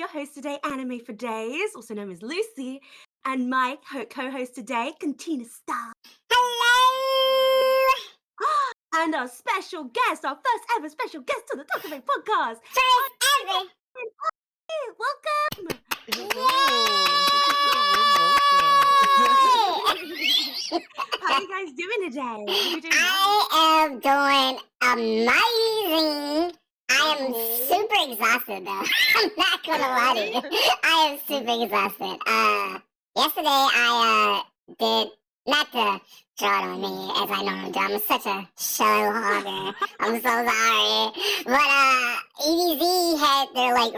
your host today, Anime for Days, also known as Lucy, and my co-host today, Kentina Star. Hello! And our special guest, our first ever special guest to the Tokumei podcast. First ever! Welcome! How are you guys doing today? I am doing amazing. I am super exhausted though. I'm not gonna lie to you. I am super exhausted. Yesterday I did not to draw on me as I normally do. I'm such a show hogger. I'm so sorry. But EDZ had their I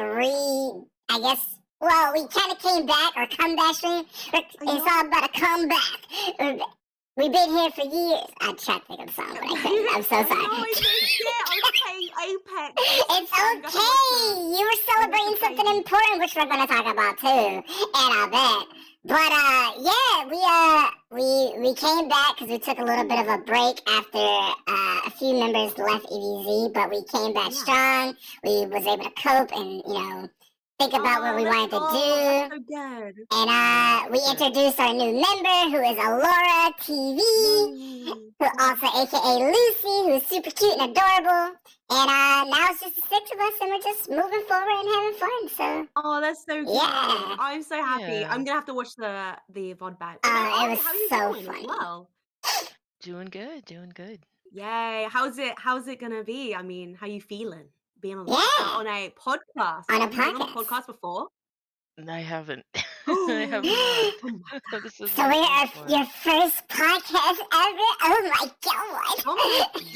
guess. Well, we kind of came back, or comeback stream. It's all about a comeback. We've been here for years. I tried to think of the song, but I couldn't. I'm so sorry. I was playing Apex. It's okay. You were celebrating something important, which we're going to talk about too, and I bet. But we came back because we took a little bit of a break after a few members left EDZ, but we came back strong. We was able to cope and think about what we wanted to do. That's so good. And we introduced our new member, who is Alora TV, who also AKA Lucy, who is super cute and adorable. And now it's just the 6 of us, and we're just moving forward and having fun. So. Oh, that's so good. Yeah. I'm so happy. Yeah. I'm gonna have to watch the VOD back. It was how are you so doing as funny. well? Doing good. Yay! How's it gonna be? I mean, how you feeling? Being on a podcast. On a Have you been on a podcast. podcast before? I haven't. I have not. Oh my God. This is So my we're first one. your first podcast ever? Oh my god! Oh my God.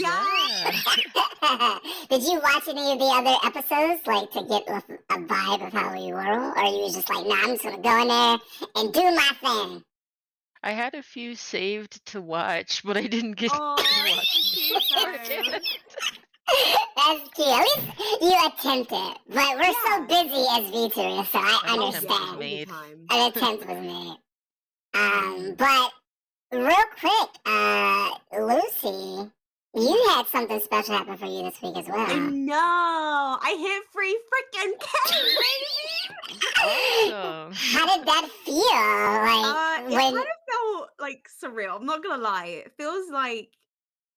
Yeah. Did you watch any of the other episodes, to get a vibe of how we were? Or you was just like, nah, I'm just gonna go in there and do my thing? I had a few saved to watch, but I didn't get to Oh, watch that's so cute, That's cute. At least you attempted. But we're so busy as VTubers, so I An attempt was understand. made. An attempt was made. But real quick, Lucy, you had something special happen for you this week as I well. know. I hit free freaking K, baby. Awesome. How did that feel? It kind of felt surreal. I'm not gonna lie. It feels like,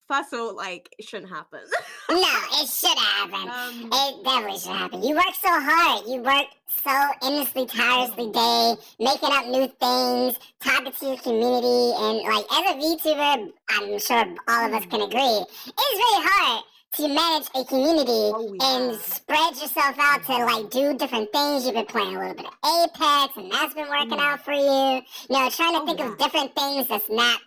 first of all, it shouldn't happen. No, it should happen. It definitely should happen. You work so hard. You work so endlessly, tirelessly day, making up new things, talking to your community, and as a VTuber, I'm sure all of us can agree, it's really hard to manage a community and spread yourself out to do different things. You've been playing a little bit of Apex, and that's been working out for you. Trying to think of different things that's not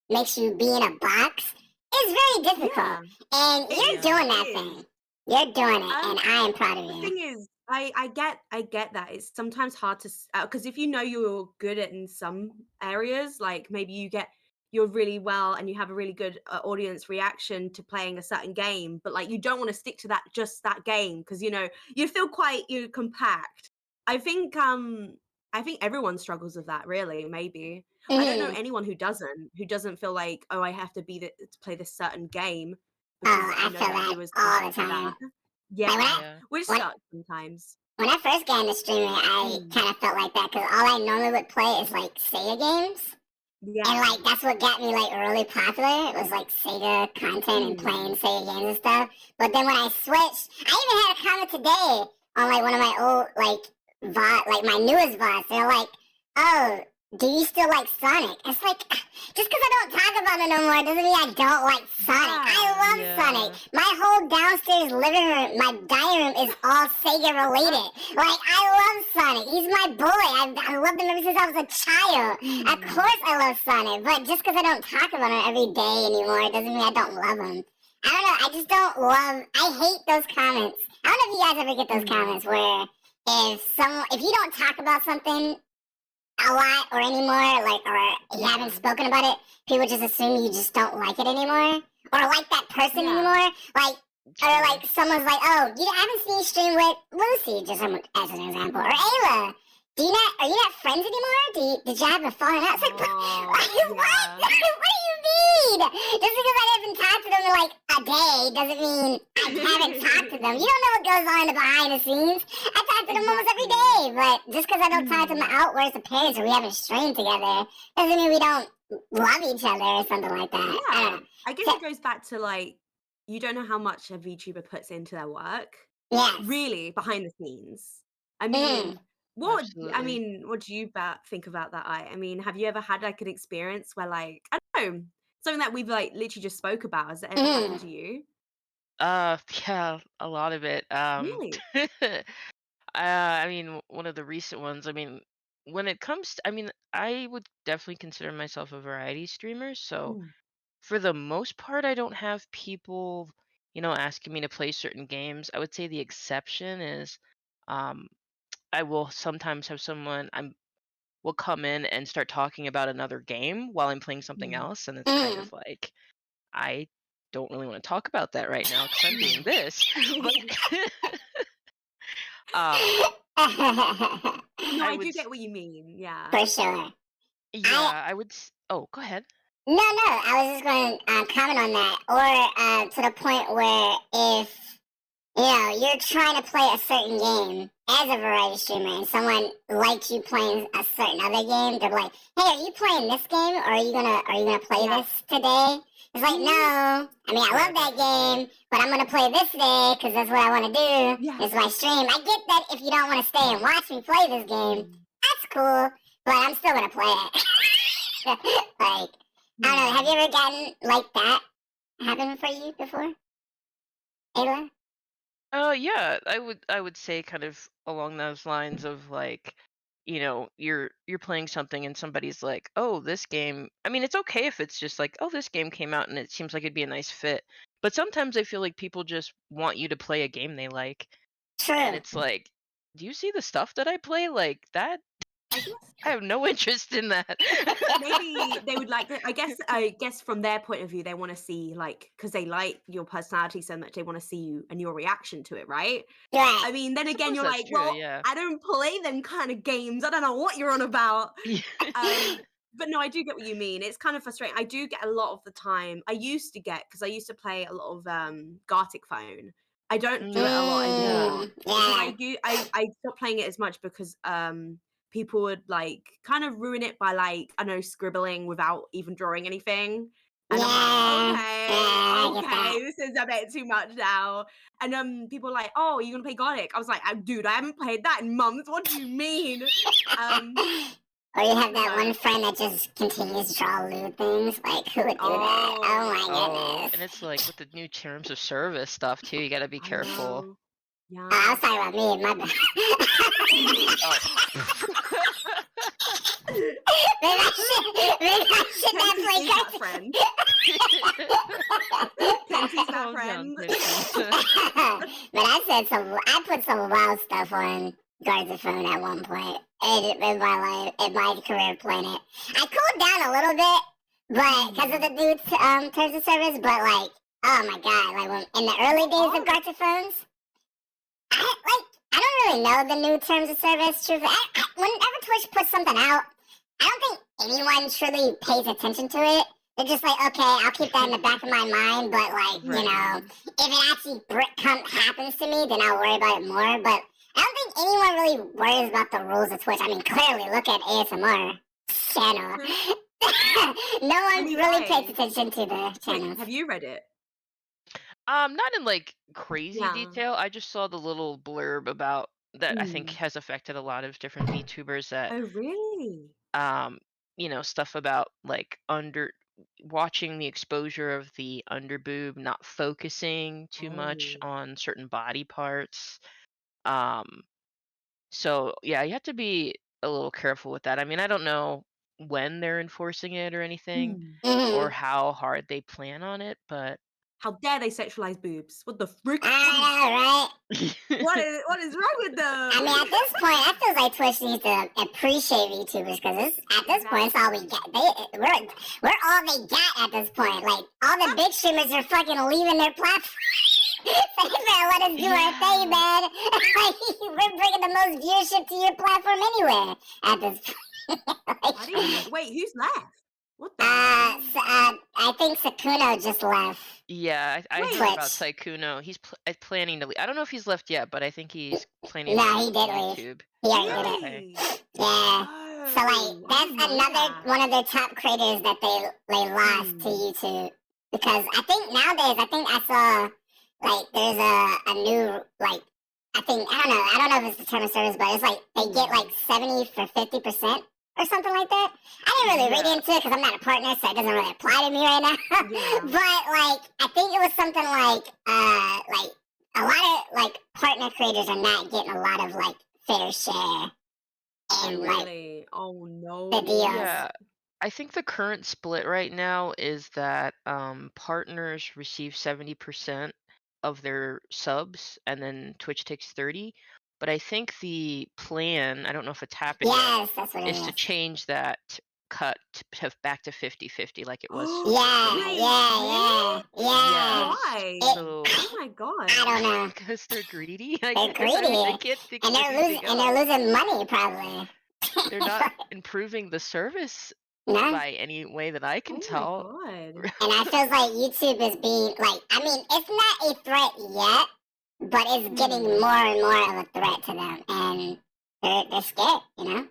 makes you be in a box. It's very difficult, and you're doing that thing. You're doing it, and I am proud of you. The thing is, I get that it's sometimes hard to because if you know you're good at in some areas, maybe you're really well and you have a really good audience reaction to playing a certain game, but you don't want to stick to that game because you feel quite compact. I think everyone struggles with that, really. Maybe I don't know anyone who doesn't feel like, oh, I have to to play this certain game. I feel that all the time. Yeah, which sucks sometimes. When I first got into streaming, I kind of felt like that because all I normally would play is Sega games. Yeah, And that's what got me really popular. It was Sega content and playing Sega games and stuff. But then when I switched, I even had a comment today on one of my old VOD, my newest VODs. They're like, oh, do you still like Sonic? It's just because I don't talk about it no more doesn't mean I don't like Sonic. I love Sonic. My whole downstairs living room, my dining room is all Sega related. I love Sonic. He's my boy. I loved him ever since I was a child. Of course I love Sonic, but just because I don't talk about him every day anymore doesn't mean I don't love him. I don't know. I just don't love. I hate those comments. I don't know if you guys ever get those comments where if you don't talk about something a lot or anymore, or you haven't spoken about it, people just assume you just don't like it anymore, or like that person anymore. Or someone's like, oh, I haven't seen you stream with Lucy, just as an example, or Ayla. Are you not friends anymore? Did you have a falling out? It's what? What do you mean? Just because I haven't talked to them in a day doesn't mean I haven't talked to them. You don't know what goes on in the behind the scenes. I talk to them almost every Exactly. day, but just because I don't talk to them Mm. outwards appearance or we haven't streamed together doesn't mean we don't love each other or something like that. I don't Yeah. know. I guess So, it goes back to, like, you don't know how much a VTuber puts into their work, yes. really, behind the scenes. I Mm. mean, Absolutely. what do you think about that? I mean, have you ever had, like, an experience where, like, I don't know, something that we've, like, literally just spoke about, has it ever happened Mm. to you? Yeah, a lot of it. Really? I mean, one of the recent ones. I mean, when it comes to, I mean, I would definitely consider myself a variety streamer. So Mm, for the most part, I don't have people, asking me to play certain games. I would say the exception is, um, I will sometimes have someone will come in and start talking about another game while I'm playing something mm, else, and it's kind Mm. of like I don't really want to talk about that right now because I'm doing this. But um, No, I I would, do get what you mean, yeah. For sure. I yeah, I would. Oh, go ahead. No, no. I was just going to comment on that, or to the point where if you're trying to play a certain game as a variety streamer, and someone likes you playing a certain other game, they're like, "Hey, are you playing this game, or are you gonna play Yeah. this today?" It's like, Mhm. no. I mean, I Yeah, love that definitely. game, but I'm gonna play this today because that's what I want to Yeah. do. It's my stream. I get that if you don't want to stay and watch me play this game, Mm, that's cool, but I'm still gonna play it. Like, I don't know. Have you mm. ever gotten like that happen for you before, Ayla? Yeah, I would say kind of along those lines of like, you're playing something and somebody's like, "Oh, this game." I mean, it's okay if it's just like, "Oh, this game came out and it seems like it'd be a nice fit." But sometimes I feel like people just want you to play a game they like, and True. it's like, "Do you see the stuff that I play? Like that I guess I have no interest in that." maybe they would like I guess from their point of view, they wanna see, like, because they like your personality so much, they wanna see you and your reaction to it, right? Right. I mean, then I again, suppose you're that's like, true, "Well, yeah. I don't play them kind of games. I don't know what you're on about." Yeah. Um, but no, I do get what you mean. It's kind of frustrating. I do get a lot of the time. I used to get because I used to play a lot of Gartic Phone. I don't do it a lot Yeah. anymore because Yeah. I stopped playing it as much because people would like kind of ruin it by like I know scribbling without even drawing anything. And I'm like, Yeah. okay, Yeah. I get that. okay, this is a bit too much now. And people are like, oh, you're gonna play Gartic? I was like, dude, I haven't played that in months. What do you mean? Um, Or you have that one so friend that just continues to draw lewd things. Like, who would do that? Oh oh, Oh, my and goodness. it's like with the new terms of service stuff too, you gotta be I careful. know. I Yeah. was talking about me. My bad. Oh. maybe I should not Plenty play is that cartoons. friend. Plenty's that Calm down, friend. Kenton. But I put some wild stuff on Guards of Phone at one point in my life, in my career playing it. I cooled down a little bit, but because of the Mm. dude's terms of service. But like, oh my god, like when in the early What days are of Guards of Phones, I don't really know the new terms of service. Truthfully, whenever Twitch puts something out, I don't think anyone truly pays attention to it. They're just like, okay, I'll keep that in the back of my mind, but like, Right. if it actually happens to me, then I'll worry about it more. But I don't think anyone really worries about the rules of Twitch. I mean, clearly, look at ASMR channel. true? No I one mean, really pays attention to the wait, channels. have you read it? Not in like crazy Yeah. detail. I just saw the little blurb about that I think Mm. has affected a lot of different VTubers that Oh, really? um, stuff about like under watching the exposure of the underboob, not focusing too much Oh. on certain body parts. Um, so yeah, you have to be a little careful with that. I mean, I don't know when they're enforcing it or anything Mm. or Mm-hmm. how hard they plan on it, but How dare they sexualize boobs? What the frick? I know, right? What is wrong with I them? mean, at this point, I feel like Twitch needs to appreciate VTubers because at this point, it's all we Exactly. get. We're all they got at this point. Like all the big streamers are fucking leaving their platform. They better let us do our thing, Yeah. man. We're bringing the most viewership to your platform anywhere at this point. I Like, didn't And even wait, who's left? What the I think Sakuno just left. Yeah, I heard Wait. about Twitch. Saikuno. He's planning to leave. I don't know if he's left yet, but I think he's planning to No, leave he did leave. YouTube. He already did Oh, it. okay. Really? Yeah. Yeah. So like Oh, I that's didn't know another that. one of their top creators that they lost to Mm. YouTube because I think nowadays I saw like there's a new like I don't know if it's the term of service but it's like they get like Mm. 70 for 50% or something like that. I didn't really read Yeah. into it because I'm not a partner so it doesn't really apply to me right now. Yeah. But like I think it was something like a lot of like partner creators are not getting a lot of like fair share Oh, and like really? Oh, the no. deals. Yeah. I think the current split right now is that partners receive 70% of their subs and then Twitch takes 30. But I think the plan, I don't know if it's happened yet, Yes, that's what is it to is. change that cut back to 50-50 like it was Yeah, before. Wait, yeah, really? yeah, yeah. Yes. It, Why? So Oh my I god. don't know. because they're greedy, I They're guess. I greedy, can't think and of anything they're else. losing money probably. They're not improving the service No, by any way that I can Oh my tell. god. and I feels like YouTube is being like. I mean, it's not a threat yet, but it's getting Hmm. more and more of a threat to them, and they're scared. You know,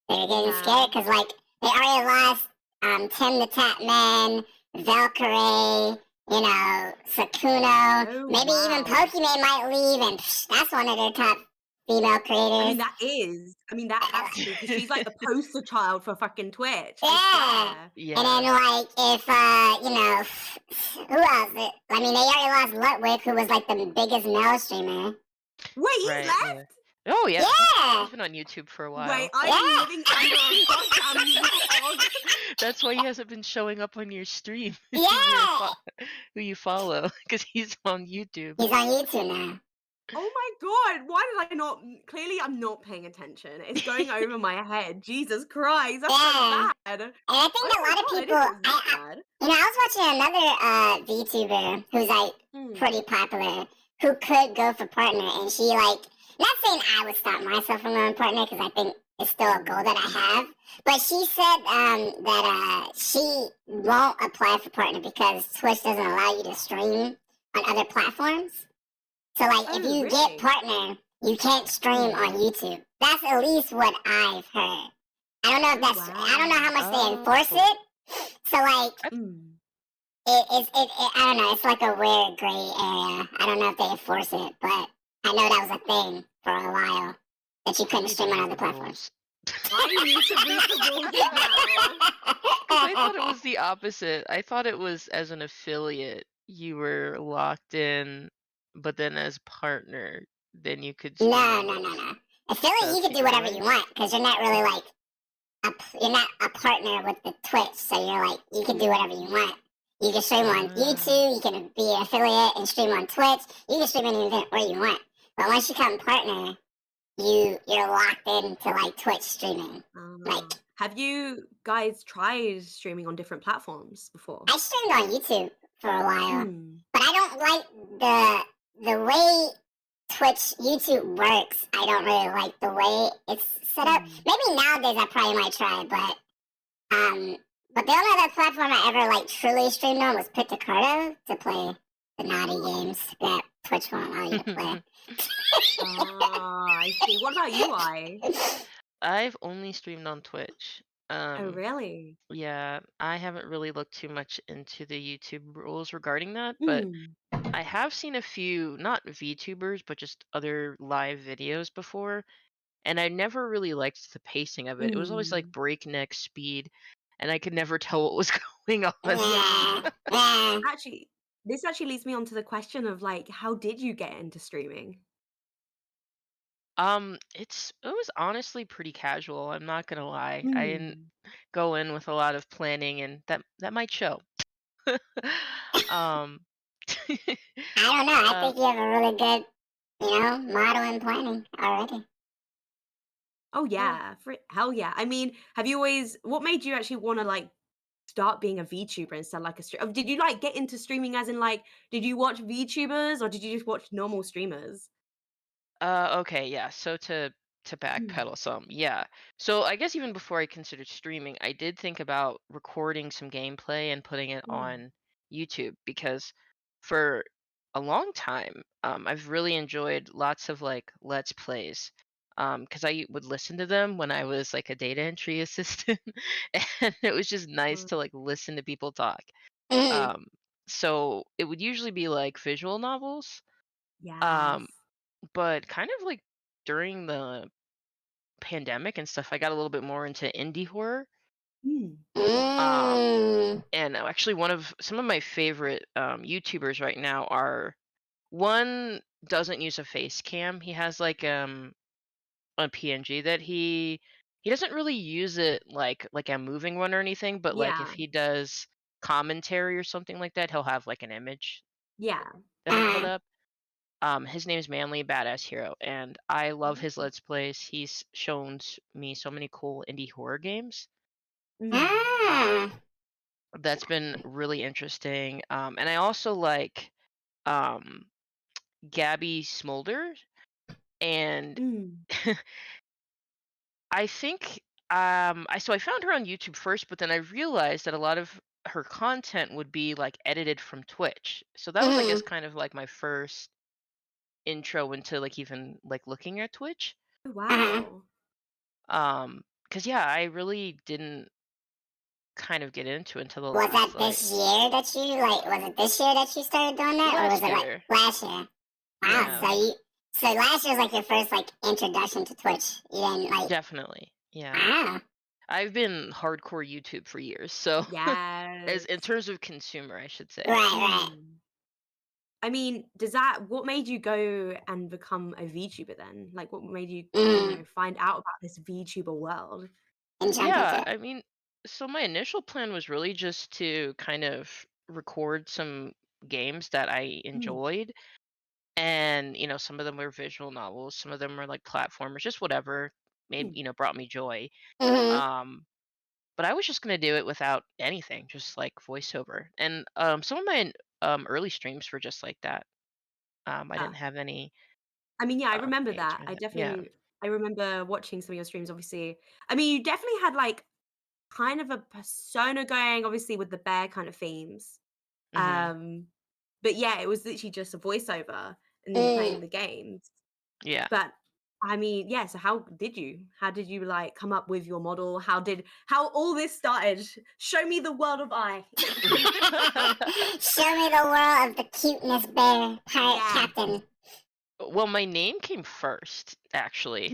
they're getting Yeah. scared because like they already lost Tim the Tatman, Valkyrie, Sakuno, Oh, maybe even wow. Pokimane might leave, and that's one of their top female I mean, creators. that has to be because she's like the poster child for fucking Twitch, I Yeah. swear. And then Yeah. like if who else? I mean they already lost Ludwig, who was like the biggest male streamer. Wait, he's Right, left? yeah. Oh, yeah, Yeah. he's been on YouTube for a Wait, while. I am Yeah. living under a goddamn rock. That's why he hasn't been showing up on your stream who you're Yeah. who you follow, because he's on YouTube. He's on YouTube now. Oh my god, why did I not clearly I'm not paying attention. It's going over my head. Jesus Christ, that's so Yeah. bad. And I think Oh a my lot of god, I people didn't know it was that bad. I was watching another VTuber who's like Hmm. pretty popular who could go for partner and she like not saying I would stop myself from going partner because I think it's still a goal that I have. But she said that she won't apply for partner because Twitch doesn't allow you to stream on other platforms. So like if Oh, you get really? partner, you can't stream on Hmm. YouTube. That's at least what I've heard. I don't know if Oh that's I don't know how wow. much they enforce Oh. it. So like Mm. I don't know, it's like a weird gray area. I don't know if they enforce it, but I know that was a thing for a while that you I couldn't need to stream on read other the platforms. rules. I need to read the rules now. Because I thought it was the opposite. I thought it was as an affiliate, you were locked in, but then as partner, then you could stream No, on no, no, those. no. Affiliate, you That's can what do you're whatever you doing? want because you're not really like you're not a partner with the Twitch, so you're like you can do whatever you want. You can stream on Ah. YouTube, you can be an affiliate and stream on Twitch. You can stream anything where you want. But once you become partner, you're locked into like Twitch streaming. Like Have you guys tried streaming on different platforms before? I streamed on YouTube for a while, Mm. but I don't like the way Twitch YouTube works. I don't really like the way it's set up. Mm. Maybe nowadays I probably might try, but the only other platform I ever like truly streamed on was Pictocardo to play the naughty games that Twitch won't allow you to play. Ah, I see. What about you, I? I've only streamed on Twitch. Oh, Um, really? yeah, I haven't really looked too much into the YouTube rules regarding that, but Mm. I have seen a few, not VTubers, but just other live videos before, and I never really liked the pacing of it. It was always like Mm. breakneck speed, and I could never tell what was going on. Yeah, Yeah. yeah. Actually, this actually leads me on to the question of like, how did you get into streaming? It was honestly pretty casual. I'm not gonna lie. I didn't Mm. go in with a lot of planning, and that might show. um, I don't know. I uh, think you have a really good, model and planning already. Oh well, yeah, hell yeah. I mean, have you always what made you actually want to like start being a VTuber instead of like a did you like get into streaming as in like did you watch VTubers or did you just watch normal streamers? okay, yeah. So to Mm. backpedal some, yeah. So I guess even before I considered streaming, I did think about recording some gameplay and putting it Mm. on YouTube because for a long time, I've really enjoyed lots of like let's plays. Because I would listen to them when I was like a data entry assistant, and it was just nice Mm, to like listen to people talk. Mhm. Um, so it would usually be like visual novels, yes. um, but kind of like during the pandemic and stuff, I got a little bit more into indie horror. Mm. Um, Mm. and actually, one of some of my favorite YouTubers right now are one doesn't use a face cam. He has like a PNG that he doesn't really use it like a moving one or anything, but like if Yeah. he does commentary or something like that, he'll have like an image Yeah. that he'll put Uh, up. His name's Manly Badass Hero, and I love his Oh. Let's Plays. He's shown me so many cool indie horror games. Mm. Um, ah. that's been really interesting. And I also like um, Gabby Smolder, and Mm. I think I found her on YouTube first, but then I realized that a lot of her content would be like edited from Twitch. So that was I guess Mhm. kind of like my first intro into like even like looking at Twitch. Oh, Uh-huh. wow. Cuz yeah, I really didn't kind of get into it until the Was last that like this year that you like? Was it this year that you started doing that, or was last it like year. last year? Wow. Yeah, So last year was like your first like introduction to Twitch. You didn't like. definitely. Yeah. Ah. I've been hardcore YouTube for years. So as Yes. in terms of consumer, I should say. Right. Right. Mm. I mean, does that what made you go and become a VTuber then? Like, what made you, Mm. find out about this VTuber world? And jump into Yeah, it. I mean, so my initial plan was really just to kind of record some games that I Mm, enjoyed. And, some of them were visual novels, some of them were like platformers, just whatever made, mm. brought me joy. Mhm. Um, but I was just gonna do it without anything, just like voiceover. And some of my early streams were just like that. I didn't Ah, have any I mean, yeah, I remember games that. or anything. Yeah. I remember watching some of your streams, obviously. I mean, you definitely had, like, kind of a persona going, obviously, with the bear kind of themes. Hmm. Um, but yeah, it was literally just a voiceover and you Mm. playing the games. Yeah. But I mean, yeah, so how did you? How did you like come up with your model? How all this started? Show me the world of I. Show me the world of the cuteness bear pirate Yes. captain. Well, my name came first, actually.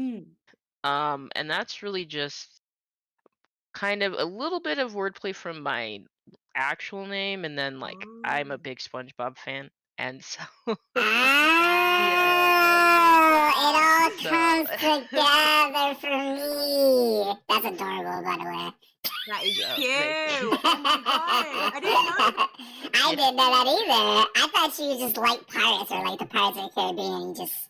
Mm. And that's really just kind of a little bit of wordplay from my actual name, and then like I'm a Oh. big SpongeBob fan, and so yeah, Oh, it all so comes together for me. That's adorable, by the way. That is so cute. thank you. Oh my god. I didn't know that. I Yeah, didn't know that either. I thought you just liked pirates or like the Pirates of the Caribbean and you just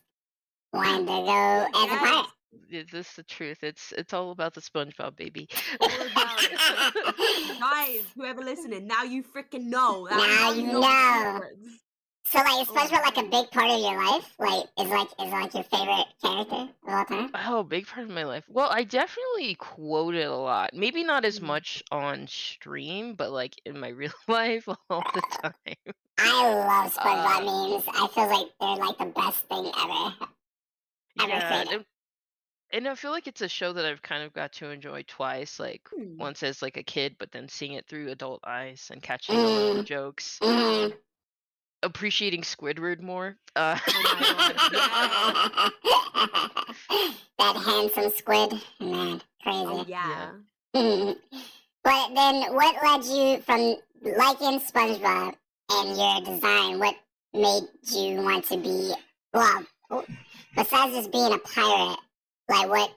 wanted to go as a pirate. Yes, this is the truth. It's all about the SpongeBob baby. all about it. Guys, whoever listening, now you freaking know. Now Now you you know the know. secrets. So like is Oh my SpongeBob like a god. big part of your life? Like is like your favorite character of all time? Oh, big part of my life. Well, I definitely quote it a lot. Maybe not as Mm. much on stream, but like in my real life all the time. I love SpongeBob Uh, memes. I feel like they're like the best thing ever yeah, created. and I feel like it's a show that I've kind of got to enjoy twice, like Hmm. once as like a kid, but then seeing it through adult eyes and catching all of the Mm, jokes, mm. appreciating Squidward more. Oh my god. Yes. That handsome squid, man, Oh crazy. Yeah. yeah. But then, what led you from liking SpongeBob and your design? What made you want to be well? Besides just being a pirate, like what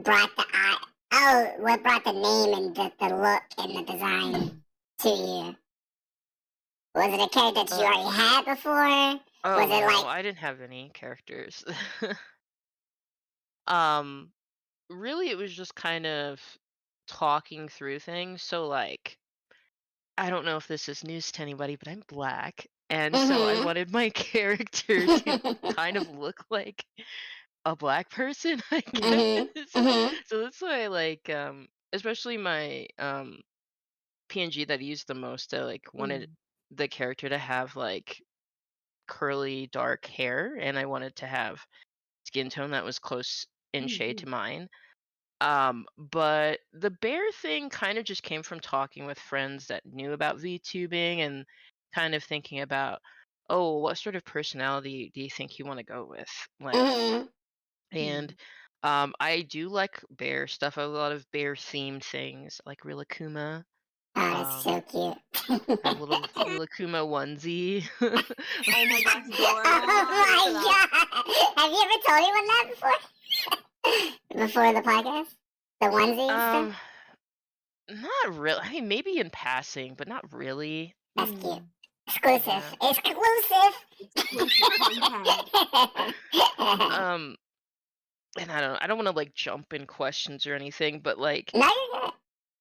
brought the eye? Oh, what brought the name and the look and the design Mm. to you? Was it a character that you Uh, already had before? Was oh it no, like I didn't have any characters. um, Really, it was just kind of talking through things. So like, I don't know if this is news to anybody, but I'm black, and so I mm-hmm. wanted my character to kind of look like a black person, I mm-hmm. guess. Mm-hmm. So that's why, like, especially my PNG that I used the most, I like wanted Mm. the character to have like curly, dark hair, and I wanted to have skin tone that was close in shade to Mm, mine. But the bear thing kind of just came from talking with friends that knew about VTubing and kind of thinking about, oh, what sort of personality do you think you want to go with? Like, Mhm. and mm. I do like bear stuff. A lot of bear themed things, like Rilakuma. Oh, that's Um, so cute. I have a little Rilakuma onesie. Oh my god, it's Oh adorable. Thanks for my that. god! Have you ever told anyone that before? Before the podcast? The onesie stuff? um, Not really. I mean, maybe in passing, but not really. That's cute. Mm. Exclusive. Yeah. Exclusive! Exclusive content. Um, and I don't want to like jump in questions or anything, but like No, you're good.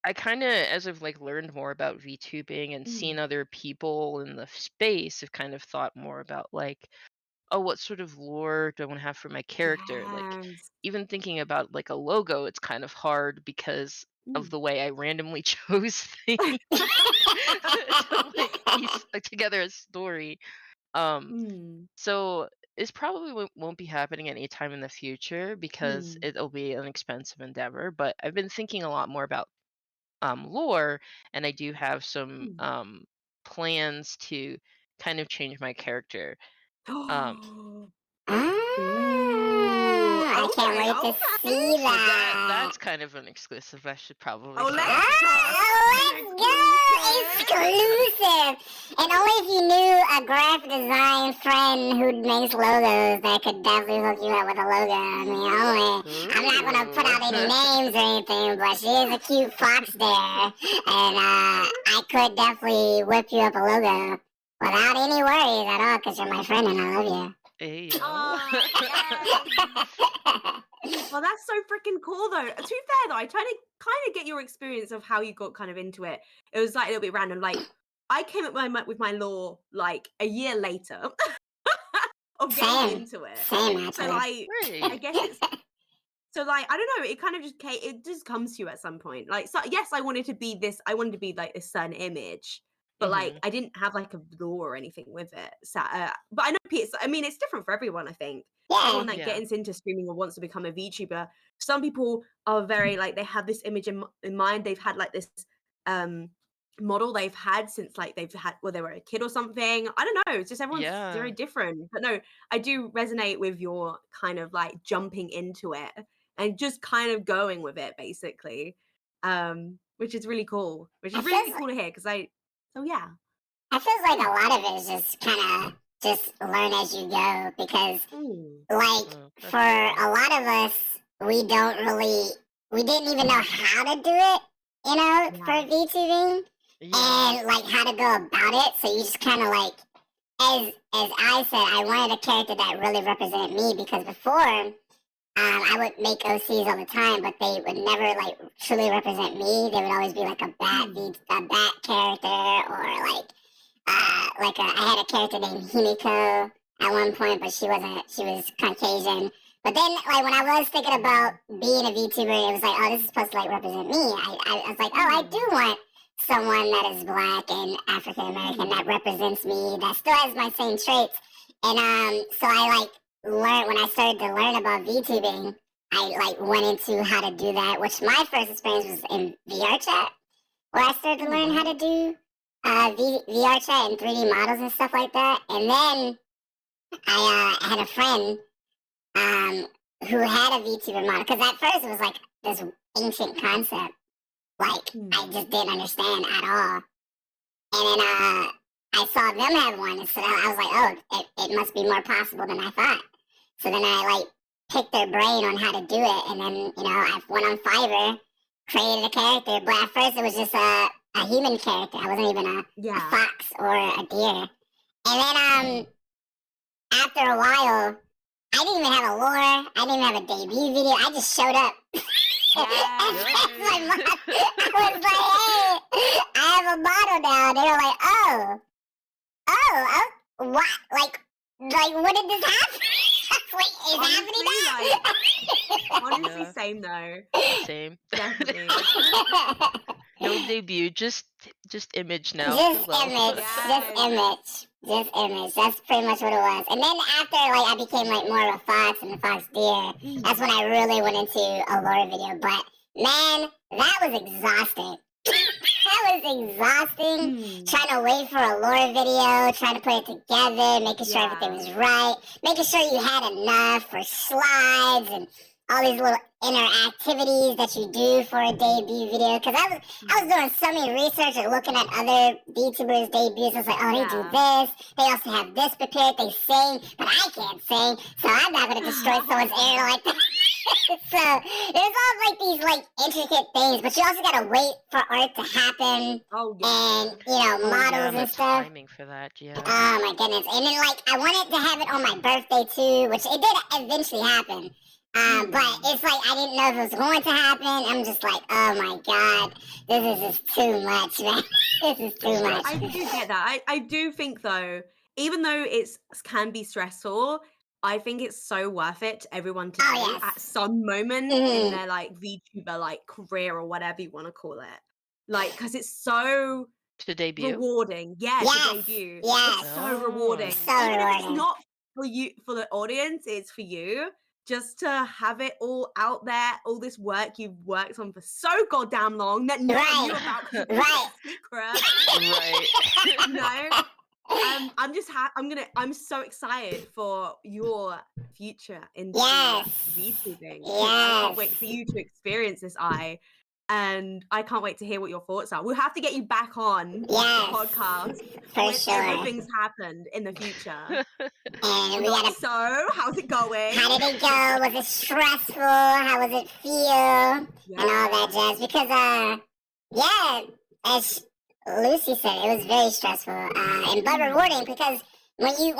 I kind of, as I've like learned more about VTubing and Mm. seen other people in the space, have kind of thought more about like, oh, what sort of lore do I want to have for my character? Like, Yes. even thinking about like a logo, it's kind of hard because of Mm. the way I randomly chose things to like piece together a story. Um, Mm. so it's probably won't be happening anytime in the future because Mm. it'll be an expensive endeavor. But I've been thinking a lot more about lore, and I do have some Mm. plans to kind of change my character. Um, Ooh, I can't okay, wait to okay. see but that. that's kind of an exclusive. I should probably Oh, say. let's talk. Oh, let's go! Exclusive! And only if you knew a graphic design friend who makes logos that could definitely hook you up with a logo. I mean, I'm not gonna put Ooh. out any names or anything, but she is a cute fox there. And I could definitely whip you up a logo without any worries at all, because you're my friend and I love Hey yo. Ah, yes. you. Well, that's so freaking cool, though. To be fair, though, I try to kind of get your experience of how you got kind of into it. It was like a little bit random. Like, I came up with my lore like a year later of getting Same. into it. Same, So, actually. like, I Great. guess it's so like I don't know. It kind of just came. It just comes to you at some point. Like, so yes, I wanted to be this. I wanted to be like a certain image, but like Mhm. I didn't have like a lore or anything with it. So, but I know I mean, it's different for everyone. I think Yeah. everyone that Yeah. gets into streaming or wants to become a VTuber. Some people are very like they have this image in mind. They've had like this um model they've had since like they've had well they were a kid or something. I don't know. It's just everyone's very Yeah. different. But no, I do resonate with your kind of like jumping into it and just kind of going with it basically, which is really cool, which I is feels really cool to hear because I so yeah. I feels like Mm, a lot of it is just kind of just learn as you go because mm, like Oh, for that's cool. a lot of us we didn't even know how to do it, for yeah. VTubing Yeah. and like how to go about it. So you just kind of like as I said, I wanted a character that really represented me because before I would make OCs all the time, but they would never like truly represent me. They would always be like Mm, a bat character, or I had a character named Himiko at one point, but she was Caucasian. But then, like when I was thinking about mm, being a VTuber, it was like, oh, this is supposed to like represent me. I was like, oh, I do mm, want someone that is black and African American that mm, represents me, that still has my same traits. And so I like learned when I started to learn about VTubing. I like went into how to do that, which my first experience was in VR chat, where I started to learn how mm, to do VR chat and 3D models and stuff like that. And then I had a friend um, who had a VTuber model, because at first it was like this ancient concept, like I mm, just didn't understand at all. And then I saw them have one, and so I was like, oh, it must be more possible than I thought. So then I like picked their brain on how to do it, and then I went on Fiverr, created a character. But at first it was just a human character. I wasn't even a yeah. fox or a deer. And then after a while, I didn't even have a lore. I didn't even have a debut video. I just showed up. And Yes. friends like Yay. mine was like, hey, I have a model now. They were like, what? Like, what did this happen? Wait, is Honestly, like honestly, Yeah. same though. Same. Definitely. No debut, just image now. just Hello. image, just Yes. image. Just image. That's pretty much what it was. And then after like I became like more of a fox and a fox deer, that's when Mm. I really went into a lore video. But man, that was exhausting. That was exhausting. Mm. Trying to wait for a lore video, trying to put it together, making sure everything Yeah. was right, making sure you had enough for slides and all these little interactivities that you do for a debut video. Because I was doing so many research and looking at other VTubers' debuts. I was like, oh, they do Yeah. this. They also have this prepared. They sing, but I can't sing, so I'm not going to destroy someone's air like that. So there's all like these like intricate things, but you also gotta wait for art to happen Oh, and yeah. Oh yeah, models and the and stuff. timing for that, yeah. Oh my goodness! And then like I wanted to have it on my birthday too, which it did eventually happen. But Mm. it's like I didn't know if it was going to happen. I'm just like, oh my god, this is just too much, man. This is too much. I do get that. I do think though, even though it's can be stressful, I think it's so worth it to everyone to Oh do at yes. some moment in Mm-hmm. their like VTuber like career or whatever you want to call it. Like, because it's so To debut? rewarding. Yeah, to Yes. debut. It's Yes. so Oh. rewarding. So Even if it's rewarding. not for you, for the audience, it's for you. Just to have it all out there, all this work you've worked on for so goddamn long that no one knew Right. about because you keep it Right. secret, Right. you know? I'm just I'm so excited for your future into Yes. VTubing because I can't wait Yes. for you to experience this and I can't wait to hear what your thoughts are. We'll have to get you back on the Yes. podcast For when sure. everything's happened in the future. And And we like, gotta. so how's it going? How did it go? Was it stressful? How was it feel? And all that Yeah. jazz. Because yeah, as Lucy said, it was very stressful and but rewarding Mm. because when you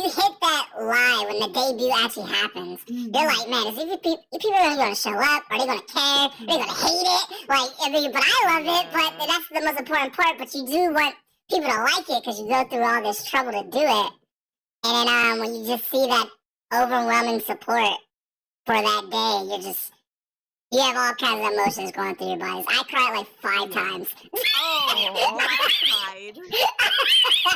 hit that lie when the debut actually happens, you're Mhm. like, man, is if people are going to show up? Are they going to care? Are they going to Mhm. hate it? Like, I mean, but I love it. But Yeah. that's the most important part. But you do want people to like it because you go through all this trouble to do it. And then when you just see that overwhelming support for that day, you have all kinds of emotions going through your bodies. I cried like 5 times. Oh, I cried.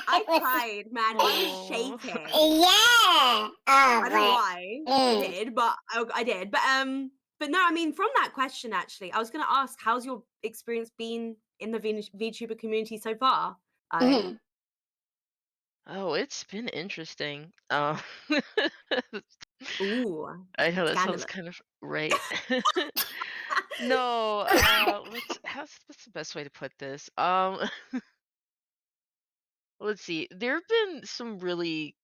I It was- cried, man. I was Oh. shaking. yeah. Oh, I don't know why I mm, did, but I did. But no, I mean, from that question, actually, I was gonna ask, how's your experience been in the VTuber community so far? I mhm. Oh, it's been interesting. ooh, I know that sounds scandalous. kind of right. No, what's the best way to put this? Let's see. There have been some really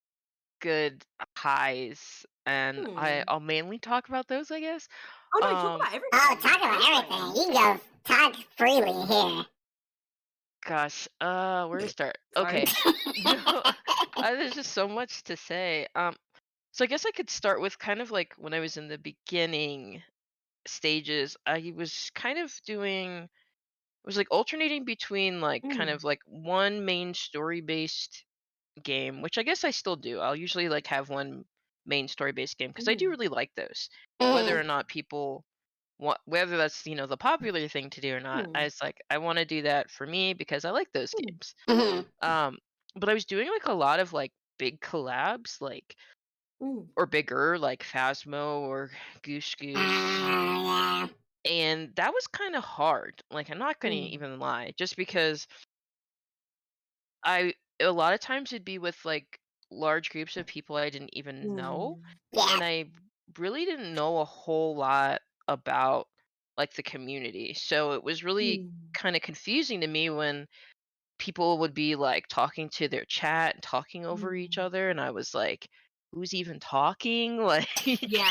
good highs, and Hmm. I'll mainly talk about those, I guess. Oh no, talk Um, about Oh, everything. talk Go about for it. everything. You can go talk freely here. Gosh, where to start? Sorry. Okay. No, there's just so much to say. So I guess I could start with kind of like when I was in the beginning stages, I was kind of doing, I was like alternating between like kind Mm. of like one main story based game, which I guess I still do. I'll usually like have one main story based game because I do Mm. really like those. Whether Mm, or not people want, whether that's, the popular thing to do or not, I Mm. was like, I want to do that for me because I like those Mm. games. mhm. Um, but I was doing like a lot of like big collabs, like Mm. or bigger, like Phasmo or Goose Goose. Yeah. And that was kind of hard. Like I'm not gonna Mm. even lie, just because a lot of times it'd be with like large groups of people I didn't even know, Mm. Yeah. and I really didn't know a whole lot about like the community. So it was really Mm. kind of confusing to me when people would be like talking to their chat and talking over each Mm. other, and I was like, who's even talking? Like Yeah.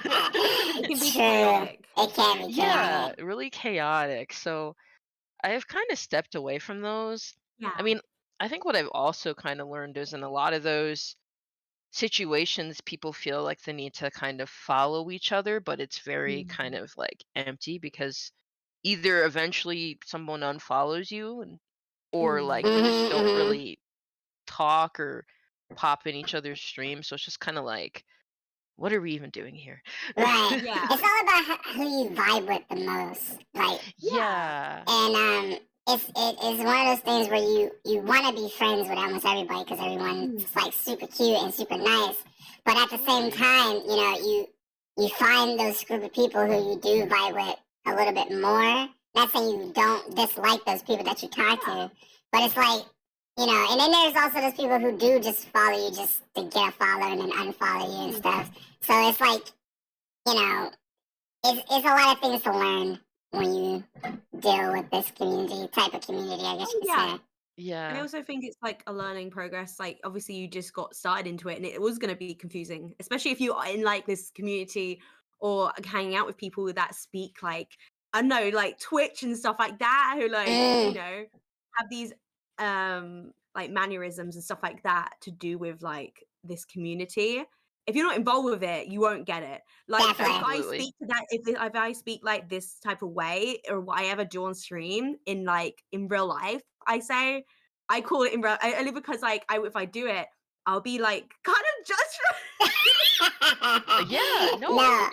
It can be True. chaotic. It can be yeah, chaotic. really chaotic. So I have kind of stepped away from those. I Yeah. mean, I think what I've also kind of learned is in a lot of those situations, people feel like the need to kind of follow each other, but it's very kind Mm. of like empty because either eventually someone unfollows you or like you Mm. just Mhm, don't mhm. really talk or pop in each other's stream. So it's just kind of like, what are we even doing here? Right. Yeah. It's all about who you vibe with the most. Like, Yeah. Yeah. and it is one of those things where you want to be friends with almost everybody because everyone's Mm. like super cute and super nice, but at the same Totally. time, you find those group of people who you do vibe with a little bit more. Not saying you don't dislike those people that you talk Yeah. to, but it's like, and then there's also those people who do just follow you just to get a follow and then unfollow you and Mm. stuff. So it's like, you know, it's a lot of things to learn when you deal with this community type of community, I guess Oh, you could yeah. say. And I Yeah. also think it's like a learning progress. Like, obviously, you just got started into it, and it was going to be confusing, especially if you are in like this community or hanging out with people that speak like, I don't know, like Twitch and stuff like that, who like, Mm, have these like mannerisms and stuff like that to do with like this community. If you're not involved with it, you won't get it. Like if definitely. I Absolutely. speak to that, if I speak like this type of way, or what I ever do on stream in like in real life, I call it in real only because like if I do it, I'll be like kind of judged. Yeah, no, No,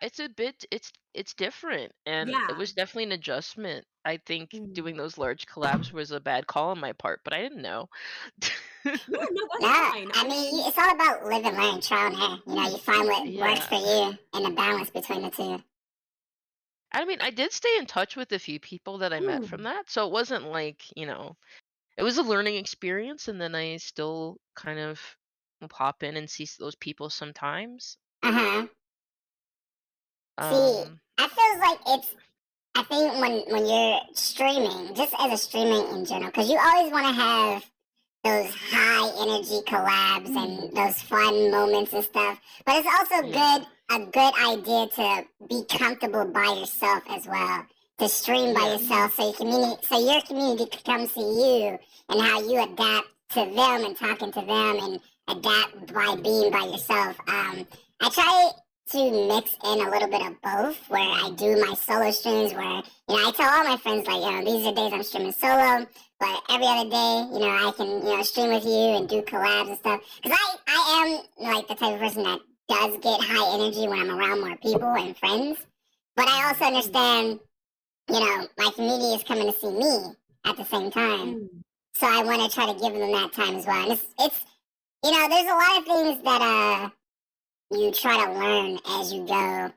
it's a bit it's different and it Yeah. was definitely an adjustment. I think Mm. doing those large collabs was a bad call on my part, but I didn't know. Yeah, no, no. that's fine. I I mean, mean, it's all about live and learn, trial and error. You find what works Yeah. for you and the balance between the two. I mean, I did stay in touch with a few people that I met from mm, that, so it wasn't like, it was a learning experience and then I still kind of will pop in and see those people sometimes. Uh huh. See, Um, I feels like I think when you're streaming, just as a streaming in general, because you always want to have those high energy collabs mm, and those fun moments and stuff. But it's also yeah. a good idea to be comfortable by yourself as well. To stream by Yes. yourself so your community can come see you and how you adapt to them and talking to them and adapt by being by yourself. I try to mix in a little bit of both where I do my solo streams where, I tell all my friends like, these are days I'm streaming solo, but every other day, I can, stream with you and do collabs and stuff. Because I am like the type of person that does get high energy when I'm around more people and friends. But I also Mhm. mm, understand, my community is coming to see me at the same time. mm. So I want to try to give them that time as well. And it's there's a lot of things that you try to learn as you go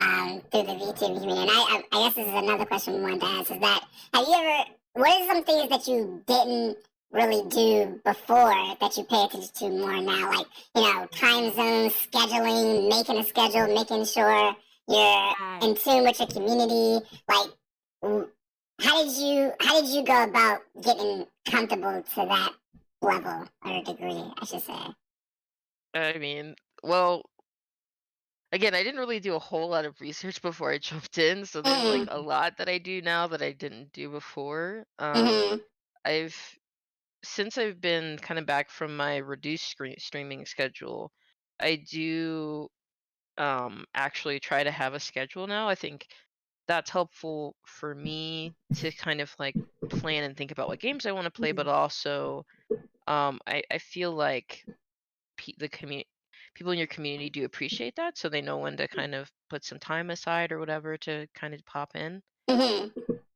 through the VTuber community. And I guess this is another question we wanted to ask is that have you ever, what are some things that you didn't really do before that you pay attention to more now? Like, time zones, scheduling, making a schedule, making sure you're Right. in tune with your community. Like, how did you go about getting comfortable to that level or degree, I should say? I mean, well, again, I didn't really do a whole lot of research before I jumped in, so there's like Mm-hmm. a lot that I do now that I didn't do before. Mm-hmm. I've since I've been kind of back from my reduced streaming schedule, I do actually try to have a schedule now. I think that's helpful for me to kind of like plan and think about what games I want to play, but Mm. also I feel like the community people in your community do appreciate that, so they know when to kind of put some time aside or whatever to kind of pop in. Mm-hmm.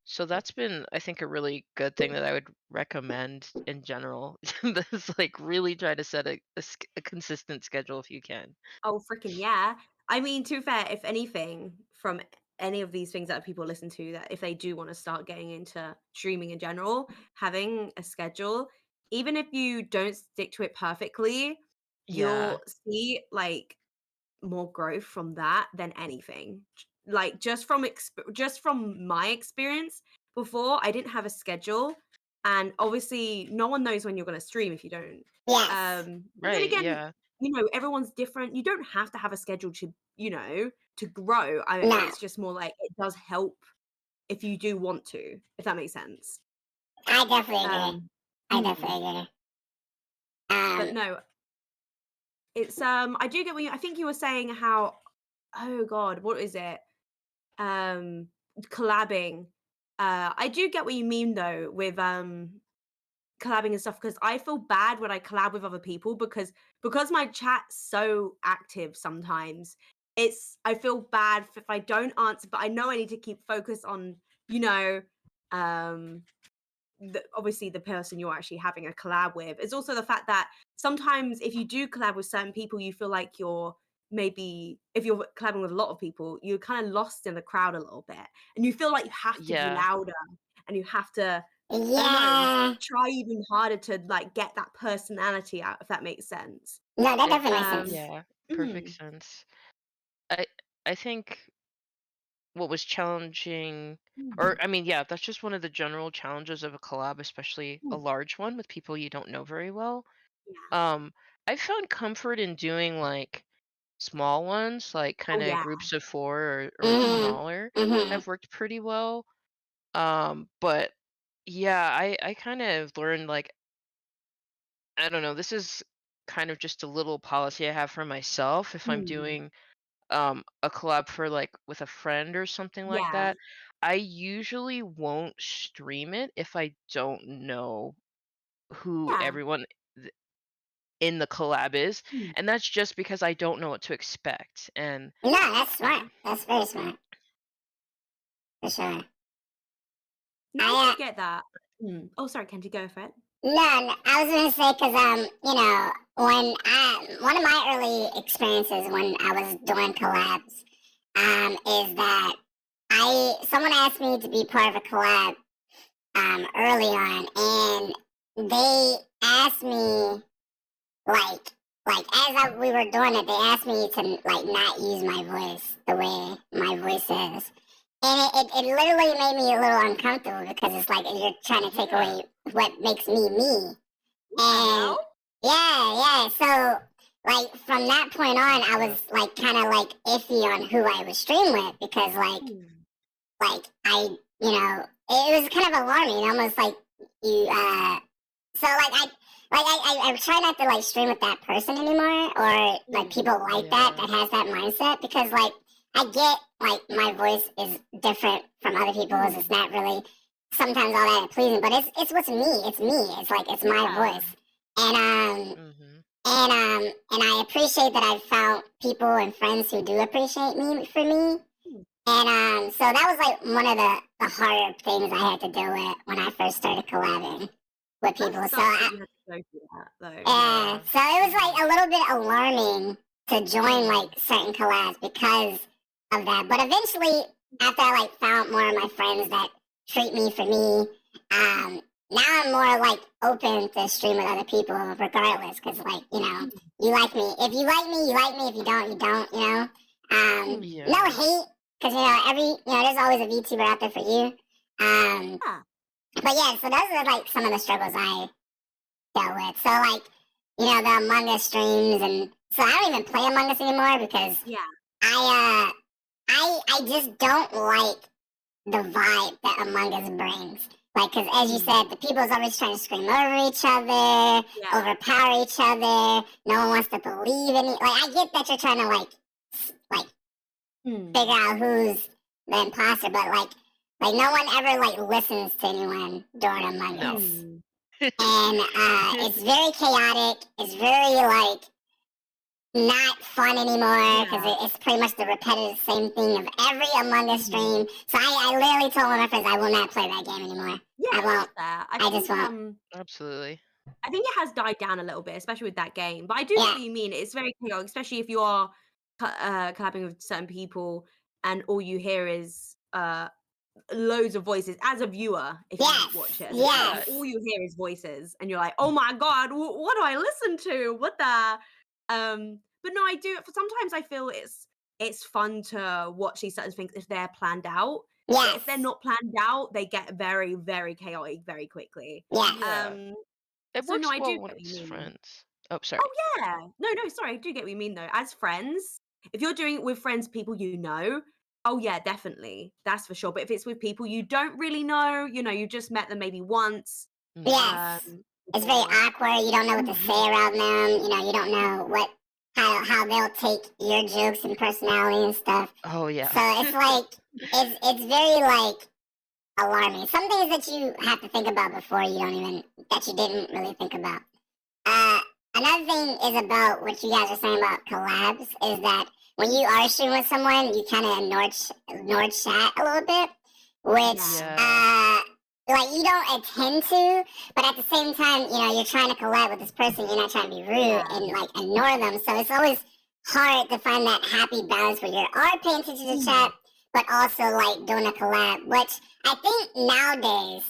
So that's been, I think, a really good thing that I would recommend in general. That's like really try to set a consistent schedule if you can. Oh, freaking yeah. I mean, to be fair, if anything, from any of these things that people listen to, that if they do want to start getting into streaming in general, having a schedule, even if you don't stick to it perfectly, Yeah. you'll see like more growth from that than anything. Like just from my experience before, I didn't have a schedule, and obviously, no one knows when you're going to stream if you don't. Yes. But then Right. again, Yeah. everyone's different. You don't have to have a schedule to to grow. No. It's just more like it does help if you do want to, if that makes sense. I definitely agree. Um, I mm, definitely agree. but Um, no, it's I do get what I think you were saying how, oh god, what is it? um Collabing. I do get what you mean though with collabing and stuff, because I feel bad when I collab with other people, because my chat's so active sometimes. I feel bad if I don't answer, but I know I need to keep focus on, you know, um obviously the person you're actually having a collab with. It's also the fact that sometimes if you do collab with certain people, you feel like you're maybe if you're collabing with a lot of people, you're kind of lost in the crowd a little bit, and you feel like you have to be Yeah. louder and you have to, I don't know, Yeah. try even harder to like get that personality out, if that makes sense. No, that It definitely makes sense. yeah, perfect Mm, sense. I I think what was challenging, or mm, I mean, yeah, that's just one of the general challenges of a collab, especially a mm. large one with people you don't know very well. Yeah. Um, I found comfort in doing like small ones, like Oh kind of yeah. groups of four or Mhm. smaller, Mhm. have worked pretty well. But yeah, I kind of learned like I don't know, this is kind of just a little policy I have for myself if I'm Mm, doing a collab for like with a friend or something like yeah. that. I usually won't stream it if I don't know who Yeah. everyone in the collab is, Mm, and that's just because I don't know what to expect. And No, that's smart. yeah. That's very smart for sure. No, I I do get that. Oh, sorry, Kenji, go for it. no, I was gonna say because when one of my early experiences when I was doing collabs, is that I someone asked me to be part of a collab early on, and they asked me like we were doing it, they asked me to like not use my voice the way my voice is. And it literally made me a little uncomfortable because it's like you're trying to take yeah, away what makes me me. What the And hell? yeah. So like from that point on, I yeah, was like kind of like iffy on who I would stream with because Mm, I it was kind of alarming, almost like you so I try not to like stream with that person anymore or like mm, people like that yeah, that has that mindset because like I get like my voice is different from other people's. It's mm. not really sometimes all that pleasing, but it's what's me. It's me. It's like it's my Yeah. voice. And mhm, and I appreciate that I've found people and friends who do appreciate me for me. Mm. And so that was like one of the harder things I had to deal with when I first started collabing with That people. sucks that you had to go through that, though. yeah, So it was Mm, like a little bit alarming to join like mm, certain collabs because of that. But eventually, after I like found more of my friends that treat me for me, now I'm more like open to stream with other people regardless. Because like mm, you like me. If you like me, you like me. If you don't, you don't. mm. No yeah, hate because there's always a VTuber out there for you. Um, Yeah. but yeah, so those are like some of the struggles I dealt with. So like, the Among Us streams, and so I don't even play Among Us anymore because Yeah. I just don't like the vibe that Among Us brings. Like, because as you said, Mm. the people's always trying to scream over each other, Yeah. overpower each other. No one wants to believe any. Like, I get that you're trying to like figure Mm. out who's the imposter, but like no one ever like listens to anyone during Among no, Us. Mm. And it's very chaotic. It's very like not fun anymore because Yeah. it's pretty much the repetitive same thing of every Among Us Mhm. stream. So I literally told one of my friends I will not play that game anymore. Yeah, I that's won't. fair. I just won't. absolutely, I think it has died down a little bit, especially with that game. But I do get Yeah. what you mean. It's very chaotic, especially if you are collabing with certain people and all you hear is loads of voices as a viewer. If you watch Yes. it as a viewer, yeah, Yes. all you hear is voices, and you're like, "Oh my god, what do I listen to? What the?" But no, I do. For sometimes I feel it's fun to watch these certain things if they're planned out. But if they're Yes. not planned out, they get very, very chaotic very quickly. Yes. yeah. Um, It so no, works I do well when get what you it's mean. friends. Oh, sorry. Oh yeah. No, sorry, I do get what you mean though. As friends, if you're doing it with friends, people you know, oh yeah, definitely. That's for sure. But if it's with people you don't really know, you just met them maybe once, Mhm. um, Yes. It's very or awkward. You don't know what to Mhm. say around them. You don't know how they'll take your jokes and personality and stuff. Oh yeah. So it's like it's very like alarming. Some things that you have to think about before that you didn't really think about. Uh, Another thing is about what you guys are saying about collabs is that when you are streaming with someone, you kind of ignore chat a little bit, which Yeah. Yeah. like you don't intend to, but at the same time, you're trying to collab with this person. You're not trying to be rude Yeah. and like ignore them. So it's always hard to find that happy balance where you are paying attention to the chat, but also like doing a collab. Which I think nowadays,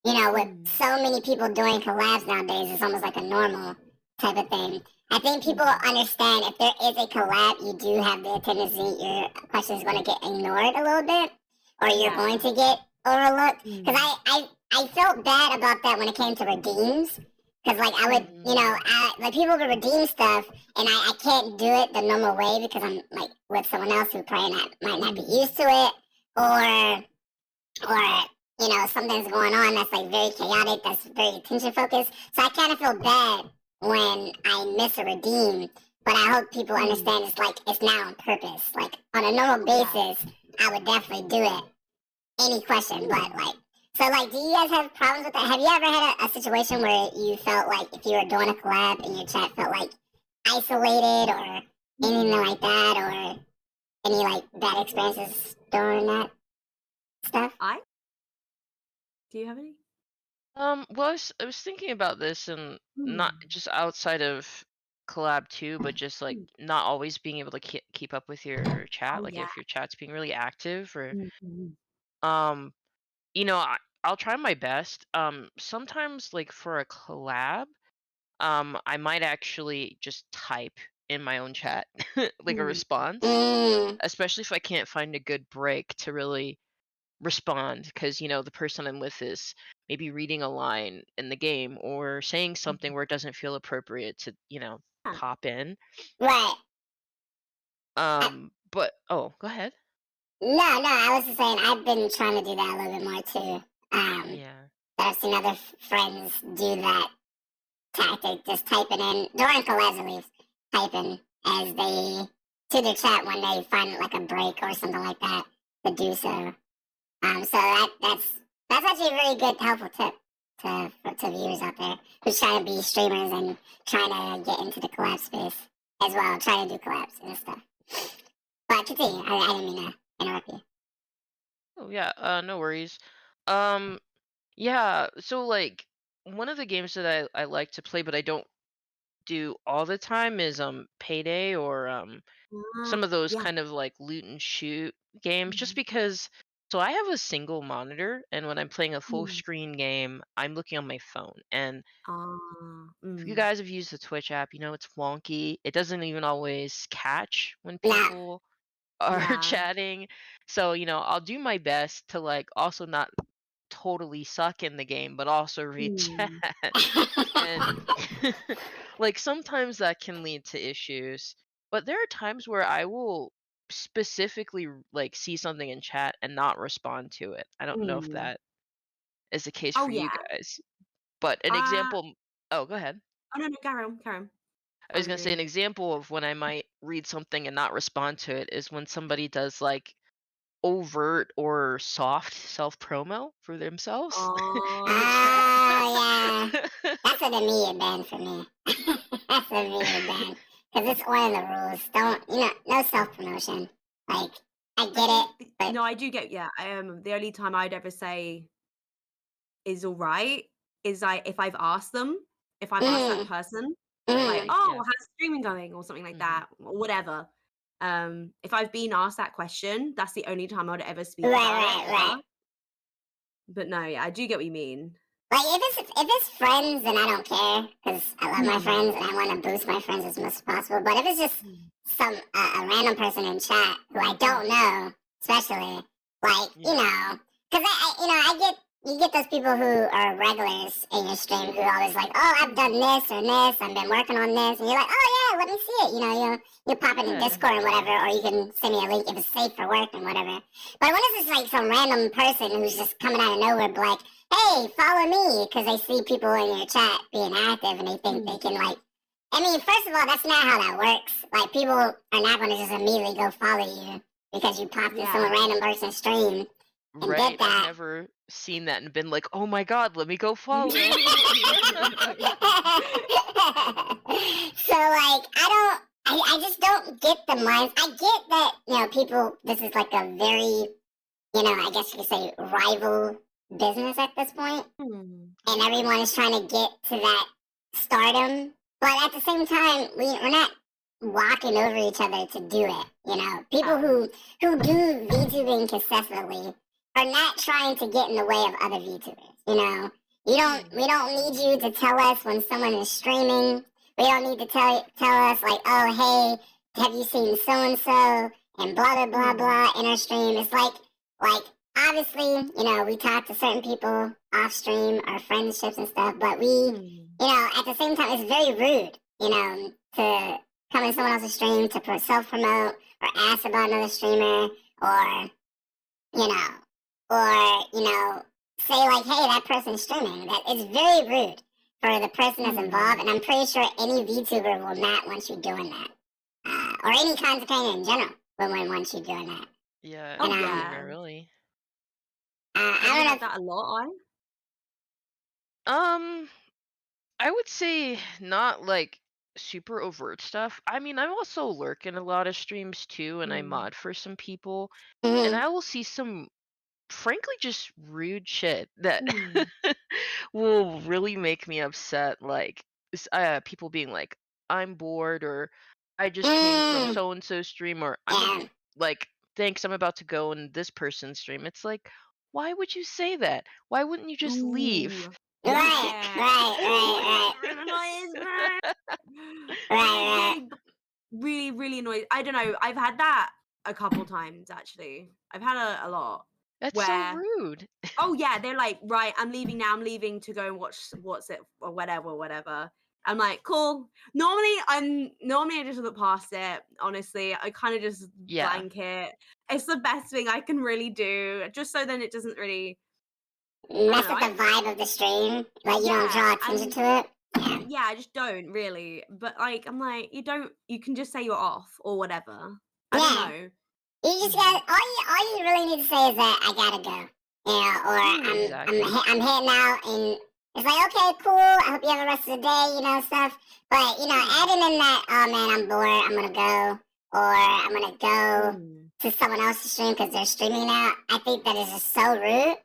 with so many people doing collabs nowadays, it's almost like a normal type of thing. I think people understand if there is a collab, you do have the tendency your question is going to get ignored a little bit, or you're going to get overlooked. Because I felt bad about that when it came to redeems. Because like I would, like people would redeem stuff, and I can't do it the normal way because I'm like with someone else who probably might not be used to it, or something's going on that's like very chaotic, that's very attention focused. So I kind of feel bad when I miss a redeem, but I hope people understand it's now on purpose. Like on a normal basis, I would definitely do it. Any question, but do you guys have problems with that? Have you ever had a situation where you felt like if you were doing a collab and your chat felt like isolated or anything like that, or any like bad experiences during that stuff? Do you have any? Well, I was thinking about this, and not just outside of collab too, but just like not always being able to keep up with your chat. Oh Like yeah. if your chat's being really active, or Mhm. um, I'll try my best. Sometimes like for a collab, I might actually just type in my own chat like a Mm. response, Mm, especially if I can't find a good break to really respond, because the person I'm with is maybe reading a line in the game or saying something where it doesn't feel appropriate to Yeah. pop in. right. I, But oh, go ahead. no, I was just saying I've been trying to do that a little bit more too. Yeah. I've seen other friends do that tactic, just typing in during collabs at least, typing as they to the chat when they find like a break or something like that to do so. So that's actually a really good helpful tip to viewers out there who's trying to be streamers and trying to get into the collab space as well, trying to do collabs and stuff. But continue. I didn't mean to interrupt you. Oh yeah, no worries. Um yeah, so like one of the games that I like to play but I don't do all the time is Payday, or some of those Yeah. kind of like loot and shoot games, just Mhm. because. So I have a single monitor, and when I'm playing a full Mm. screen game, I'm looking on my phone. And Ah. if you guys have used the Twitch app, it's wonky. It doesn't even always catch when Nah. people are Yeah. chatting. So, I'll do my best to like also not totally suck in the game, but also read chat. And like sometimes that can lead to issues, but there are times where I will specifically like see something in chat and not respond to it. I don't know if Mm. that is the case Oh for you yeah. guys. But an Uh example. Oh, go ahead. oh no, carry on, carry on. I I was was gonna say an gonna example of when I might read something and not respond to it is when somebody does like overt or soft self promo for themselves in the Oh chat. Oh yeah. That's an immediate ban for me. That's an immediate ban. Because it's one of the rules. Don't, no self promotion. Like, I I get think it, but no, I do get yeah. The only time I'd ever say is all right is if I've asked them, if I've asked that mm, person, like, mm, Okay, "Oh, yeah. how's streaming going?" or something like Hmm. that, or whatever. If I've been asked that question, that's the only time I'd ever speak about it right. ever. But no, yeah, I do get what you mean. Like if it's friends, then I don't care because I love my Mm. friends and I want to boost my friends as much as possible. But if it's just Mm. some a random person in chat who I don't know, especially like Yeah. because I get you get those people who are regulars in your stream who are always like, oh, I've done this or this, I've been working on this, and you're like, oh yeah, let me see it. You pop it in Yeah, Discord and definitely. whatever, or you can send me a link if it's safe for work and whatever. But when it's just like some random person who's just coming out of nowhere, like, hey, follow me, because they see people in your chat being active and they think they Mm. can like. I mean, first of all, that's not how that works. Like, people are not going to just immediately go follow you because you popped in some Yeah. random person's stream and did Right? I've that. never seen that and been like, "Oh my god, let me go follow." So like I just don't get the minds. I get that people. This is like a very I guess you could say rival business at this point, and Okay. everyone is trying to get to that stardom. But at the same time, we're not walking over each other to do it. You know, people Yeah. who do VTubing consistently are not trying to get in the way of other VTubers. You know, we don't need you to tell us when someone is streaming. We don't need to tell us like, oh hey, have you seen so and so and blah blah blah Mm. blah in our stream. It's like obviously, you know, we talk to certain people off stream, our friendships and stuff, but we, Mm. you know, at the same time, it's very rude, you know, to come in someone else's stream to self promote or ask about another streamer or, you know, say like, hey, that person's streaming. That it's very rude for the person that's involved, Mm. and I'm pretty sure any VTuber will not want you doing that, or any content creator in general will want you doing that. Yeah, And Oh, any yeah. streamer really. I Have you don't know. had that a lot, I? Um, I would say not like super overt stuff. I mean, I also lurk in a lot of streams too, and I Mm. mod for some people, and Mhm. I will see some frankly just rude shit that Mm. will really make me upset. Like people being like, "I'm bored," or "I just came from Mm, so and so stream," or yeah. like, "Thanks, I'm about to go in this person's stream." It's like, why would you say that? Why wouldn't you just leave? Ooh. Right, Yeah. right, Oh, right, it annoys me. right, Oh, right, right. really, really, really annoys. I don't know. I've had that a couple times actually. I've had a lot That's so where, rude. oh yeah, they're like, right, I'm leaving now. I'm leaving to go and watch what's it or whatever, whatever. I'm like, cool. Normally I just look past it. Honestly, I kind of just Yeah. blanket. It's the best thing I can really do, just so then it doesn't really. I don't Mess know. with the vibe of the stream. Like you don't Yeah, draw attention and to it. Yeah. yeah, I just don't really. But like, I'm like, you don't. You can just say you're off or whatever. I don't Yeah. know. You just Mm. got all you really need to say is that I gotta go. You know, or Mm. Exactly. I'm heading out and it's like, okay, cool, I hope you have the rest of the day, you know, stuff. But, you know, Mm. adding in that, oh man, I'm bored, I'm gonna go, or I'm gonna go Mm. to someone else's stream because they're streaming now, I think that is just so rude.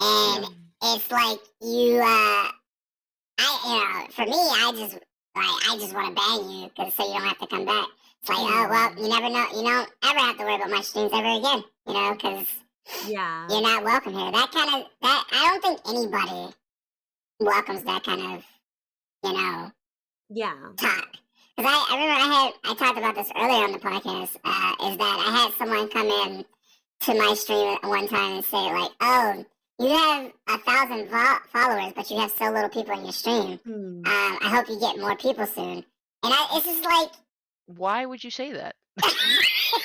And Yeah. Mm. it's like for me, I just want to bang you because so you don't have to come back. It's like, oh well, Mm. you never know, you don't ever have to worry about my streams ever again, you know, because Yeah. you're not welcome here. That I don't think anybody welcomes that kind of you know Yeah. talk. Because I remember I talked about this earlier on the podcast. Is that I had someone come in to my stream at one time and say like, oh, you have 1,000 followers, but you have so little people in your stream. Mm. I hope you get more people soon. And it's just like, Why would you say that?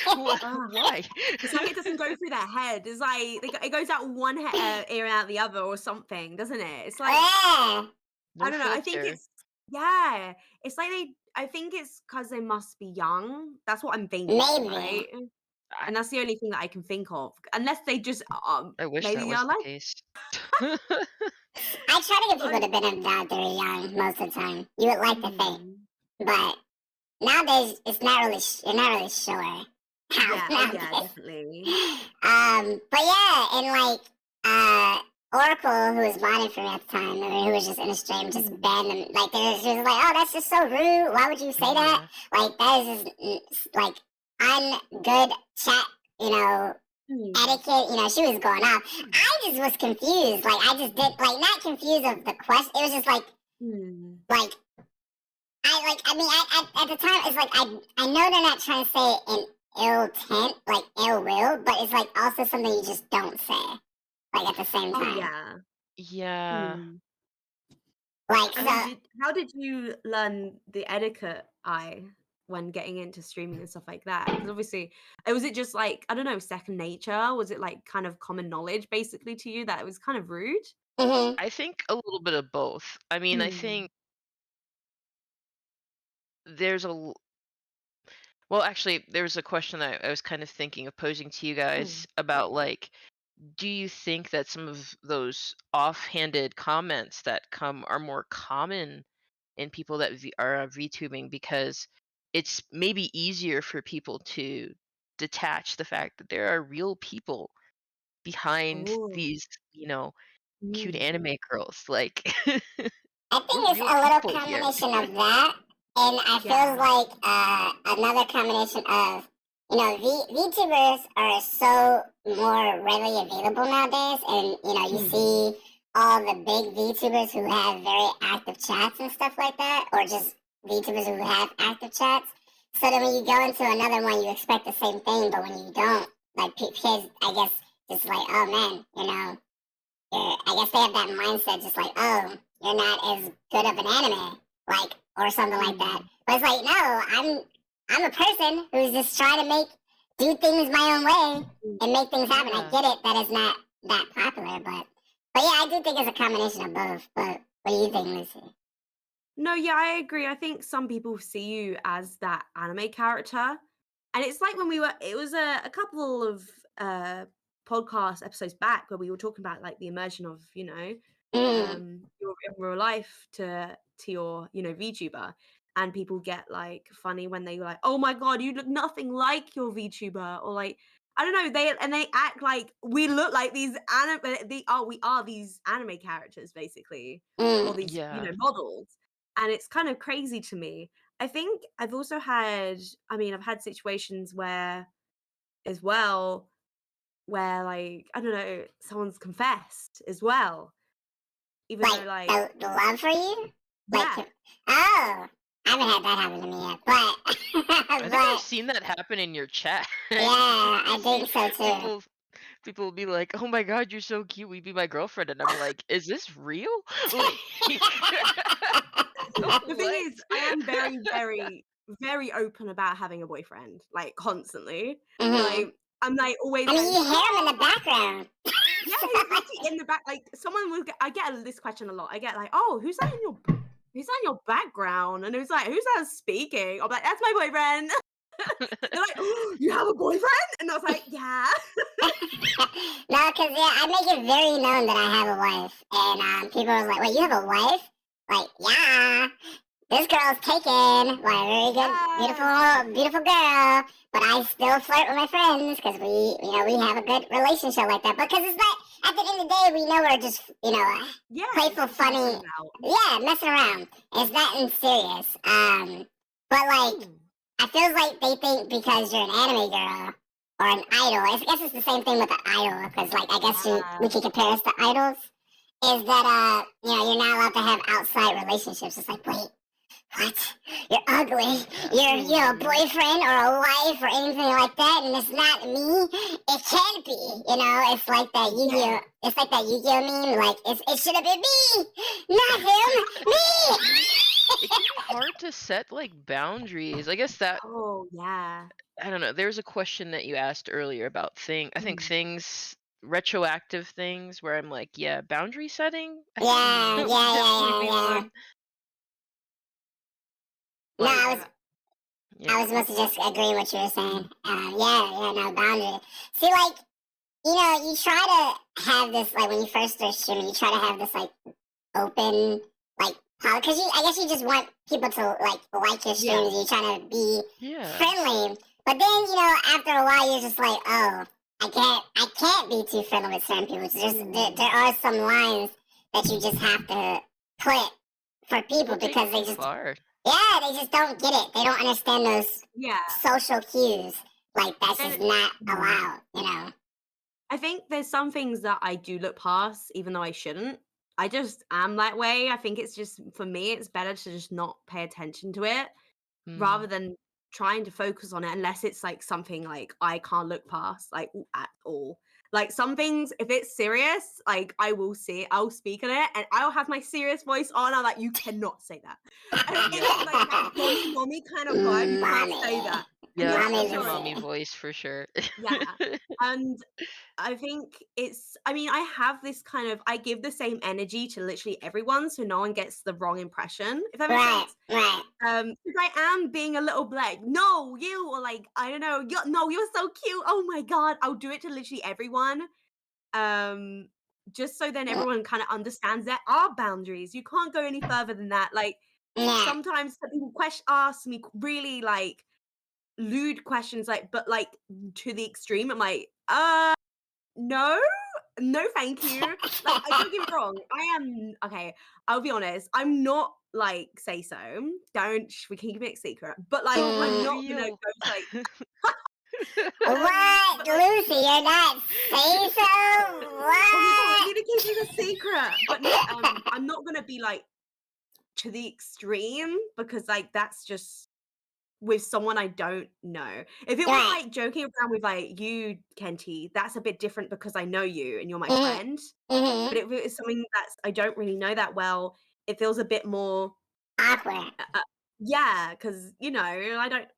Ugh. Why? It's like it doesn't go through their head. It's like it goes out one ear and out the other or something, doesn't it? It's like yeah, I No don't know. I think filter. it's yeah. It's like they. I think it's because they must be young. That's what I'm thinking, maybe. right? I And that's the only thing that I can think of, unless they just I wish that maybe they was are the like. case. I try to get people I, to benefit out very young most of the time. You would like to think, mm, but nowadays it's not really. You're not really sure how yeah. Oh yeah. nowadays. Definitely. But yeah, and like Oracle, who was modding for me at the time, or who was just in the stream, just Mm, banned them. Like she was like, "Oh, that's just so rude. Why would you say that? Yeah. Like that is just like ungood chat, you know, mm, etiquette." You know, she was going off. I just was confused. Like I just did like not confused of the question. It was just mm. like I mean at the time it's like I know they're not trying to say it in ill intent, like ill will, but it's like also something you just don't say, like at the same Oh time. yeah. Yeah. Mm. Like I so mean, how did you learn the etiquette when getting into streaming and stuff like that? Because obviously, was it just like I don't know, second nature? Was it like kind of common knowledge basically to you that it was kind of rude? hmm I think a little bit of both. I mean, I Mm. think there's well, actually, there was a question I was kind of thinking of posing to you Mm. guys about like, do you think that some of those offhanded comments that come are more common in people that are VTubing because it's maybe easier for people to detach the fact that there are real people behind Oh. these, cute Mm. anime girls. Like I we're think it's real a little people here. combination of that, and I feel Yeah. like another combination of VTubers are so more readily available nowadays, and you Mm. see all the big VTubers who have very active chats and stuff like that, or just VTubers who have active chats. So then when you go into another one, you expect the same thing, but when you don't, like kids, I guess, just like, oh man, I guess they have that mindset, just like, oh, you're not as good of an anime, like, or something like that. Mm. But it's like, no, I'm a person who's just trying to do things my own way Mm. and make things happen. I Yeah. get it that it's not that popular, but yeah, I do think it's a combination of both. But what do you think, Lucy? No, yeah, I agree. I think some people see you as that anime character. And it's like when it was a couple of podcast episodes back where we were talking about like the immersion of, Mm, your in real life to your, VTuber. And people get like funny when they like, oh my God, you look nothing like your VTuber. Or like, I don't know, they act like we look like these we are these anime characters basically, or mm. these, Yeah. models. And it's kind of crazy to me. I think I've had situations where as well, where like, I don't know, someone's confessed as well, even Like though like, the love for you, like, yeah. oh, I haven't had that happen to me yet, but I think I've but seen that happen in your chat. yeah, You'll I see think so too. people will be like, "Oh my god, you're so cute. Will you be my girlfriend?" And I'm like, "Is this real?" Like The thing what? is, I am very, very, very open about having a boyfriend, like constantly. Hmm. Like I'm like I always mean, going, you hear him in the "Oh, background. yeah, he's literally in the back." Like I get this question a lot. I get like, "Oh, who's that in your background?" And it was like, "Who's that speaking?" I'm like, "That's my boyfriend." They're like, "Oh, you have a boyfriend?" And I was like, "Yeah." No, because yeah, I make it very known that I have a wife, and people are like, "Wait, you have a wife?" Like, yeah, this girl's taken by a very good, Yes. beautiful, beautiful girl. But I still flirt with my friends because we have a good relationship like that. Because it's not at the end of the day, we know we're just, Yeah, it's playful, just messing funny, about. yeah, messing around. It's nothing serious. But like, Mm. I feels like they think because you're an anime girl or an idol. I guess it's the same thing with the idol because, like, I guess we Yeah. can compare us to idols. Is that you're not allowed to have outside relationships. It's like, wait, what? You're ugly. Yeah. You're, a Mm. boyfriend or a wife or anything like that, and it's not me. It can't be. It's like that Yeah. Yu-Gi-Oh. It's like that Yu-Gi-Oh meme. Like it should have been me, not him. Me. It can be hard to set like boundaries. I guess that Oh, yeah. I don't know. There's a question that you asked earlier about I think Mm. things retroactive things where I'm like, yeah, boundary setting, I think Yeah, Mm. yeah, would definitely yeah, be yeah, yeah. one. No, Like, I yeah. was mostly just agreeing with what you were saying. Yeah, no boundary. See, like, you try to have this, like, when you first start streaming, you try to have this, like, open, like, because I guess you just want people to, like your Yeah. streams. You're trying to be Yeah. friendly. But then, after a while, you're just like, oh, I can't be too friendly with certain people. There Mm. are some lines that you just have to put for people People take it because too far. they just don't get it. They don't understand those Yeah. social cues. Like, that's just And not mm, allowed. I think there's some things that I do look past, even though I shouldn't. I just am that way. I think it's just for me, it's better to just not pay attention to it rather Mm. than trying to focus on it unless it's like something like I can't look past like at all. Like some things, if it's serious, like I'll speak on it and I'll have my serious voice on. I'm like, you cannot say that. And it's Yeah. like that mommy kind of vibe. You can't say Mommy. that. Yeah, Yeah, it's Mommy got your sorry. mommy Lucy. voice for sure. Yeah. And I think I have this kind of, I give the same energy to literally everyone so no one gets the wrong impression, if that makes Right, sense. right. Because I am being a little like, no, you, or like, I don't know, you're so cute. Oh my God. I'll do it to literally everyone. Um, just so then Mm, everyone kind of understands there are boundaries. You can't go any further than that. Like yeah. sometimes some people ask me really like lewd questions, like, but like to the extreme. I'm like, no. no, thank you. Like, don't get me wrong, I am okay, I'll be honest, I'm not like say so. Don't we can keep it secret. But like, Don't I'm not gonna reveal. go to like What, but like Lucy? You're not say so. oh my god, we What? need to keep this a secret. But no, I'm not gonna be like to the extreme because like that's just with someone I don't know. If it was Right. like joking around with like you, Kenty, that's a bit different because I know you and you're my Mhm. friend. But Mhm. if it was something that's I don't really know that well, it feels a bit more Awkward. yeah, because I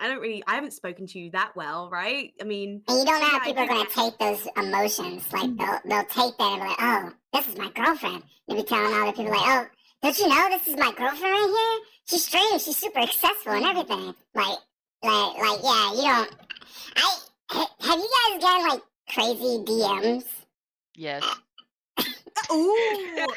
don't really I haven't spoken to you that well, right? I mean, And you don't so know how yeah, I people do are gonna get take those emotions. Like mm, they'll take that and be like, oh, this is my girlfriend. They'll be telling other people like, oh, don't you know this is my girlfriend right here? She's strange. She's super successful and mm. everything. Like, yeah, you don't. Have you guys gotten like crazy DMs? Yes. Ooh,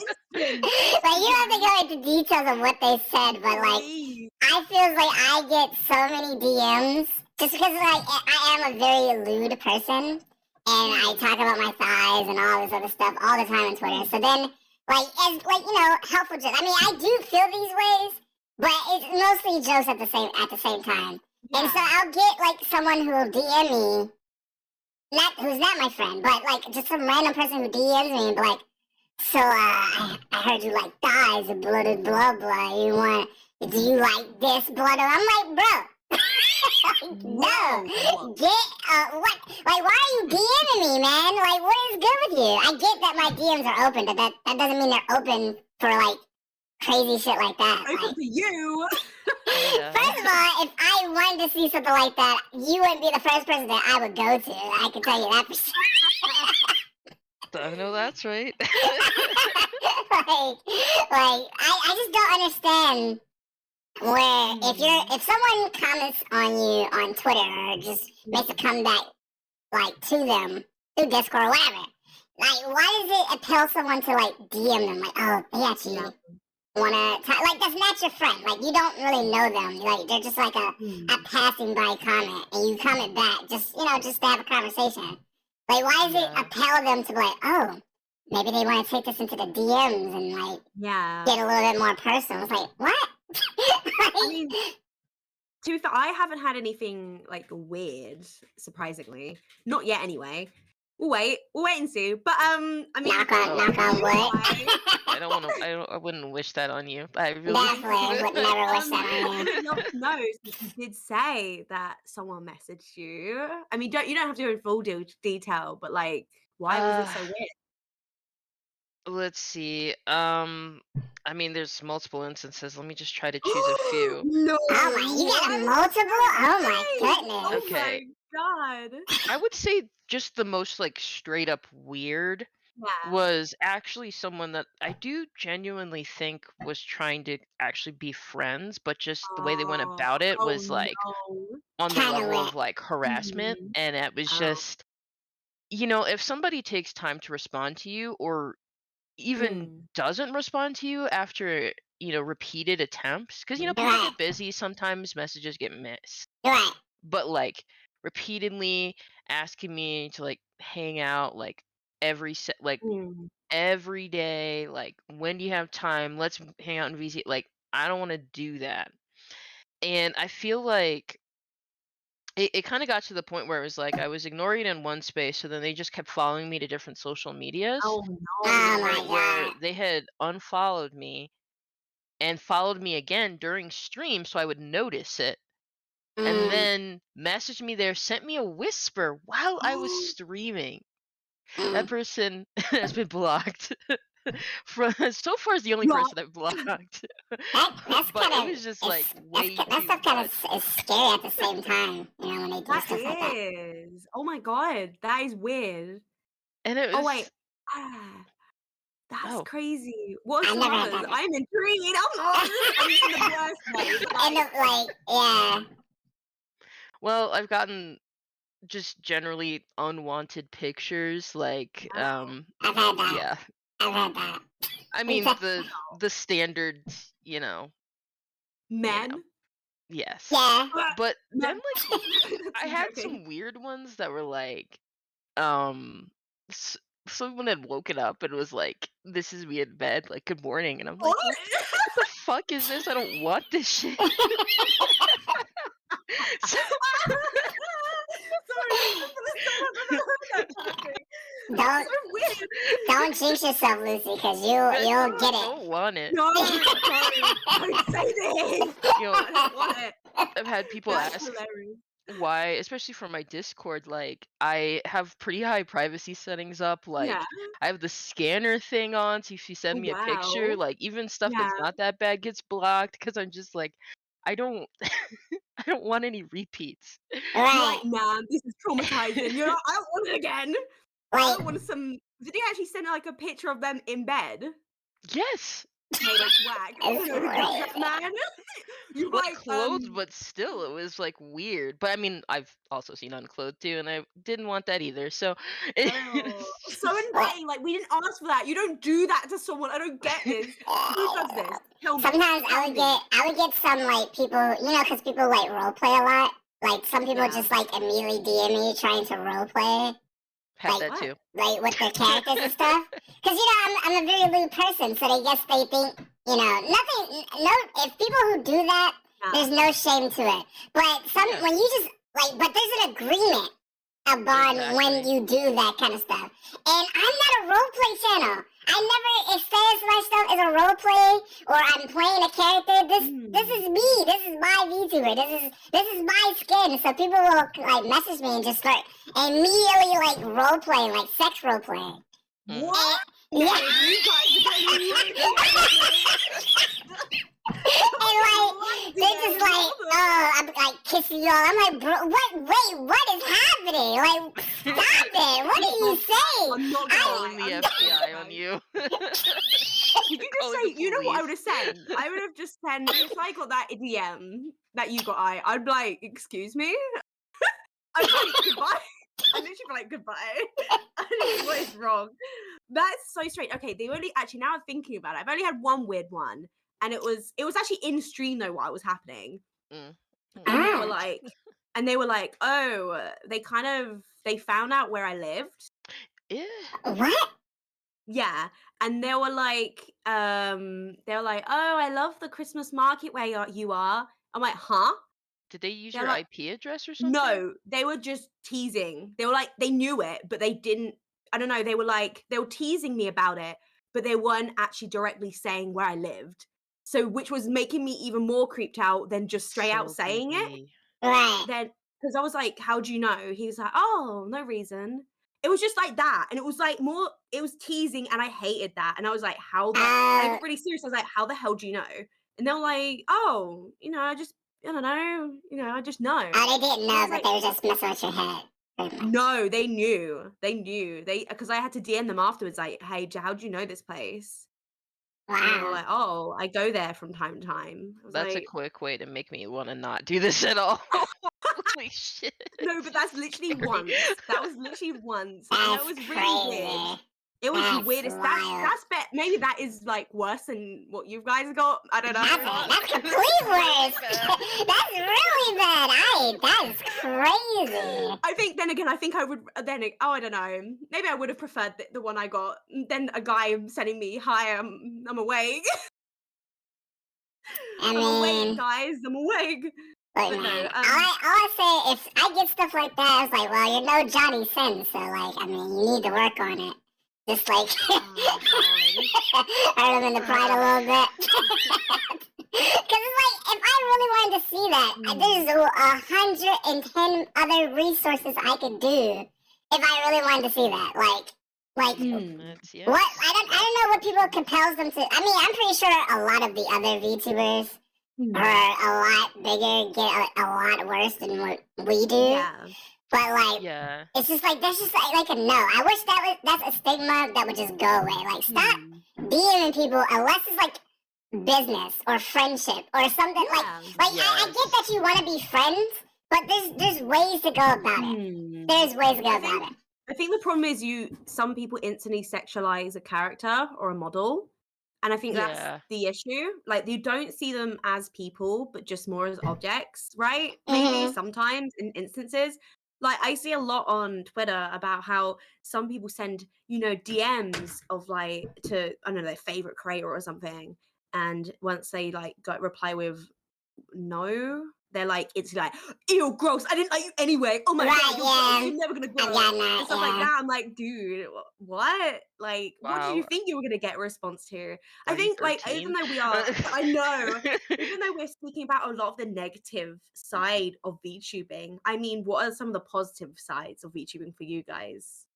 instant. Like you don't have to go into details of what they said, but like Please. I feel like I get so many DMs just because like I am a very lewd person and I Mm, talk about my thighs and all this other stuff all the time on Twitter. mm, So then like as like helpful jokes. I mean I do feel these ways, but it's mostly jokes at the same time. And so yeah. I'll get like someone who will DM me, not who's not my friend, but like just some random person who DMs me and be like, so I heard you like thighs and bloated blah blah. Do you like this blood? I'm like, bro, Whoa. no, get what? Like, why are you DMing me, man? Like, what is good with you? I get that my DMs are open, but that doesn't mean they're open for like crazy shit like that. Open Like, to you. Yeah. first of all, if I wanted to see something like that, you wouldn't be the first person that I would go to. I can tell you that for sure. I know that's right. I just don't understand where Mm, if someone comments on you on Twitter or just makes a mm, comeback like to them through Discord or whatever, like why does it appeal someone to like DM them like oh they yeah. actually wanna like that's not your friend like you don't really know them like they're just like a Mm, passing by comment and you comment back just just to have a conversation like why does it Yeah. appeal them to be like oh maybe they want to take this into the DMs and like yeah. get a little bit more personal. It's like, what? I mean, to be fair, I haven't had anything like weird, surprisingly. Not yet, anyway. We'll wait and see. But I mean, Oh, Knock on you and wood. I, I don't want to. I wouldn't wish that on you. I really. Definitely would never wish that I on you. would love to know since you did say that someone messaged you. I mean, you don't have to go in full detail, but like, why was it uh, so weird? let's see. I mean, there's multiple instances. Let me just try to choose a few. No, Oh my, you got a what? multiple? Oh my Hey! Oh goodness. my Okay, god. I would say just the most like straight up weird Yeah. was actually someone that I do genuinely think was trying to actually be friends, but just the way they went Oh, about it oh was like no. on the Kind of level lit. of like harassment, Mhm. and it was Oh. just if somebody takes time to respond to you or even Mm. doesn't respond to you after repeated attempts, because people Right, get busy, sometimes messages get missed, right. but like repeatedly asking me to like hang out like like Mm. every day, like when do you have time, let's hang out in VC, like I don't want to do that. And I feel like it kind of got to the point where it was like I was ignoring it in one space, so then they just kept following me to different social medias, Oh to the Oh no. my point where god. they had unfollowed me and followed me again during stream so I would notice it, and Mm, then messaged me there, sent me a whisper while I was streaming. That mm. person has been blocked. From so far is the only Block. person I've blocked. That's But it kind of was just like way that too stuff kind much. of is scary at the same time. When they do That stuff like that. is. Oh my god, that is weird. And it Oh wait. was Ah, that's oh, crazy. What are I some never had others? that. I'm intrigued. Oh my I mean, in the worst way, but And like like, yeah, well, I've gotten just generally unwanted pictures, like wow. I've had that. yeah. I've had that. I It's mean a, the standard, you know. Men? Yes. yeah. But then Men. like I I'm had joking. some weird ones that were like um s- someone had woken up and was like, "This is me in bed, like good morning," and I'm What? like, what the fuck is this? I don't want this shit." So, Sorry, this is the first time I've ever heard that kind of thing. That's don't so weird. don't jinx yourself, Lucy, because I you'll get it. don't want it. No, don't say this. You know, I don't want it. I've had people That's ask hilarious. why, especially for my Discord, like I have pretty high privacy settings up. Yeah. Like I have the scanner thing on, so if you Oh, send me a picture, wow. like even stuff Yeah. that's not that bad gets blocked because I'm just like, I don't, I don't want any repeats. You're like, Right. "Nah, this is traumatizing." You're like, "I don't want it again. I Like, don't want some." Did he actually send, like, a picture of them in bed? Yes, Okay, that's whack. I it's don't know who does that, crazy. man. You're like like, clothed, but still, it was like weird. But I mean, I've also seen unclothed too, and I didn't want that either. So oh, it's so just, Like, annoying. Like, we didn't ask for that. You don't do that to someone. I don't get this. Who does this? Tell me. sometimes Tell me. I would get some like people, because people like role play a lot. Like some people Yeah. just like immediately DM me trying to role play, had like that What? too. with their characters and stuff. Because I'm a very lewd person, so they guess they think nothing. No, if people who do that, Yeah. there's no shame to it. But Yeah, when you just but there's an agreement upon when exactly. you do that kind of stuff. And I'm not a role play channel. I never express myself as a role play or I'm playing a character. This Mm. is me. This is my VTuber. This is my skin. So people will like message me and just start immediately like role playing, like sex role playing. Mm. What? And No, yeah. you guys are getting really extra. And like they're just like, oh, I'm like kissing y'all. I'm like, bro, what is happening? Like, stop it. What are you saying? I'm not gonna lie. Calling the I'm not gonna FBI on lie. you. Did you just Calling the say? You know what I would police. have said? I would have just sent if I got that DM that you got. I'd be like, excuse me. I'd be like, goodbye. I'd literally be like, goodbye. What is wrong? That's so strange. Okay, they only actually now I'm thinking about it. I've only had one weird one, and it was actually in stream though what was happening, Mm. Mm. and they were Ah, like, oh, they found out where I lived. Yeah. what? Yeah, and they were like, oh, I love the Christmas market where you are. I'm like, huh? Did they use They're your like, IP address or something? no, they were just teasing. They were like, they knew it, but they didn't. I don't know. They were like, they were teasing me about it, but they weren't actually directly saying where I lived. So, which was making me even more creeped out than just straight out So saying it. creepy. Right. Then, because I was like, how do you know? He was like, oh, no reason. It was just like that. And it was like it was teasing, and I hated that. And I was like, I Uh, got really serious. I was like, how the hell do you know? And they were like, oh, I don't know, I just know. they didn't And I know, was but like, they were just messing with your head. Pretty much. no, they knew. They knew. Because I had to DM them afterwards, like, hey, how do you know this place? And they were Wow. like, oh, I go there from time to time. I was That's a like, quick way to make me want to not do this at all. Holy shit. no, but that's literally Scary. once. That was literally once, and that That's was really weird. crazy. It was the That's weirdest. That's wild. that's maybe that is like worse than what you guys got. I don't That's know. that's complete Really worse. bad. That's really bad. That is crazy. I think then again, I think I would I don't know. Maybe I would have preferred the one I got. Then a guy sending me, "Hi, I'm awake. I I'm awake, mean, guys. I'm awake." look, But man. no, All I say, if I get stuff like that, I was like, well, you're no Johnny Sins, so like, I mean, you need to work on it. Just like, oh god. hurt him in the pride a little bit. Because it's like, if I really wanted to see that, there's 110 other resources I could do if I really wanted to see that. Like, That's, yeah. what? I don't know what people compels them to. I mean, I'm pretty sure a lot of the other VTubers are a lot bigger, get a lot worse than what we do. Yeah. But like, Yeah. it's just like that's just like a no. I wish that's a stigma that would just go away. Like, stop DMing people unless it's like business or friendship or something. Yeah. I get that you want to be friends, but there's ways to go about it. There's ways to go about it. I think the problem is some people instantly sexualize a character or a model. And I think that's Yeah. the issue. Like, you don't see them as people, but just more as objects, right? Maybe Mhm. sometimes in instances. like, I see a lot on Twitter about how some people send, DMs of, like, to, I don't know, their favorite creator or something, and once they, like, got reply with no, they're like, it's like, ew, gross. I didn't like you anyway. Oh my god, Right, you're gross. yeah. You're never gonna I've grow gotten that, and stuff like yeah. that. I'm like, dude, what? Like, what did you Wow. think you were gonna get a response to? I Are you think, like, even 13? though we are, I know, even though we're speaking about a lot of the negative side of VTubing, I mean, what are some of the positive sides of VTubing for you guys?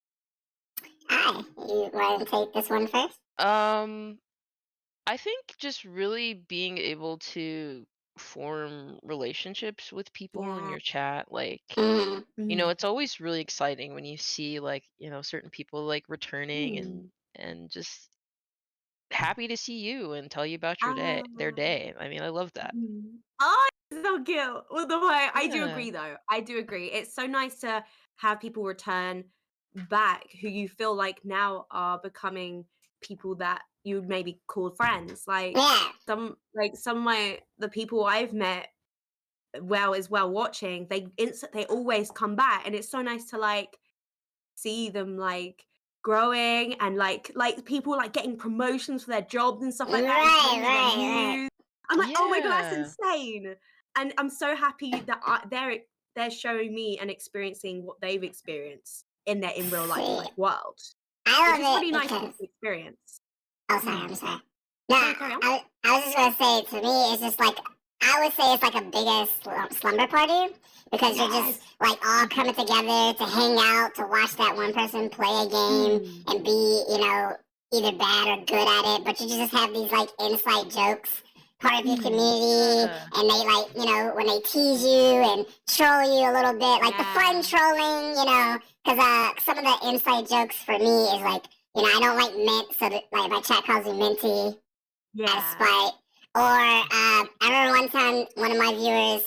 Hi, you want to take this one first? um, I think just really being able to form relationships with people in Yeah. your chat, like, Mm. Mm. it's always really exciting when you see like, certain people like returning and Mm. just happy to see you and tell you about their Ah. day. I mean, I love that. Mhm. Oh, it's so cute. Well, the way I do Yeah. agree though. I do agree. It's so nice to have people return back who you feel like now are becoming people that you maybe call friends. Yeah. Some of my the people I've met well as well watching, they always come back and it's so nice to like see them like growing and like people like getting promotions for their jobs and stuff like that and Right, telling me their right, news. I'm like, oh my god, that's Yeah. insane. And I'm so happy that they're showing me and experiencing what they've experienced in real life right. See, like world, which I is love really it nice to because experience. oh, sorry, Mm. I'm sorry. No, No, carry on. I was just gonna say to me, it's just like I would say it's like a biggest slumber party because you're just Yes. like all coming together to hang out, to watch that one person play a game Mm. and be, either bad or good at it. But you just have these like inside jokes, part of your Mm. community, Yeah. and they like, when they tease you and troll you a little bit, like the fun Yeah. trolling, because some of the inside jokes for me is like. I don't like mint, so that, like my chat calls me Minty out of Yeah. spite. Or I remember one time one of my viewers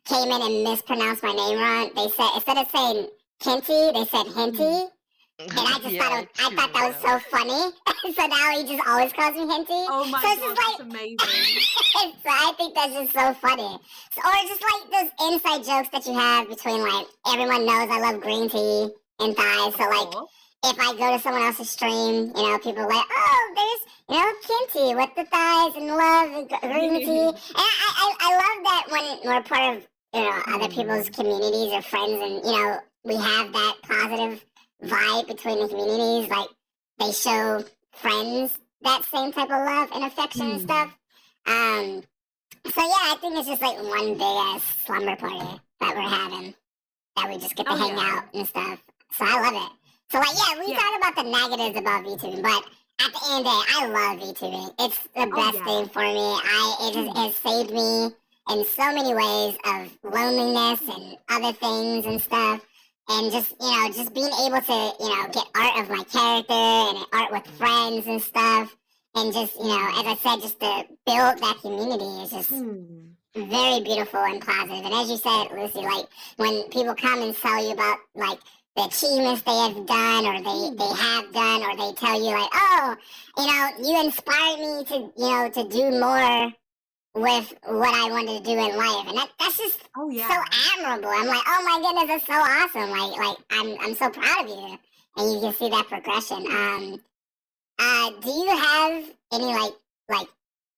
came in and mispronounced my name wrong. They said instead of saying Kinty, they said Mm. Hinty, and I just Yeah, I I do thought that remember was that so one. funny. So now he just always calls me Hinty. Oh So my it's god, just that's like amazing. so I think that's just so funny. Or just like those inside jokes that you have between like everyone knows I love green tea and thighs. Of So like course. if I go to someone else's stream, people are like, oh, there's Kinty with the thighs and love and green tea. And I love that when we're part of other people's Mm. communities or friends, and we have that positive vibe between the communities. Like they show friends that same type of love and affection and Mm. stuff. Um, so yeah, I think it's just like one big ass slumber party that we're having that we just get to Oh hang yeah. out and stuff. So I love it. So like yeah, we Yeah. talk about the negatives about VTubing, but at the end of the day, I love VTubing. It's the Oh best yeah. thing for me. It Mm. has saved me in so many ways of loneliness and other things and stuff. And just just being able to get art of my character and art with friends and stuff. And just as I Mm. said, just to build that community is just Mm. very beautiful and positive. And as you said, Lucy, like when people come and tell you about like the achievements they have done or they Mm. have done or they tell you like, oh, you inspired me to, to do more with what I wanted to do in life. And that's just Oh so yeah. admirable. I'm like, oh my goodness, that's so awesome. Like I'm so proud of you. And you can see that progression. Do you have any like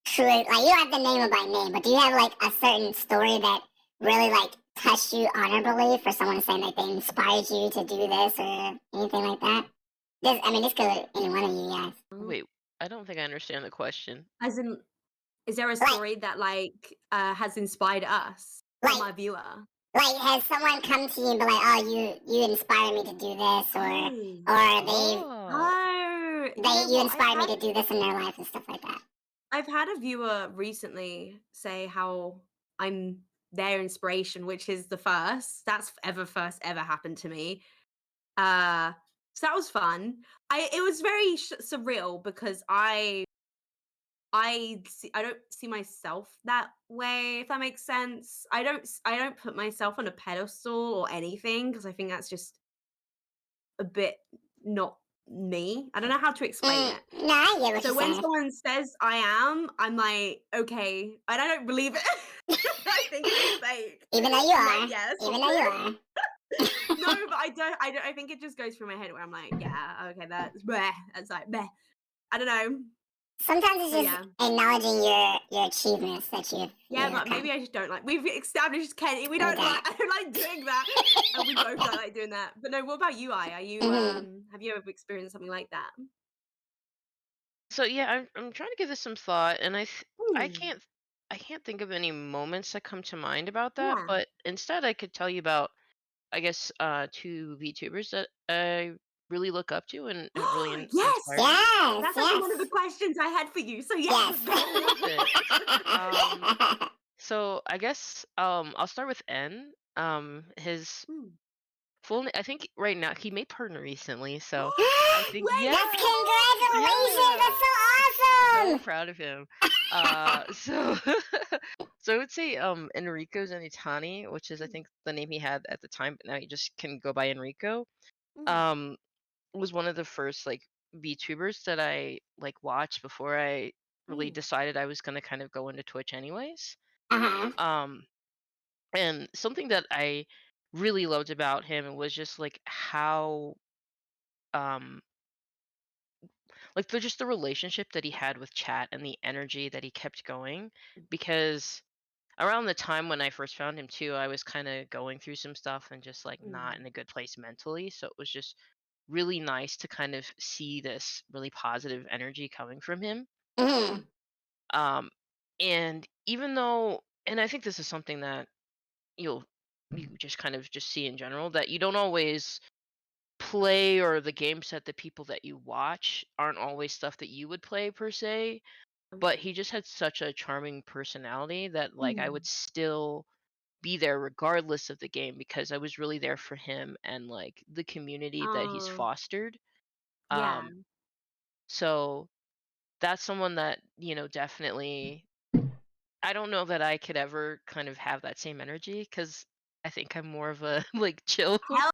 true like you don't have to name it by name, but do you have like a certain story that really like touched you honorably for someone saying like they inspired you to do this or anything like that? This could any one of you guys. Mm. Wait, I don't think I understand the question. As in, is there a Like story that like has inspired us from like our viewer? like has someone come to you and be like, oh you inspired me to do this Oh. or Oh. Oh, you they know you what? inspired me to do this in their life and stuff like that. I've had a viewer recently say how I'm their inspiration, which is the first. That's first ever happened to me. Uh, so that was fun. It was very surreal because I don't see myself that way, if that makes sense. I don't put myself on a pedestal or anything because I think that's just a bit not me. I don't know how to explain it. No, I get what So you're when saying. someone says I am, I'm like, okay, and I don't believe it. I think it's fake. Even though you I'm like, are. yes, Even though you are. no, but I think it just goes through my head where I'm like, yeah, okay, that's bleh. That's like bleh. I don't know. Sometimes it's So just yeah. acknowledging your achievements that you Yeah, but maybe I just don't like. We've established Kenny. We don't Okay. like. I don't like doing that, and we both don't like doing that. But no, what about you? Are you? Have you ever experienced something like that? So yeah, I'm trying to give this some thought, and I Hmm. can't think of any moments that come to mind about that. Yeah. But instead, I could tell you about, I guess, two VTubers that I really look up to and have really Yes, inspired me. Yes, that's actually one of the yes, questions I had for you. So yes, yes. let's go. Perfect. Um, so I guess I'll start with N. His Hmm. full I think right now he made partner recently, so I think Wait, That's yeah, congratulations. yeah. That's so So awesome. proud of him. So so I would say Enrico Zanitani, which is I think the name he had at the time, but now he just can go by Enrico. Mm, Um, was one of the first like VTubers that I like watched before I really mm, decided I was gonna kind of go into Twitch anyways. Uh-huh. Um, and something that I really loved about him was just like how um like just the relationship that he had with chat and the energy that he kept going, because around the time when I first found him too, I was kind of going through some stuff and just like not mm, in a good place mentally, so it was just really nice to kind of see this really positive energy coming from him. Mm-hmm. mm. um and even though, and I think this is something that you'll you just kind of just see in general, that you don't always play, or the game set the people that you watch aren't always stuff that you would play per se, but he just had such a charming personality that like I would Mm. still be there regardless of the game, because I was really there for him and like the community that he's Oh, fostered. yeah. um so that's someone that, definitely, I don't know that I could ever kind of have that same energy, because I think I'm more of a like chill Hell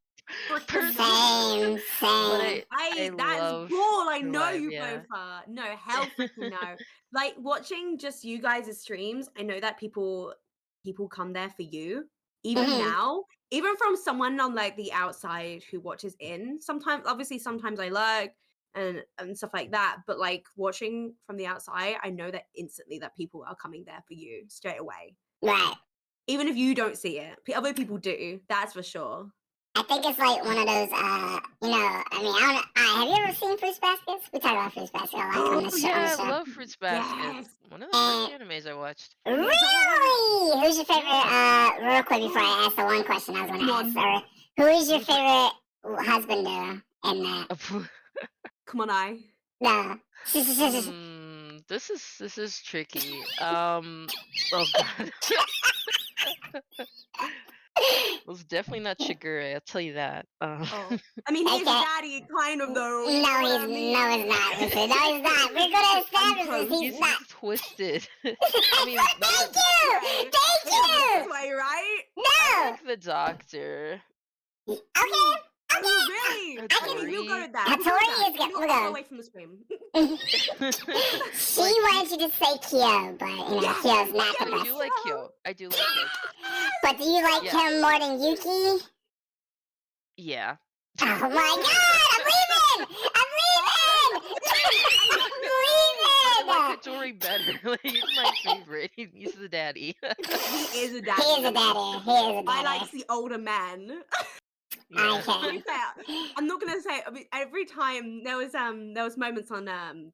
freaking person. no. Same, But same. I That's love cool. I the know vibe, you both yeah. are. No, hell freaking no. Like watching just you guys' streams, I know that people come there for you. Even Mm-hmm. now, even from someone on like the outside who watches in, sometimes obviously sometimes I lurk and stuff like that. But like watching from the outside, I know that instantly that people are coming there for you straight away. Right. Even if you don't see it. Other people do, that's for sure. I think it's like one of those, I mean, I don't, have you ever seen Fruits Baskets? We talk about Fruits Basket a lot Oh on the show. On the Yeah, I show. love Fruits Basket. yes. One of the first And animes I watched. Yes. Oh, really, who's your favorite? Yeah. Real quick before I ask the one question I was going come to ask, on. or who is your Go for it. favorite husband in that? Come on, I. No. This is tricky. Oh god. Well, it's definitely not Shigure, I'll tell you that. Oh. I mean, he's a Okay. daddy, kind of, though. You know No, what I no, mean? he's not. Listen, no, he's not. We're gonna I'm establish this. close. He's he's not. twisted. I mean, not Thank the you. Way. Thank In the you. best way, right? I No. like the doctor. Okay. Oh, Okay. really? I can. Okay, we'll go Tori. with that. We'll go with that. Hattori is good. Not far away from the screen. She Like wanted you to say Kyo, but Yes! Kyo's not the I Give me best. do like Kyo! Kyo. I do like Kyo. But do you like Yeah. him more than Yuki? Yeah. Oh my god! I'm leaving! I'm leaving! But I I'm like Hattori better. Like, he's my favorite. He's the daddy. He is a leaving! daddy. He is a daddy. He is a I daddy. like the older man. Yeah. Okay. I'm not gonna say. I mean, every time there was moments on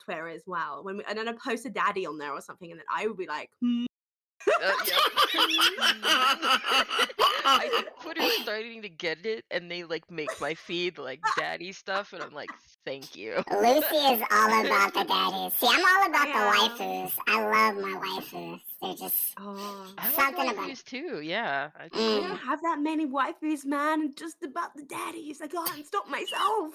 Twitter as well and then I post a daddy on there or something, and then I would be like, Yep. I think Twitter's starting to get it, and they like make my feed like daddy stuff, and I'm like, thank you. Lucy is all about the daddies. See, I'm all about I the am. waifus. I love my waifus. They're just Oh, I like something about it. waifus too. Yeah, I think I Mm. don't have that many waifus, man. Just about the daddies. I can't stop myself.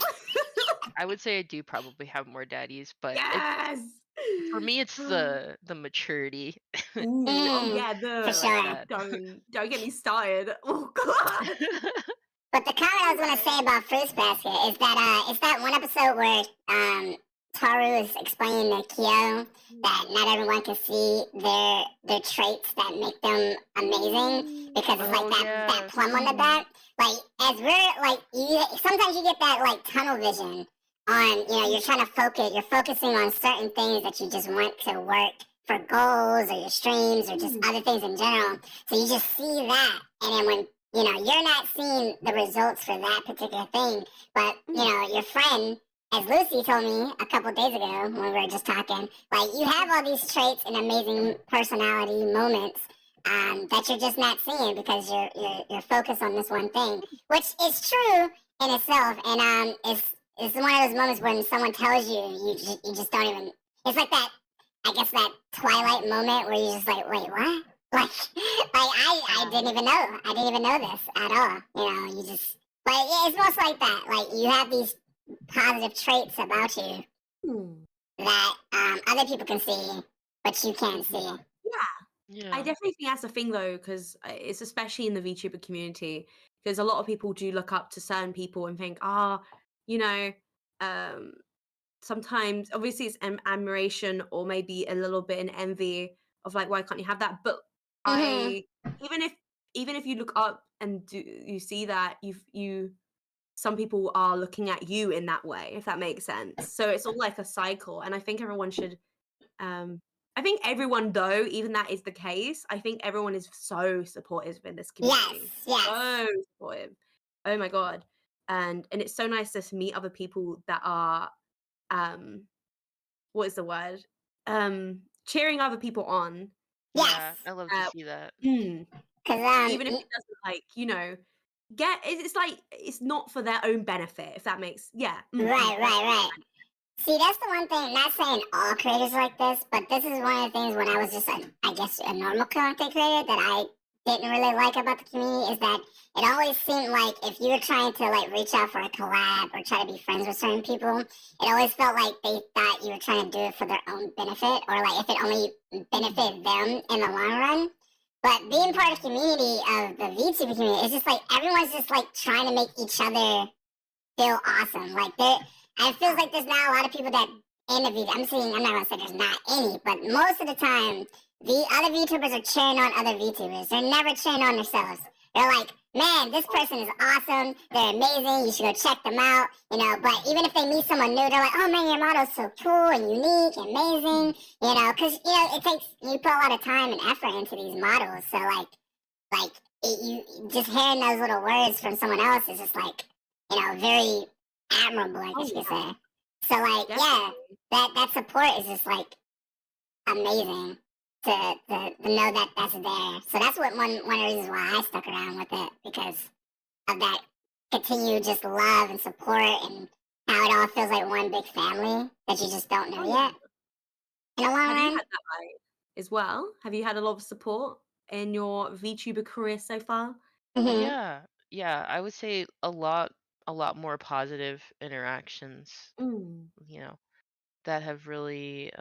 I would say I do probably have more daddies, but Yes. for me, it's the maturity. Ooh, oh Mm. yeah, For I like sure. that. don't get me started. Oh god. But the comment I was gonna Anyway. say about Fruits Basket is that it's that one episode where Taru is explaining to Kyo that not everyone can see their traits that make them amazing. because it's like Oh that yes. plum on the Mm. back. Like as we're like you, sometimes you get that like tunnel vision on you're trying to focus. You're focusing on certain things that you just want to work for goals or your streams or just Mm. other things in general. So you just see that, and then when you're not seeing the results for that particular thing, but Mm. your friend, as Lucy told me a couple days ago when we were just talking, like you have all these traits and amazing personality moments that you're just not seeing because you're focused on this one thing, which is true in itself, and it's one of those moments when someone tells you you just don't even. It's like that. I guess that Twilight moment where you're just like, wait, what? I didn't even know. I didn't even know this at all. You just like it's most like that. Like you have these positive traits about you Mm. that other people can see, but you can't see. Yeah. I Yeah. definitely think that's a thing though, because it's especially in the VTuber community, because a lot of people do look up to certain people and think, you know, um, sometimes obviously it's admiration or maybe a little bit an envy of like, why can't you have that? But Hmm. I even if even if you look up and you see that you some people are looking at you in that way, if that makes sense. So it's all like a cycle, and I think everyone should um, I think everyone though, even that is the case, I think everyone is so supportive in this Yes. community. Yes. So supportive. Oh my god. And it's so nice to meet other people that are um what is the word? Cheering other people on. Yes. Yeah. I love to Uh see that. mm, Because even if it doesn't like, it's like it's not for their own benefit, if that makes right, right, that's right. See, that's the one thing. Not saying all creators like this, but this is one of the things when I was just, I guess, a normal content creator that I didn't really like about the community is that it always seemed like if you were trying to like reach out for a collab or try to be friends with certain people, it always felt like they thought you were trying to do it for their own benefit or like if it only benefited them in the long run. But being part of the community of the VTuber community, it's just like everyone's just like trying to make each other feel awesome. Like there, and it feels like there's not a lot of people that in the V. I'm not gonna say there's not any, but most of the time, the other VTubers are cheering on other VTubers. They're never cheering on themselves. They're like, man, this person is awesome. They're amazing. You should go check them out. But even if they meet someone new, they're like, oh man, your model's so cool and unique, and amazing. Because it takes you put a lot of time and effort into these models. So like you just hearing those little words from someone else is just like very admirable, I Oh guess you could yeah, say. So like, yeah, definitely. that support is just like amazing to know that that's there. So that's one of the reasons why I stuck around with it because of that continued just love and support and how it all feels like one big family that you just don't know Oh yet yeah. in the long Have you had run. that right as well? Have you had a lot of support in your VTuber career so far? Hmm. Yeah. Yeah. I would say a lot more positive interactions, Mm, you know, that have really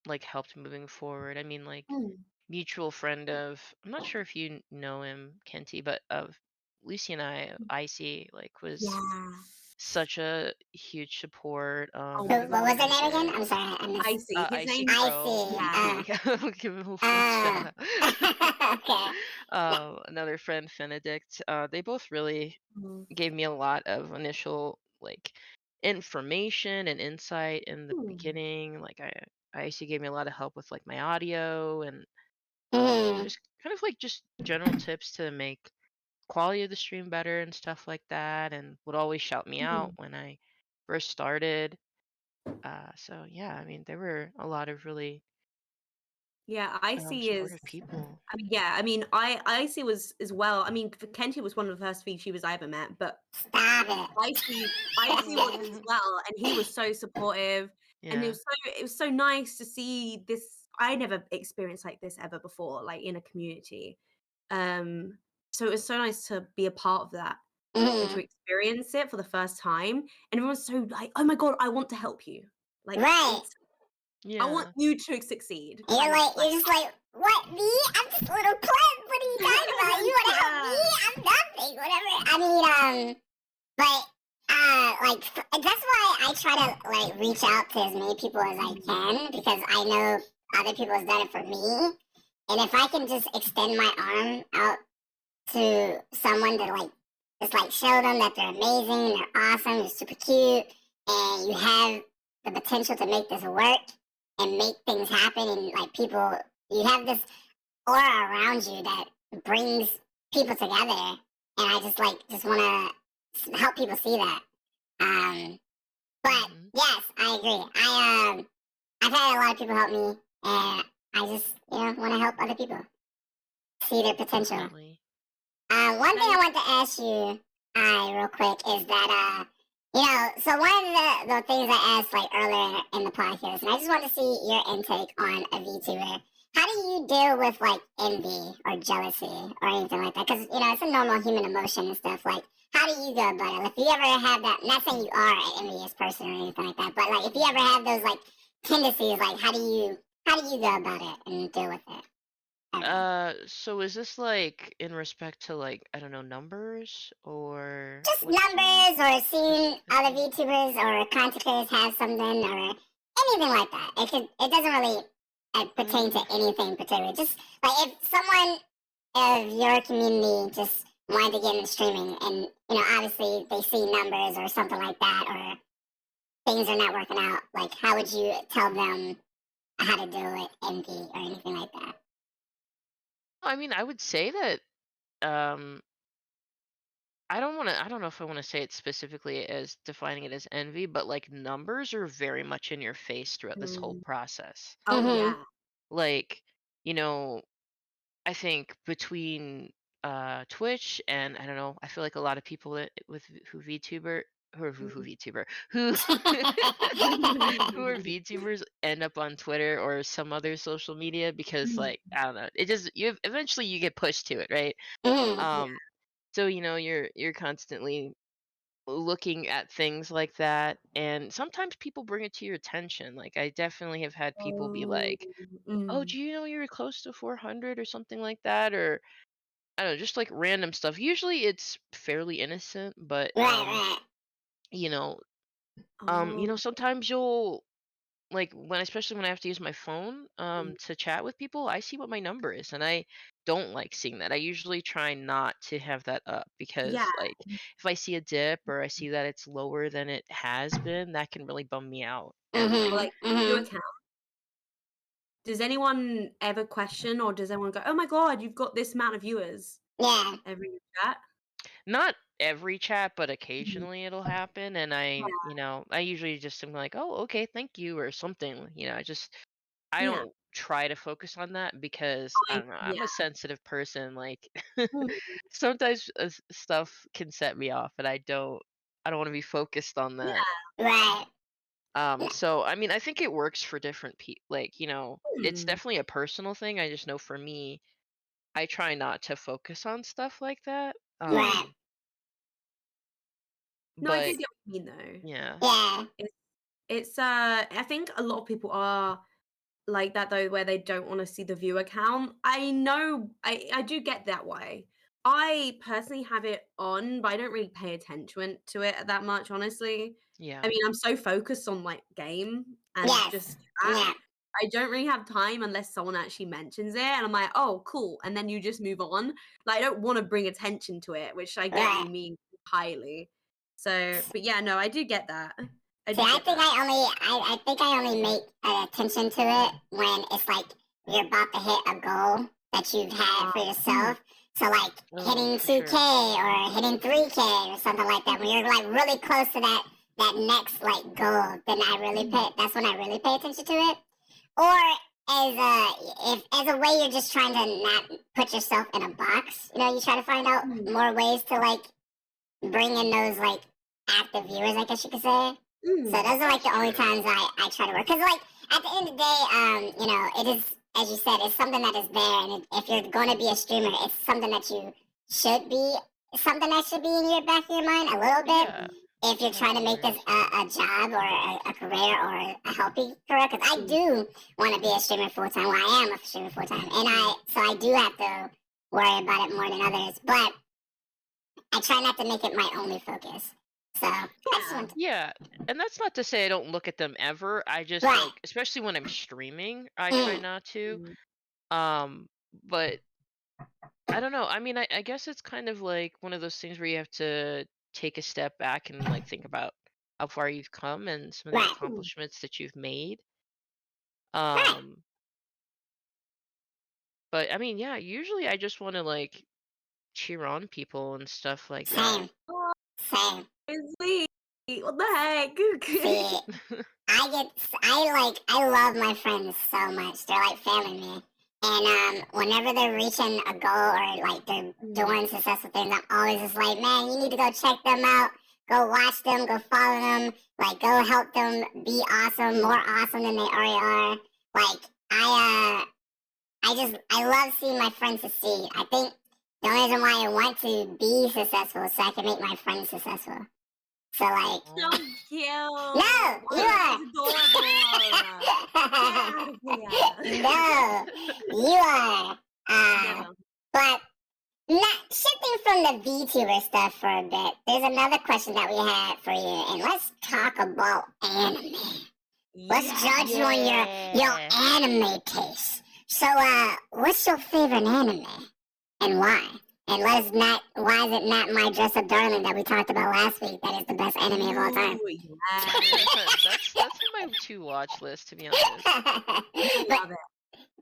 like helped moving forward. I mean, like mm. mutual friend of I'm not sure if you know him, Kenty, but of Lucy and Icy, like was Yeah. such a huge support. Oh So my what was god. their name again? I'm sorry, I I missed. see. His Icy name's I Pro, see. yeah. VP. I'll give him a full shout out. Okay. Another friend, Benedict. They both really Mm, gave me a lot of initial like information and insight in the mm, beginning. I actually gave me a lot of help with like my audio and Hmm. just kind of like just general tips to make quality of the stream better and stuff like that, and would always shout me out mm. when I first started. So yeah, I mean there were a lot of really Yeah, Icy is supportive people. I mean, Icy was as well. I mean, Kenty was one of the first VTubers I ever met, but Stop Icy was as well, and he was so supportive, and Yeah. it was so nice to see this. I never experienced like this ever before, like in a community. Um, so it was so nice to be a part of that and to it. experience it for the first time. And everyone's so like, "Oh my god, I want to help you." Like Right. it's I want Yeah. you to succeed, And kind of you're like just like, what, me? I'm just a little plant. What are you talking about? You want to help me? yeah. I'm nothing. Whatever. I mean, but, that's why I try to, like, reach out to as many people as I Mm, can because I know other people have done it for me. And if I can just extend my arm out to someone to like just like show them that they're amazing, they're awesome, they're super cute, and you have the potential to make this work and make things happen, and like people, you have this aura around you that brings people together, and I just want to help people see that. Um, but Mhm. yes, I agree. I've had a lot of people help me, and I just want to help other people see their potential. Definitely. One thing I I want to ask you, real quick, is that so one of the things I asked like earlier in the podcast, and I just want to see your intake on a VTuber. How do you deal with like envy or jealousy or anything like that? Because it's a normal human emotion and stuff. Like, how do you go about it? If you ever have that, not saying you are an envious person or anything like that, but like if you ever have those like tendencies, like how do you go about it and deal with it? I don't know. So is this like in respect to like, I don't know, numbers or Just what do you numbers or seeing other okay. VTubers or content creators have something or anything like that. It doesn't really pertain to Mm, anything particular. Just like if someone of your community just wanted to get into streaming and obviously they see numbers or something like that or things are not working out, like how would you tell them how to deal with envy or anything like that? I mean, I would say that um I don't know if I want to say it specifically as defining it as envy, but like numbers are very much in your face throughout this whole mm, process. oh, Mm-hmm. yeah. Like, you know, I think between Twitch and I don't know, I feel like a lot of people that who VTuber who Mm. VTuber who who are VTubers end up on Twitter or some other social media because Mm. like I don't know, it just you eventually you get pushed to it, right? Mm. Yeah. Um so you're constantly looking at things like that, and sometimes people bring it to your attention. Like I definitely have had people be Oh, like, "Oh, mm. do you know you're close to 400 or something like that?" Or I don't know, just like random stuff. Usually it's fairly innocent, but Right, right. you know, Oh, sometimes you'll like when especially when I have to use my phone mm. to chat with people, I see what my number is and I don't like seeing that. I usually try not to have that up Yeah. because like if I see a dip or I see that it's lower than it has been, that can really bum me out. And Or, Mm-hmm. like, view Mm-hmm. account. Does anyone ever question or does anyone go, "Oh my god, you've got this amount of viewers," Yeah. every chat? not every chat, but Mhm. occasionally it'll happen and I usually just am like, "Oh, okay, thank you" or something. I Yeah. don't try to focus on that because I don't know, I'm a Yeah. sensitive person, like Mm. sometimes stuff can set me off and I don't want to be focused on Yeah. that. Right. So I mean, I think it works for different people. Like, it's Hmm. definitely a personal thing. I just know for me, I try not to focus on stuff like that. Mm. Right. No, I do But get what you mean, though. Yeah. yeah. Yeah. It's I think a lot of people are like that though, where they don't wanna see the viewer count. I know I do get that way. I personally have it on, but I don't really pay attention to it that much, honestly. I Yeah. mean, I'm so focused on, like, game and Yes. just chat. Yeah. I don't really have time unless someone actually mentions it, and I'm like, "Oh, cool," and then you just move on. Like, I don't wanna bring attention to it, which I get what Right. you mean highly. So but yeah, no, I do get that. I See, do I get think that. I think I only make attention to it when it's like you're about to hit a goal that you've had Uh, for mm, yourself. So like Oh, hitting for 2K sure. or hitting 3K or something like that. When mm, you're like really close to that next like goal, then mm, that's when I really pay attention to it. Or as if as a way you're just trying to not put yourself in a box. You try to find out mm, more ways to like bring in those like active viewers, I guess you could say. So mm. those are like That's the only true. times I try to work. Cause like at the end of the day, it is, as you said, it's something that is there. And if you're going to be a streamer, it's something that you should be, something that should be in your back of your mind a little bit. Yeah. If you're I trying to totally make this understand. a job or a career or a healthy career, because I Mm, do want to be a streamer full time. Well, I am a streamer full time, and mm. so I do have to worry about it more than others. But I try not to make it my only focus. So I just Yeah. want to, Yeah, and that's not to say I don't look at them ever. I just right. like, especially when I'm streaming, I try Mm, not to. Mm, But I don't know. I mean, I guess it's kind of like one of those things where you have to take a step back and like think about how far you've come and some of the Right. Mm. accomplishments that you've made. Right. Um, but I mean, yeah, usually I just want to like cheer on people and stuff like that. Same. Oh, Same. it's sweet. What the heck? See, I love my friends so much. They're like family to me. And whenever they're reaching a goal or like they're Mm. doing successful things, I'm always just like, man, you need to go check them out. Go watch them. Go follow them. Like, go help them be awesome, more awesome than they already are. Like, I love seeing my friends succeed. I think the only reason why I want to be successful is so I can make my friends successful. So like, So Oh, cute. no, you Why are. is adorable? Get out of here. No, you are. No. But not shifting from the VTuber stuff for a bit. There's another question that we had for you, and let's talk about anime. Let's Yeah. judge you on your yeah. anime taste. So, what's your favorite anime, and why? And let us not. Why is it not My Dress Up Darling that we talked about last week? That is the best anime of all time. Ooh, yes. That's on my to watch list, to be honest. but Love it.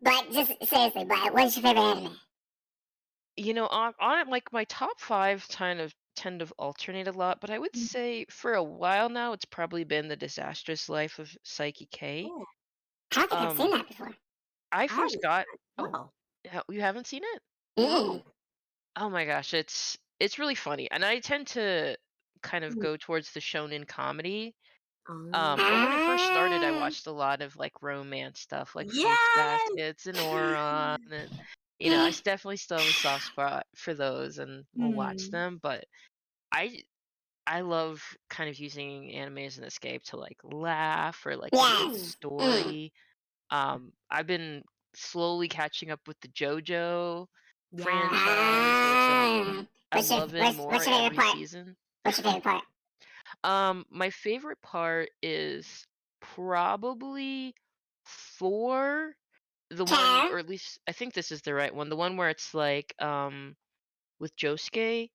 but just seriously, but what's your favorite anime? You know, on like my top five kind of tend to alternate a lot, but I would Mm. say for a while now it's probably been The Disastrous Life of Psyche K. Oh, I don't think I've Um, seen that before. I I first haven't got seen it. oh, Oh, you haven't seen it? Mm. no. Oh my gosh, it's really funny, and I tend to kind of Mm. go towards the shonen comedy. Oh. But when I first started, I Ah. watched a lot of like romance stuff, like Fruits Yes. Baskets and Oron, and you know, definitely still have a soft spot for those, and will watch Mm. them. But I I love kind of using anime as an escape to like laugh or like get a good Mm. Yes. Mm. story. I've been slowly catching up with the JoJo Yes. franchise, which Ah. I'm loving more What's your favorite every part? season. What's your favorite part? My favorite part is probably 4, the one, Care? or at least I think this is the right one, the one where it's like with Josuke.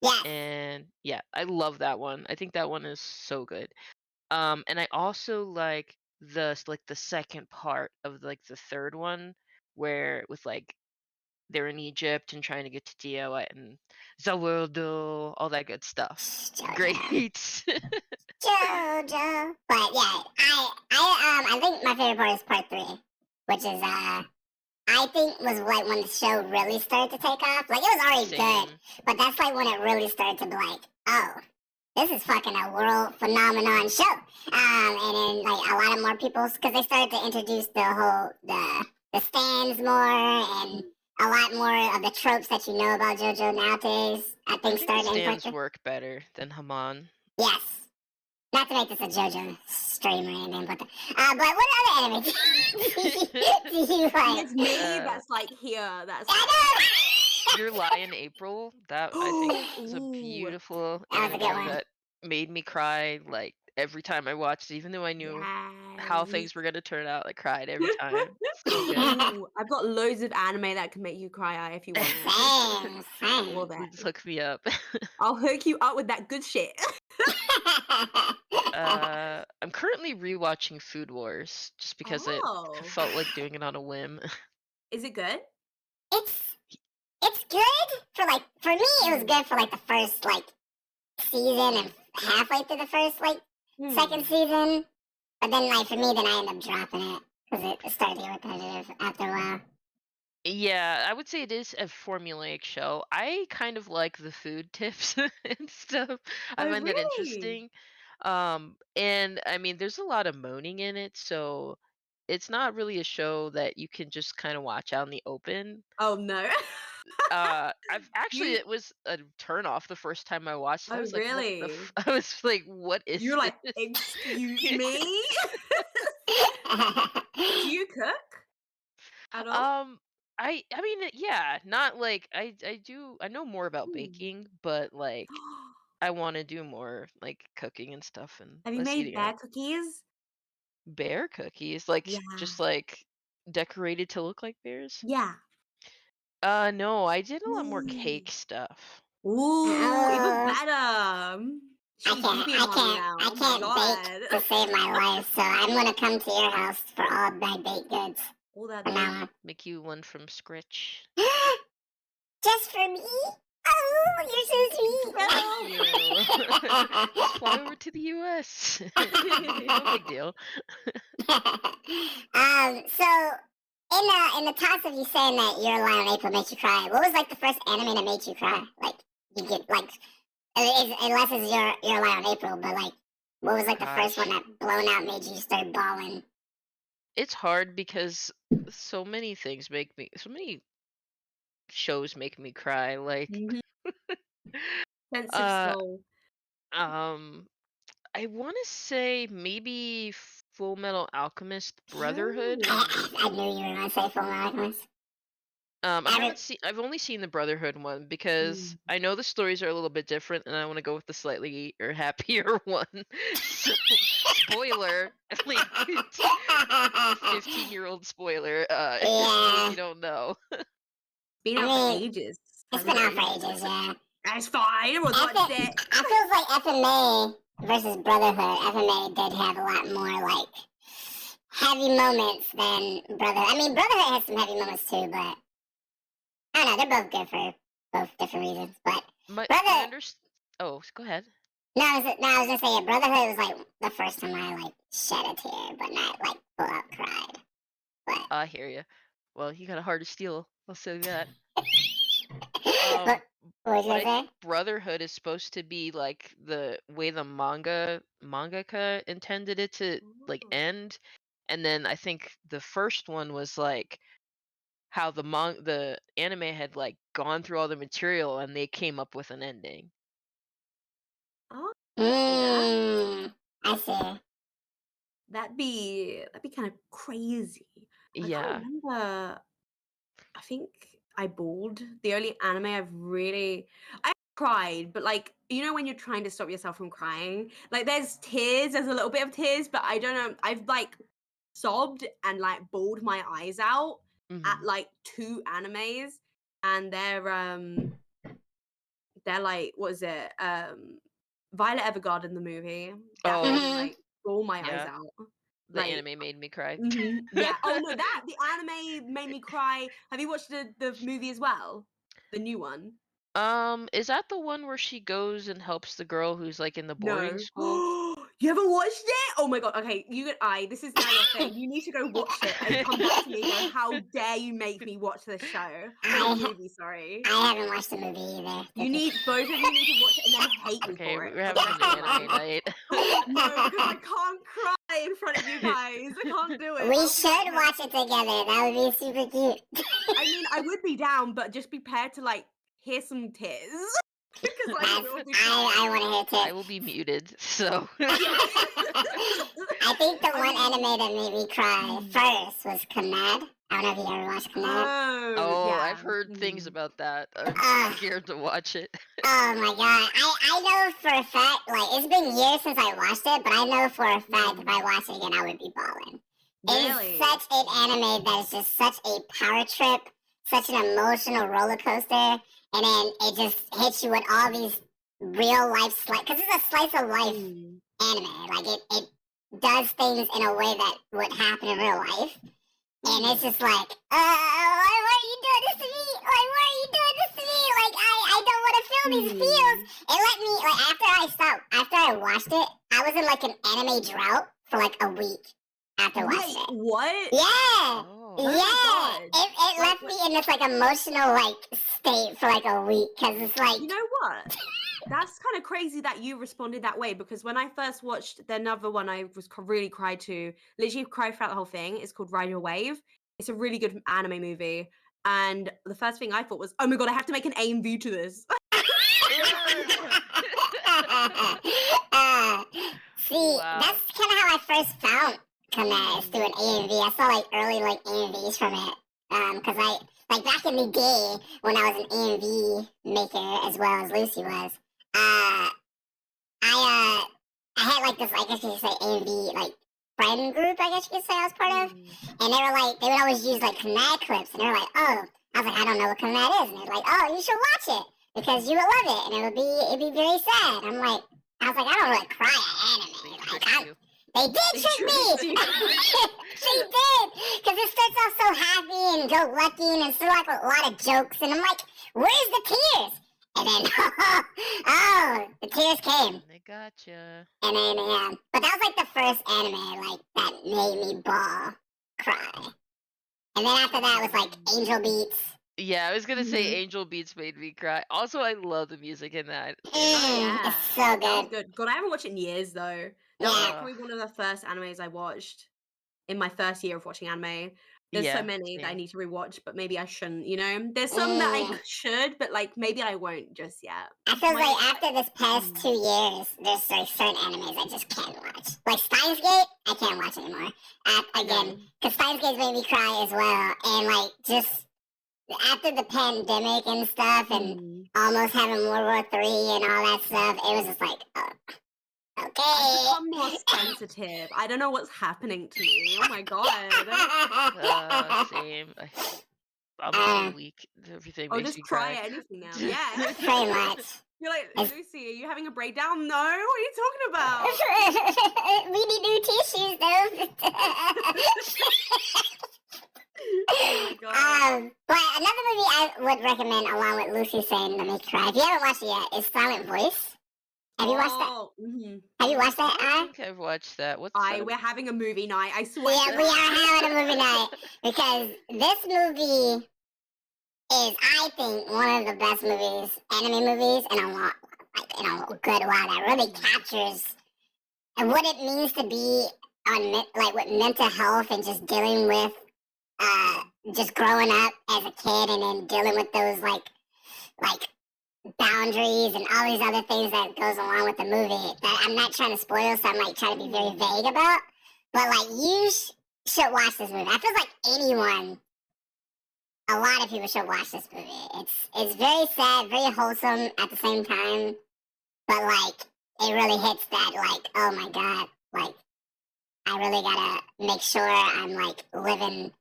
Yes. And yeah, I love that one. I think that one is so good. And I also like the second part of like the third one, where with like they're in Egypt and trying to get to Dio and Zawudo, all that good stuff. Great. JoJo. JoJo. But yeah, I think my favorite part is part three, which is I think was like when the show really started to take off. Like it was already good, Same. but that's like when it really started to be like, oh, this is fucking a world phenomenon show. And then like a lot of more people, because they started to introduce the stands more and a lot more of the tropes that you know about JoJo nowadays. I I think think the started in part stands three. work better than Haman. Yes. Not to make this a JoJo stream or anything, but what other anime do you And like? it's me uh, that's like here. That's like, I Your Lie in April, that I think oh, is a ooh, beautiful know. That was a good anime one. that made me cry like every time I watched it, even though I knew how yes. things were gonna turn out. I cried every time. So good. Ooh, I've got loads of anime that can make you cry if you want it. Same, All of same. it. Please hook me up. I'll hook you up with that good shit. I'm currently rewatching Food Wars just because I Oh, felt like doing it on a whim. is it good? it's it's good for me it was Mm. good for like the first like season and halfway through the first like second Hmm. season. But then like for me then I ended up dropping it because it started to get repetitive after a while. Yeah, I would say it is a formulaic show. I kind of like the food tips and stuff. I Oh, find that really? interesting. And I mean, there's a lot of moaning in it, so it's not really a show that you can just kind of watch out in the open. Oh, no. I've actually You it was a turn off the first time I watched it. I oh, was like, what the really? I was like, what is You're like, this? "Excuse me? Do you cook at all?" Um, I mean, yeah, not like I know more about Hmm. baking, but like I want to do more like cooking and stuff and Have you less made eating out. bear cookies? Bear cookies, like Yeah. just like decorated to look like bears. Yeah. No, I did a lot more Ooh. cake stuff. Ooh, even Oh, better. She's deeply in me now. I Oh my can't bake god. to save my life, so I'm gonna come to your house for all my baked goods All that from big. now Make you one from scratch. on. Just for me? Oh, Together. You fly over to the U.S. No big deal. you're so sweet. So in the toss of you saying that Your Lie on April makes you cry, what was like the first anime that made you cry? Like you get like unless it's Your Lie on April, but like what was like the first one Gosh, that blown out made you start bawling? it's hard because so many so many shows make me cry. Like, Mhm. Sensitive uh, soul. um, I want to say maybe Full Metal Alchemist Brotherhood. Oh. I knew you were gonna say Full Metal Alchemist. I Every haven't seen. I've only seen the Brotherhood one because Mm. I know the stories are a little bit different, and I want to go with the slightly or happier one. So, spoiler, like 15-year-old spoiler. If yeah, you don't know. Been I out for mean ages, it's been hasn't out it? for ages. Yeah. That's fine. Everyone's watched it. I feels like FMA versus Brotherhood. FMA did have a lot more like heavy moments than Brotherhood. I mean, Brotherhood has some heavy moments too, but I don't know. They're both good for both different reasons. But My Brother, Oh, go ahead. no, I was gonna say yeah, Brotherhood was like the first time I like shed a tear, but not like full out cried. But I hear you. Well, you got a heart of steel. I'll say that. what, Um, what was you but gonna I think say? Brotherhood is supposed to be like the way the mangaka intended it to like Oh. end, and then I think the first one was like how the anime had like gone through all the material and they came up with an ending. Oh, that Mm, I see. that'd be kind of crazy. I can't Yeah. remember. I think I bawled. The only anime I cried, but like when you're trying to stop yourself from crying, like there's a little bit of tears, but I don't know. I've like sobbed and like bawled my eyes out at Hmm. like two animes, and they're like what is it? Violet Evergarden the movie that made Oh, me Mhm. like bawl my eyes yeah. out. The Like anime made me cry. yeah. Oh no, that the anime made me cry. Have you watched the movie as well? The new one? Is that the one where she goes and helps the girl who's like in the boarding No. school? You haven't watched it? Oh my god. Okay, you and this is now your thing. You need to go watch it and come back to me and go, how dare you make me watch this show or this I movie, sorry. I haven't watched the movie either. Both of you need to watch it and then hate me Okay, for it we're for the having rest an of your anime life. night. No, because I can't cry in front of you guys. I can't do it. We I'll be like, should watch it together. That would be super cute. I mean, I would be down, but just be prepared to like hear some tears because I will be I crying. want to hear I too. will be muted, so Yes. I think the I one mean, anime that made me cry mm. first was Kanad. I don't know if you ever watched Kanad. Oh Oh, yeah. I've heard things Mhm. about that. I'm Ugh. scared to watch it. Oh my god. I know for a fact, like, it's been years since I watched it, but I know for a fact if I Mm. watched it again, I would be bawling. It is Really? such an anime that is just such a power trip, such an emotional roller coaster, and then it just hits you with all these real life slice, because it's a slice of life Mm. anime. Like, it does things in a way that would happen in real life. And it's Mm. just like, why are you doing this to me? Like, why are you doing this to me? Like, I don't want to feel these feels. Mm. It let me, like, after I watched it, I was in, like, an anime drought for, like, a week after watching Wait, it. what? Yeah! Oh. Oh my Yeah! god. It Like, left me in this, like, emotional, like, state for, like, a week. Because it's like, you know what? That's kind of crazy that you responded that way because when I first watched the another one I was really cried to, literally cried throughout the whole thing. It's called Ride Your Wave. It's a really good anime movie. And the first thing I thought was, oh my god, I have to make an AMV to this. uh, see, Wow. that's kind of how I first found Command is through an AMV. I saw like early like AMVs from it. Cause I like back in the day when I was an AMV maker as well as Lucy was. I had like this, I guess you could say AMV like friend group. I guess you could say I was part of, Mm. and they were like they would always use like Command clips, and they were like, oh, I was like, I don't know what kind that is. And they're like, oh, you should watch it because you would love it and it'd be very sad. I was like, I don't really cry at They anime. tricked you. They did They trick tricked me. you. They did, because it starts off so happy and go lucky, and it's like a lot of jokes, and I'm like, where's the tears? And then, oh, the tears came. They gotcha. And then, but that was like the first anime like that made me bawl, cry. And then after that was like Angel Beats. Yeah, I was gonna say Mhm. Angel Beats made me cry. Also, I love the music in that. Oh, It's yeah. so That was good. good. God, I haven't watched it in years, though. That was, like, Yeah. probably one of the first animes I watched in my first year of watching anime. There's so Yeah, many that I same. need to rewatch, but maybe I shouldn't, you know? There's some that I should, but, like, maybe I won't just yet. I feel My like after this past 2 years, there's like certain animes I just can't watch. Like Steins Gate, I can't watch anymore. Again, No. because Steins Gate made me cry as well. And like just after the pandemic and stuff, and Mm. almost having World War III and all that stuff, it was just like, oh, I've okay. become more sensitive. I don't know what's happening to me. Oh my god. Same. I'm pretty weak. Everything I'll makes just me cry cry. at anything now. Yeah. Pretty much. You're like, It's- Lucy, are you having a breakdown? No? What are you talking about? We need new tissues, though. Oh my god. But another movie I would recommend, along with Lucy saying to make cry, if you haven't watched it yet, is Silent Voice. Have you watched that? Mhm. Have you watched that? I think I've watched that. What's We're having a movie night. I swear. Yeah, we are having a movie night because this movie is, I think, one of the best movies, anime movies, in a good while. That really captures and what it means to be on with mental health and just dealing with just growing up as a kid and then dealing with those like boundaries and all these other things that goes along with the movie that I'm not trying to spoil, so I'm like trying to be very vague about. But like you should watch this movie. I feel like a lot of people should watch this movie. It's very sad, very wholesome at the same time, but like it really hits that like, oh my god, like I really gotta make sure I'm like living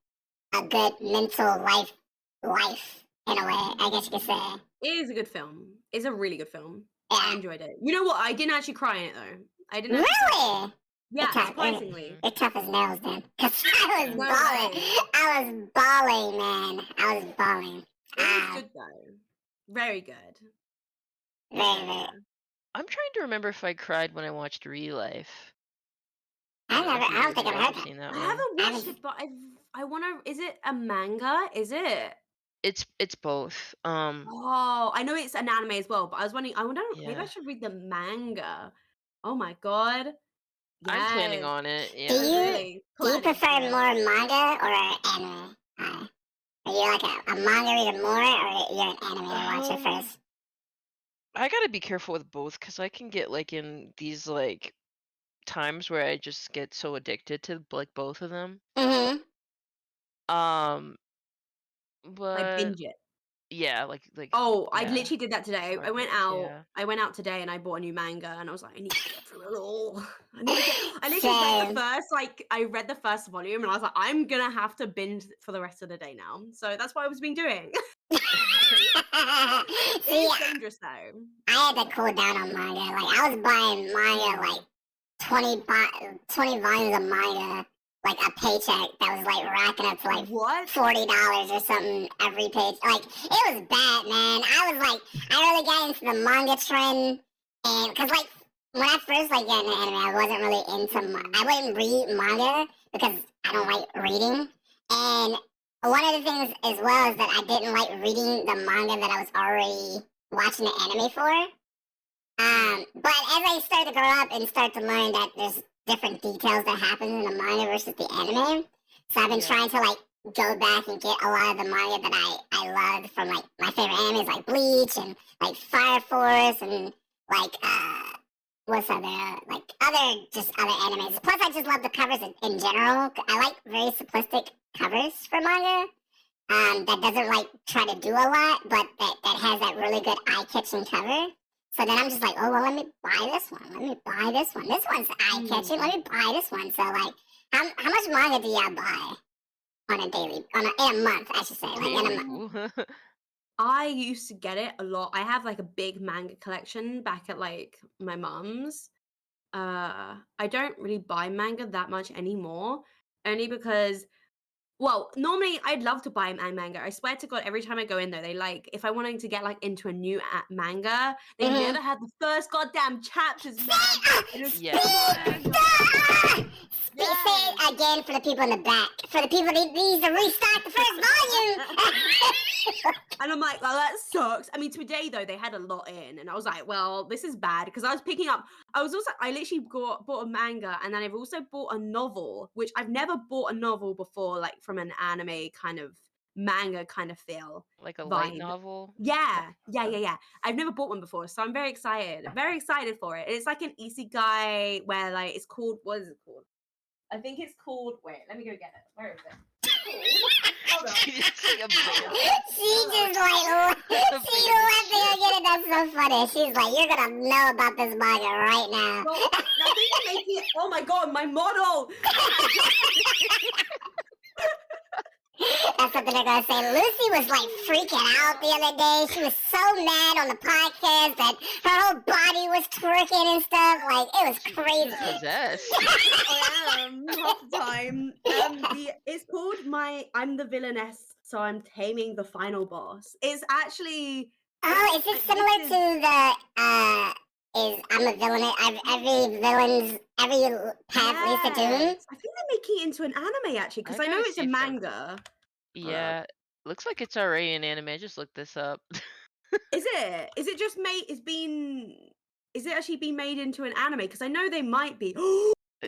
a good mental life in a way, I guess you could say. It is a good film. It's a really good film. Yeah. I enjoyed it. You know what? I didn't actually cry in it though. I didn't. Actually cry. Really? Yeah, surprisingly. You're tough as nails then. Because I was No bawling. way. I was bawling, man. I was bawling. It was good though. Very good. Very, very. I'm trying to remember if I cried when I watched Real Life. I don't think I've heard that. seen that I one. haven't watched it, but I want to. Is it a manga? Is it? It's both. Oh, I know it's an anime as well, but I was wondering. I wonder. Maybe I Yeah. should read the manga. Oh my god. I'm planning Yes. on it. Do Yeah. you Planning, prefer yeah. more manga or anime? Are you like a manga reader more, or you're an anime watcher first? I gotta be careful with both because I can get like in these like times where I just get so addicted to like both of them. Mm-hmm. Um, Like but binge it. yeah, like Oh, I yeah, literally did that today. I went hardcore, out. yeah. I went out today and I bought a new manga, and I was like, I need to get through it all. I need to get. I literally read Same. the first, like, I read the first volume, and I was like, I'm gonna have to binge for the rest of the day now. So that's what I was been doing. It See, is dangerous though. I had to cool down on manga. Like I was buying manga like 20 volumes of manga, like a paycheck that was like racking up to like What? $40 or something every page. Like it was bad, man. I was like, I really got into the manga trend, and because like when I first like got into anime, I wasn't really into. I wouldn't read manga because I don't like reading, and one of the things as well is that I didn't like reading the manga that I was already watching the anime for. But as I start to grow up and start to learn that there's different details that happen in the manga versus the anime, so I've been trying to like go back and get a lot of the manga that I loved from like my favorite animes like Bleach and like Fire Force and like what's other like other animes. Plus, I just love the covers in general. I like very simplistic covers for manga. That doesn't like try to do a lot, but that has that really good eye-catching cover. So then I'm just like, oh well, let me buy this one. Let me buy this one. This one's eye-catching. Let me buy this one. So like, how much manga do y'all buy? on a daily, in a month, I should say, like in a Daily. month. Ooh. I used to get it a lot. I have like a big manga collection back at like my mum's. I don't really buy manga that much anymore, only because well, normally I'd love to buy manga. I swear to God, every time I go in there, they like if I wanted to get like into a new manga, they Mm-hmm. never had the first goddamn chapters, man. And it's Speed! oh Yes. my God. Say it again for the people in the back. For the people that need to restart the first volume. And I'm like, well, that sucks. I mean, today though, they had a lot in, and I was like, well, this is bad because I was picking up. I literally bought a manga, and then I've also bought a novel, which I've never bought a novel before, like from an anime kind of manga kind of feel Like a light vibe. novel. Yeah. I've never bought one before, so I'm very excited for it. It's like an isekai where like it's called what is it called? I think it's called. Wait, let me go get it. Where is it? Hold on. She just like a bear. She just like, she left it again. That's so funny. She's like, you're gonna know about this manga right now. Well, I think they're making it. Oh my God, my model! That's something they're gonna say. Lucy was like freaking out the other day. She was so mad on the podcast that her whole body was twerking and stuff. Like it was She's crazy. possessed. I am half the time. It's called I'm the villainess, so I'm taming the final boss. It's actually. Oh, is it similar to the is I'm a villain? Every path leads to doom. Yes. I think they're making it into an anime actually, because I I know gotta it's see a if manga. Yeah. Looks like it's already an anime. I just looked this up. Is it? Is it just made? Is it actually being made into an anime? Because I know they might be.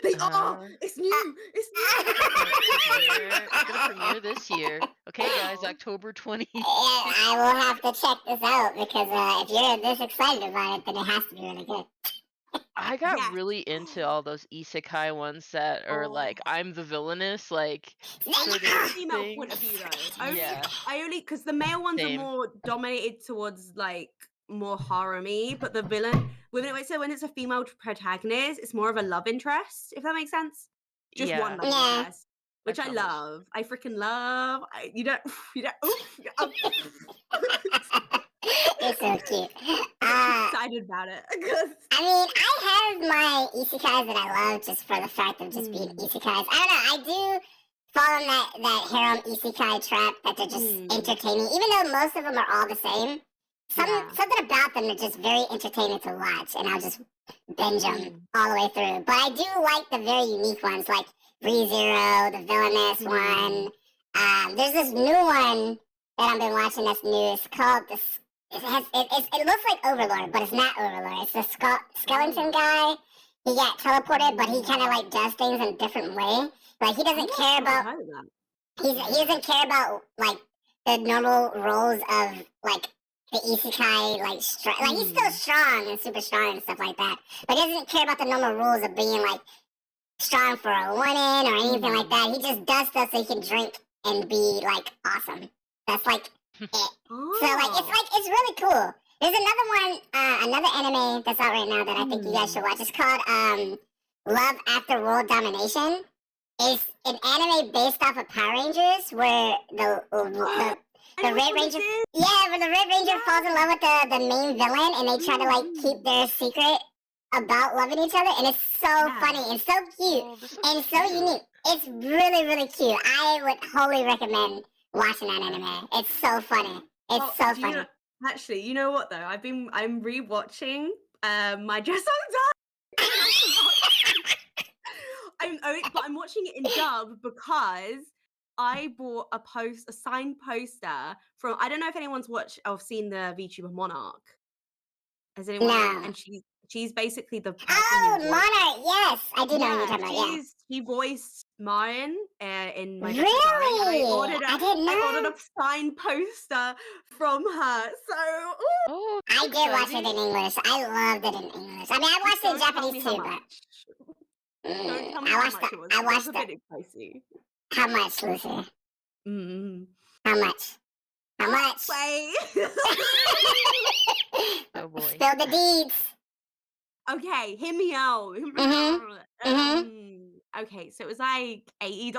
They are. It's new. It's new. It's gonna premiere this year. Okay, guys, October 20th. Yeah, I will have to check this out because if you're this excited about it, then it has to be really good. I got Yes. really into all those isekai ones that are like Oh. I'm the villainous, like Like, sort From a of female point of things. view, though. Yeah, I only because the male ones are same. more dominated towards like more horror-y, but the when it's a female protagonist, it's more of a love interest, if that makes sense. Just one Yeah, love yeah. interest, which I promise. love. I freaking love. You don't. You're so cute. I'm excited about it. I mean, I have my isekais that I love just for the fact of just being isekais. I don't know. I do fall in that harem isekai trap that they're just entertaining, even though most of them are all the same. Something about them are just very entertaining to watch, and I'll just binge them all the way through. But I do like the very unique ones, like ReZero, the villainous one. There's this new one that I've been watching that's new. It's called this. It looks like Overlord, but it's not Overlord. It's the skeleton guy. He got teleported, but he kind of like does things in a different way. Like he doesn't care about. He doesn't care about like the normal roles of like the isekai like he's still strong and super strong and stuff like that, but he doesn't care about the normal rules of being like strong for a one-in or anything like that. He just does stuff so he can drink and be like awesome. That's like it. So like it's really cool. There's another one, another anime that's out right now that I think you guys should watch. It's called Love After World Domination. It's an anime based off of Power Rangers where the Red Ranger, where the Red Ranger falls in love with the main villain, and they try to like keep their secret about loving each other, and it's so funny and so cute and so unique. It's really really cute. I would wholly recommend watching that anime. It's so funny. It's so funny. Actually, you know what though? I'm rewatching my Dress Up but I'm watching it in dub because I bought a signed poster from. I don't know if anyone's watched or seen the VTuber Monarch. Has anyone? No. And she's basically the person Monarch. Yes, I do know what you're talking about. Yeah. She voiced Marin in my Really? I didn't know. I ordered a signed poster from her. So Oh, I did watch it in English. I loved it in English. I mean, I watched it in Japanese too, but don't tell me how much it was. I watched it. Was a bit pricey. How much, Lucy? How much? How much? Wait. oh boy. Spill the deeds. Okay, hear me out. Mm-hmm. Okay, so it was like $80.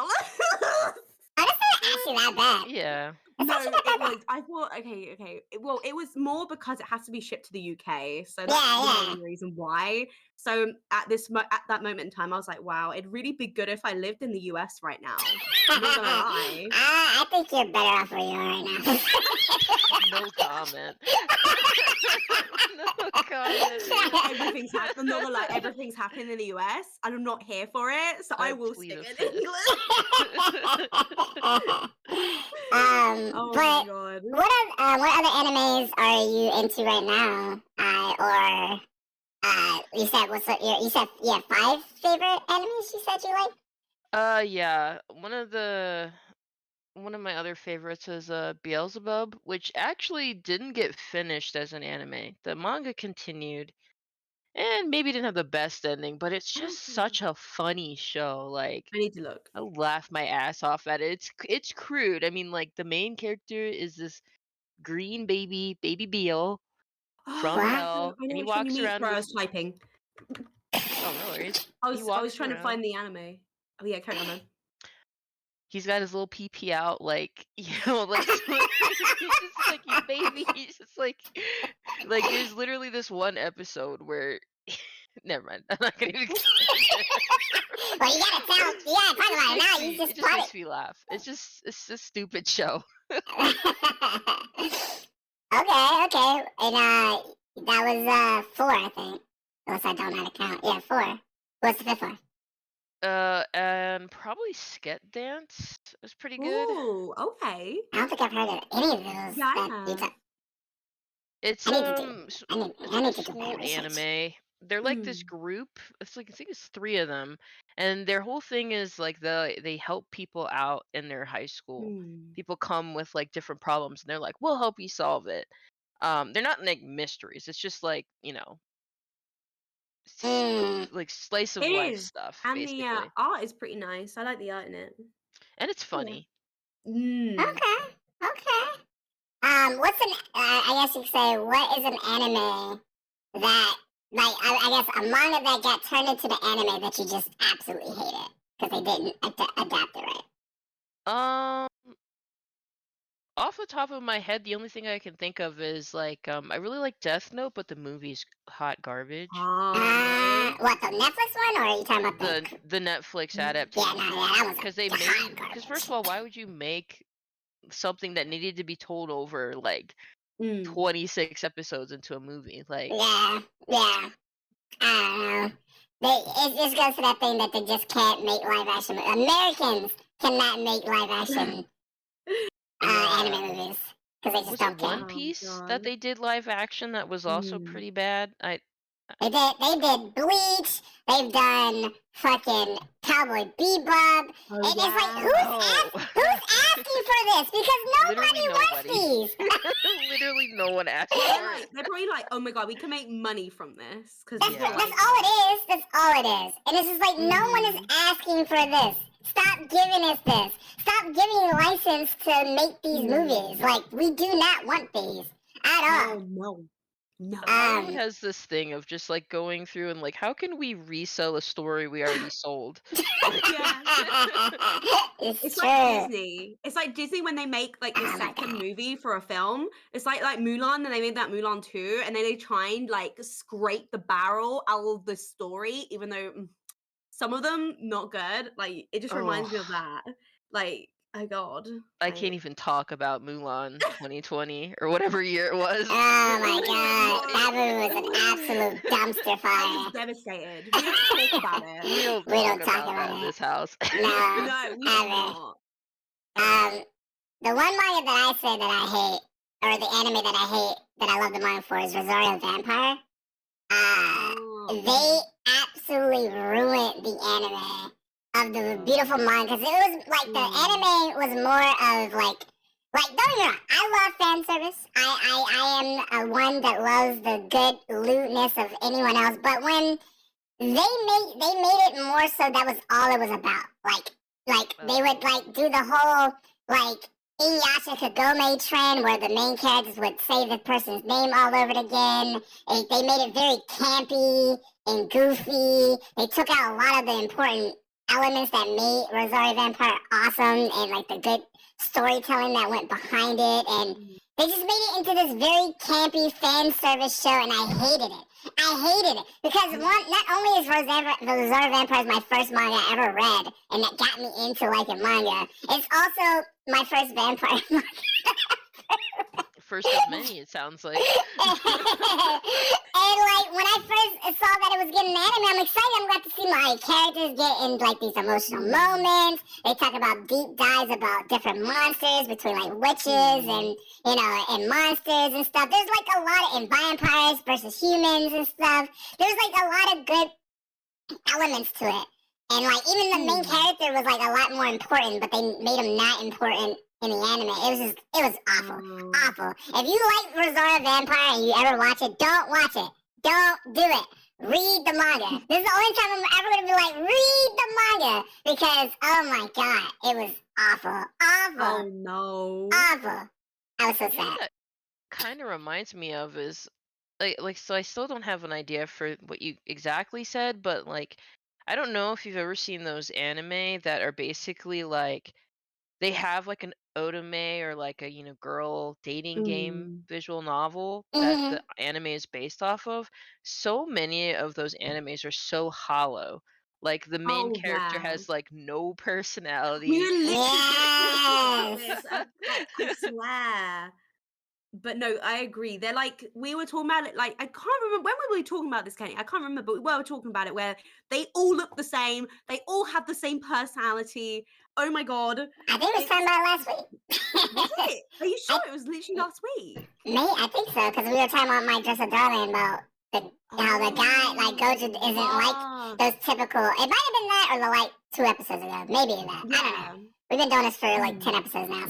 Honestly, actually that bad. Yeah. It's No, actually not that it bad. was. I thought, okay. Well, it was more because it has to be shipped to the UK, so that's Yeah, the yeah. main reason why. So at that moment in time, I was like, wow, it'd really be good if I lived in the US right now. I'm not gonna lie. I think you're better off where you are right now. No comment. No comment. Everything's happening. I'm not gonna lie, everything's happening in the US, and I'm not here for it, so I I will plead stick a in fifth. English. Oh my But god. what other animes are you into right now? You said you said you have 5 favorite animes. You said you like. Yeah. One of my other favorites is Beelzebub, which actually didn't get finished as an anime. The manga continued and maybe didn't have the best ending, but it's just Oh, such a funny show. Like I need to look. I laugh my ass off at it. It's crude. I mean, like the main character is this green baby Beale from Oh, What? hell, I know and he which one you walks mean. around Sorry, I with was typing. oh no worries. He I was walks trying to around. find the anime. Oh yeah, carry on then. He's got his little PP out, like like he's just like your baby. He's just like there's literally this one episode where never mind. I'm not gonna even explain it. Well, you gotta talk about it now. You It just just bought makes me laugh. It's a stupid show. it. Okay. And that was 4, I think. Unless I don't know how to count. Yeah, 4. What's the 5th one? And probably Sket Dance is pretty good. Ooh, okay. I don't think I've heard of any of those Yeah, I that you have. talk. It's I need to do. it's I like a need to do better school research. anime. They're like this Mm, group. It's like I think it's 3 of them, and their whole thing is like they help people out in their high school. mm. People come with like different problems, and they're like, "We'll help you solve it." They're not like mysteries. It's just like s- Mm, like slice It of life is. stuff, And the basically, art is pretty nice. I like the art in it. and it's Yeah. funny. Mm. okay. Okay. What's an? I guess you could say, what is an anime that, like, I guess a manga that got turned into the anime that you just absolutely hated because they didn't adapt it right. Um, Off the top of my head, the only thing I can think of is like I really like Death Note, but the movie's hot garbage. Oh, really? What, the Netflix one, or are you talking about The Netflix Yeah, no, adaptation, yeah, that was because a hot because first garbage. of all, why would you make something that needed to be told over like Mm. 26 episodes into a movie? Like, Yeah. I don't know. It just goes to that thing that they just can't make live action. Americans cannot make live action yeah. anime movies because they just Was it don't One care. Oh Piece that god. they did live action that was also Mm. pretty bad? They did Bleach. They've done fucking Cowboy Bebop. Oh And it's like, yeah. Oh, who's asking for this? Because literally nobody wants nobody. these. Literally no one asked Well, for it. they're probably like, oh my god, we can make money from this because That's people Yeah. like all it. it is. That's all it is. And it's just like no one is Mm. asking for this. Stop giving us this. Stop giving license to make these movies. Mm. Like we do not want these at all. No. Hollywood Um, has this thing of just like going through and like, how can we resell a story we already sold? Like, Yeah. it's It's like true. Disney. It's like Disney when they make like the Oh my second god. movie for a film. It's like Mulan, and they made that Mulan 2, and then they try and like scrape the barrel out of the story, even though some of them not good. Like it just oh, reminds me of that. Like, oh god. I can't Like even talk about Mulan 2020 or whatever year it was. Oh my oh my god. god. That movie was an absolute dumpster I was fire. devastated. We don't talk about it. We don't We talk don't talk about that about in it. this house. No, No, we do ever. not. Ever. The one manga that I say that I hate, or the anime that I hate, that I love the manga for, is Rosario Vampire. Oh, They absolutely ruined the anime of the beautiful manga, because it was like the anime was more of like don't get me wrong, I love fan service. I am one that loves the good lewdness of anyone else, but when they made it more so that was all it was about. Like they would like do the whole like Inuyasha Kagome trend where the main characters would say the person's name all over it again. They made it very campy and goofy. They took out a lot of the important elements that made Rosario Vampire awesome and like the good storytelling that went behind it, and Mm. they just made it into this very campy fan service show, and I hated it. I hated it because one, not only is Rosario Vampires my first manga I ever read, and that got me into liking manga, it's also my first vampire manga. First of many, it sounds like. And like when I first saw that it was getting an anime, I'm excited. I'm glad to see my characters get in like these emotional moments. They talk about deep dives about different monsters between like witches and and monsters and stuff. There's like a lot of and vampires versus humans and stuff. There's like a lot of good elements to it. And like even the main character was like a lot more important, but they made him not important in the anime. It was awful. Awful. If you like Rosario Vampire and you ever watch it, don't watch it. Don't do it. Read the manga. This is the only time I'm ever gonna be like, read the manga, because oh my god, it was awful. Oh Awful. no. Awful. I was so You know what sad. that kind of reminds me of is like so I still don't have an idea for what you exactly said, but like I don't know if you've ever seen those anime that are basically like they have like an otome or like a girl dating game Mm. visual novel that Mm-hmm. the anime is based off of. So many of those animes are so hollow. Like the main Oh character yeah. has like no We personality. were literally just talking about Yes. this. I swear. But no, I agree. They're like we were talking about it. Like I can't remember when were we talking about this, Kenny. I can't remember, but we were talking about it where they all look the same. They all have the same personality. Oh my god, I think it was talking it's about last was week. it? Are you I sure it was literally last week? I think so, because we were talking about My Dress a Darling about how the guy, like, Gojo isn't like Ah, those typical. It might have been that or the, like, 2 episodes ago. Maybe that. I don't know. yeah. We've been doing this for, like, 10 Mm, episodes now.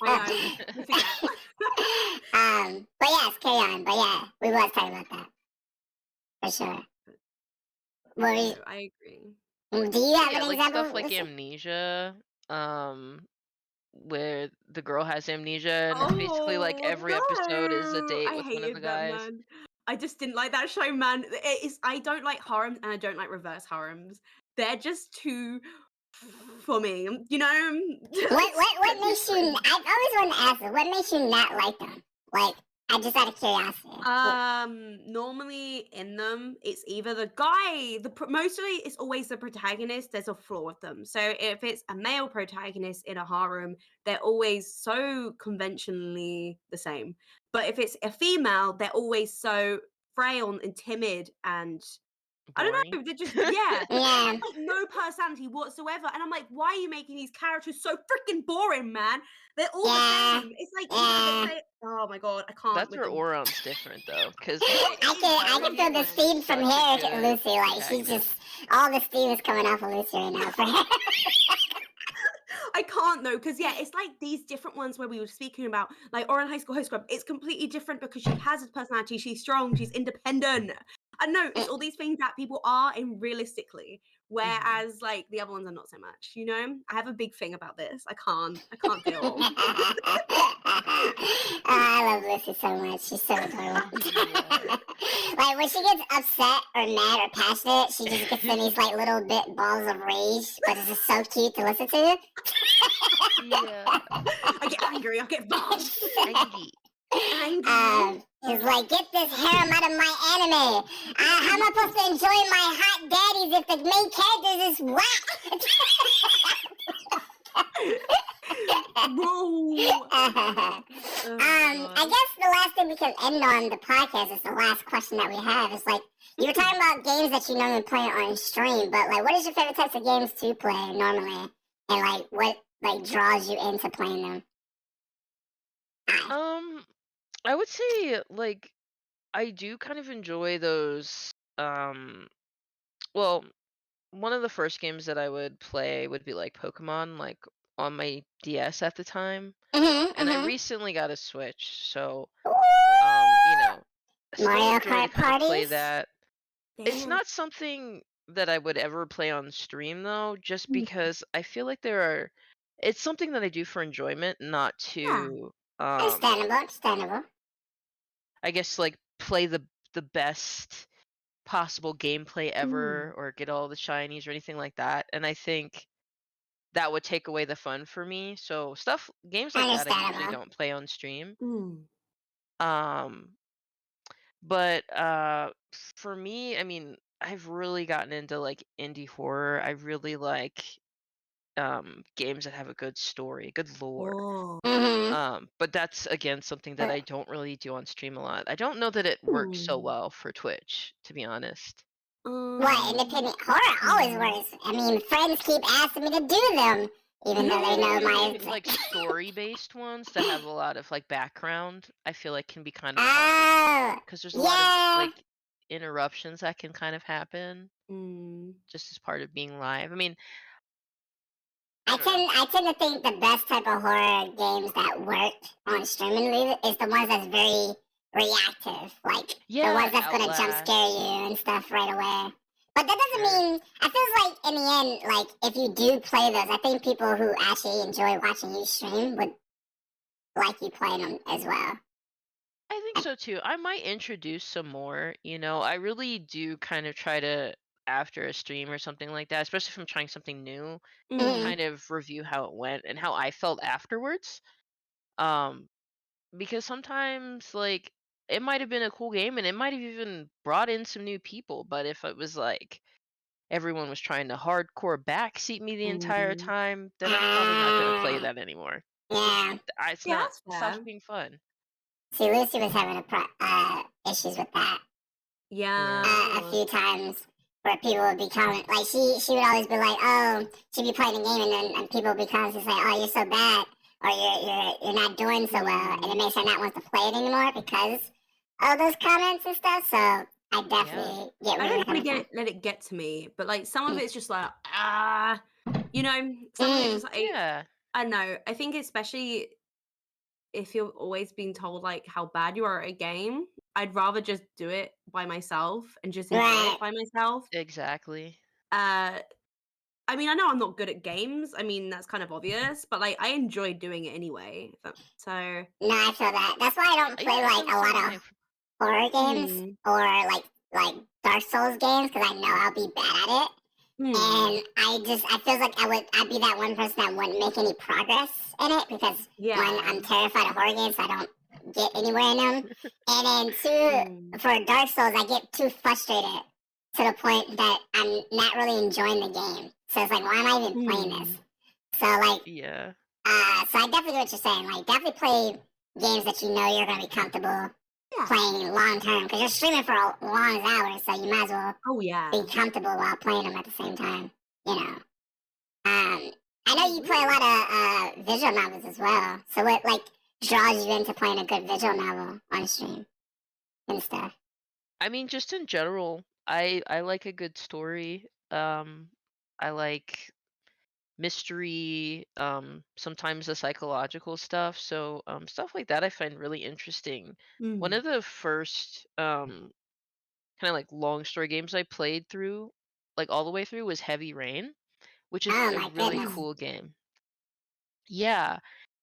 I know. We forget. But yes, carry on. But yeah, we was talking about that. For sure. Yeah, What no, I agree. do you have Yeah, an like stuff example, like Lucy? Amnesia, where the girl has amnesia and it's basically like Oh every episode is a no! date I with one of the hated that, guys. man. I just didn't like that show, man. It is I don't like harems and I don't like reverse harems. They're just too for me. What They're too makes you? cringe. I've always wanted to ask you, what makes you not like them? Like, I just out of curiosity. Normally in them, it's either the guy, mostly it's always the protagonist. There's a flaw with them. So if it's a male protagonist in a harem, they're always so conventionally the same. But if it's a female, they're always so frail and timid and I don't Boring. know, they're just yeah, Yeah. like no personality whatsoever. And I'm like, why are you making these characters so freaking boring, man? They're all the Yeah. same. It's like, they Yeah. say, oh my god, I can't That's with where them. Orion's different though, because Yeah, like it is I can very feel the Orion's different. steam from such a here, good Lucy. Like, she just, protagonist. all the steam is coming off of Lucy right now. For her. I can't though, because yeah, it's like these different ones where we were speaking about, like Oran High School Host Club. It's completely different because she has a personality. She's strong. She's independent. I know it's all these things that people are in realistically, Mhm. whereas like the other ones are not so much. I have a big thing about this. I can't deal. Oh, I love Lucy so much. She's so adorable. Yeah. Like when she gets upset or mad or passionate, she just gets in these like little bit balls of rage, but it's just so cute to listen to. Yeah. I get angry. I get mad. Angie. Angry. She's like, get this harem out of my anime. How am I supposed to enjoy my hot daddies if the main character is whack? Whoa. Oh my I god. guess the last thing we can end on the podcast is the last question that we have. Is like, you were talking about games that you normally play on stream, but like, what is your favorite types of games to play normally, and like, what like draws you into playing them? Um, I would say like I do kind of enjoy those. Well, one of the first games that I would play would be like Pokemon, like on my DS at the time. And I Mm-hmm. recently got a Switch, so Mm-hmm. still Mario enjoy to Kart kind of play parties. that. It's Damn. not something that I would ever play on stream though, just Mm, because I feel like there are it's something that I do for enjoyment, not yeah. to Understandable. Understandable. I guess like play the best possible gameplay Mm. ever or get all the shinies or anything like that. And I think that would take away the fun for me. So games like that I usually Understandable. don't play on stream. Mm. Um but for me, I mean, I've really gotten into like indie horror. I really like games that have a good story, good lore. Oh. Mm-hmm. But that's again something that I don't really do on stream a lot. I don't know that it works so Hmm. well for Twitch, to be honest. What, Um, independent horror always hmm. works. I mean, friends keep asking me to do them, even though they No, know I mean my. like story-based ones that have a lot of like background, I feel like can be kind of hard Oh, because there's a lot of yeah. like interruptions that can kind of happen Mm. just as part of being live. I mean, I I don't know. tend I tend to think the best type of horror games that work on streaming is the ones that's very reactive, like the Yeah, ones that's gonna jump scare Outlast. you and stuff right away. But that doesn't Sure. mean I feel like in the end, like if you do play those, I think people who actually enjoy watching you stream would like you playing them as well. I think so too. I might introduce some more, I really do kind of try to, after a stream or something like that, especially if I'm trying something new, Mm. Mm. kind of review how it went and how I felt afterwards. Um, because sometimes like it might have been a cool game and it might have even brought in some new people, but if it was like everyone was trying to hardcore backseat me the entire Mm. time, then I'm probably not going to play Ah, that anymore. Because yeah. it's Yeah, not that's it stops fair. being fun. See, Lucy was having issues with that. Yeah, of Yeah. A course. few times where people would be commenting, like she would always be like, oh, she'd be playing the game and people would be commenting say, oh, you're so bad, or you're not doing so well, and it Mm. makes her not want to play it anymore because of those comments and stuff. So I Yeah. definitely get I where you're don't really coming get from. it, let it get to me, but like some of Mm. it's just like some of it's Mm. just like Yeah. I don't know. I think especially if you're always being told like how bad you are at a game, I'd rather just do it by myself and just enjoy it Right. by myself. Exactly. Uh I mean, I know I'm not good at games. I mean, that's kind of obvious, but like I enjoy doing it anyway. So, No, I feel that. That's why I don't Yeah, play I feel like the a same lot way. of horror games mm, or like Dark Souls games because I know I'll be bad at it. mm, And I feel like I'd be that one person that wouldn't make any progress in it because one, yeah. I'm terrified of horror games, so I don't get anywhere in them. And then Mm, two, for Dark Souls, I get too frustrated to the point that I'm not really enjoying the game. So it's like, why am I even playing this? mm, So like, Yeah. so I definitely get what you're saying. Like, definitely play games that you know you're gonna be comfortable yeah. playing long term because you're streaming for a long hours, so you might as well Oh be yeah. comfortable while playing them at the same time. You know. I I know you play a agree. lot of visual novels as well. So what like draws you into playing a good visual novel on stream and stuff? I mean, just in general, I like a good story. I like mystery, sometimes the psychological stuff. So, stuff like that I find really interesting. One Mm. of the first kind of like long story games I played through, like all the way through, was Heavy Rain, which is Oh a my really goodness. Mm. cool game. Yeah,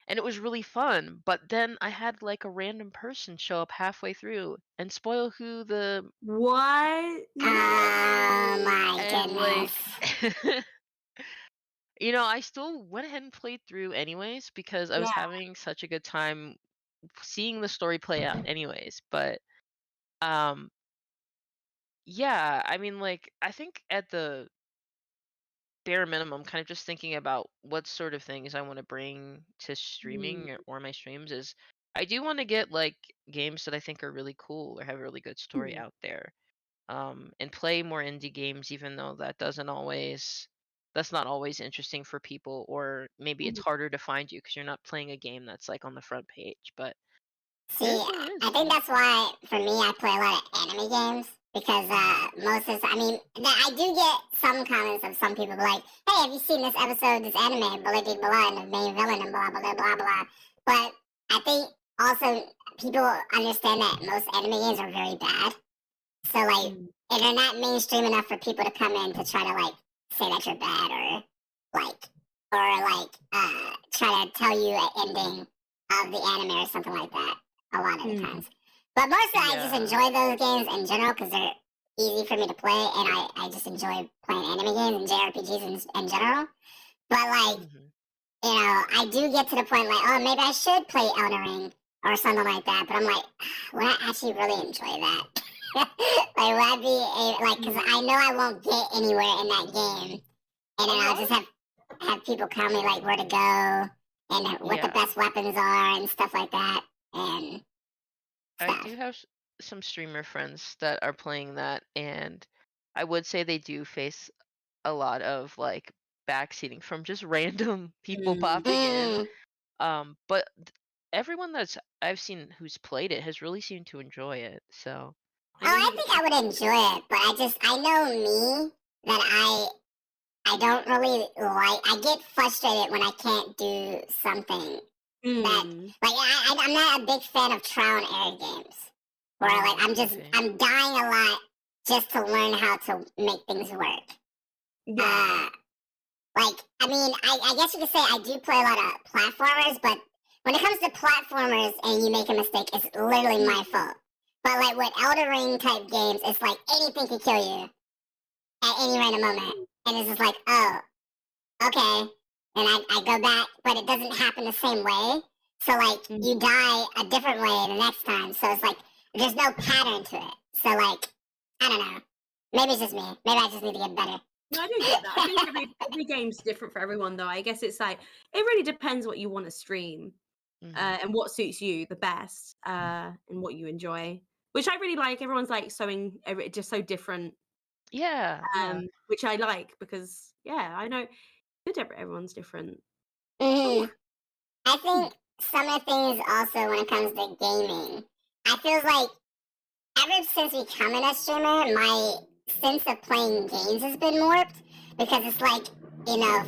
and it was really fun, but then I had like a random person show up halfway through and spoil who the What? Oh No. my and goodness. like I still went ahead and played through anyways because I was Yeah. having such a good time seeing the story play out anyways. But um yeah, I mean like I think at the bare minimum, kind of just thinking about what sort of things I want to bring to Mm, streaming or my streams is I do want to get like games that I think are really cool or have a really good story mm, out there. And play more indie games, even though that's not always interesting for people, or maybe it's mhm, harder to find you because you're not playing a game that's like on the front page. But it See, is what it is, I think that's why for me I play a lot of anime games because Mm. most of the, I mean I do get some comments of some people like, hey, have you seen this episode of this anime, blah blah blah, and the main villain and blah blah blah blah. But I think also people understand that most anime games are very bad. So like, mm, and they're not mainstream enough for people to come in to try to like say that you're bad like try to tell you an ending of the anime or something like that. A lot of the mm, times, but mostly I just Yeah. enjoy those games in general because they're easy for me to play, and I just enjoy playing anime games and JRPGs in general. But like, Mhm. I do get to the point like, oh, maybe I should play Elden Ring or something like that. But I'm like, would I actually really enjoy that? Like, would I be like, because Mm. I know I won't get anywhere in that game, and then I'll Uh-huh. just have people tell me like where to go and what the Yeah. best weapons are and stuff like that and I do stuff. have some streamer friends that are playing that, and I would say they do face a lot of like backseating from just random people Mm. popping in. Mm. But everyone that's I've seen who's played it has really seemed to enjoy it. So, I Oh, I mean, think I would enjoy it, but I know me that I don't really like. I get frustrated when I can't do something that mm. like I'm not a big fan of trial and error games where like okay. I'm dying a lot just to learn how to make things work. Yeah. Uh, like I mean, I guess you could say I do play a lot of platformers, but when it comes to platformers and you make a mistake, it's literally Mm. my fault. But like with Elder Ring type games, it's like anything can kill you at any random moment, and it's just like, oh, okay. And I go back, but it doesn't happen the same way. So like Mm. you die a different way the next time. So it's like there's no pattern to it. So like I don't know. Maybe it's just me. Maybe I just need to get better. No, I do get that. I think every game's different for everyone, though. I guess it's like it really depends what you want to stream, Hmm. and what suits you the best, and what you enjoy. Which I really like. Everyone's like just so different, Yeah, yeah. which I like because yeah, I know everyone's different. But Hmm. yeah, I mm, think some of the things also when it comes to gaming, I feel like ever since becoming a streamer, my sense of playing games has been warped because it's like,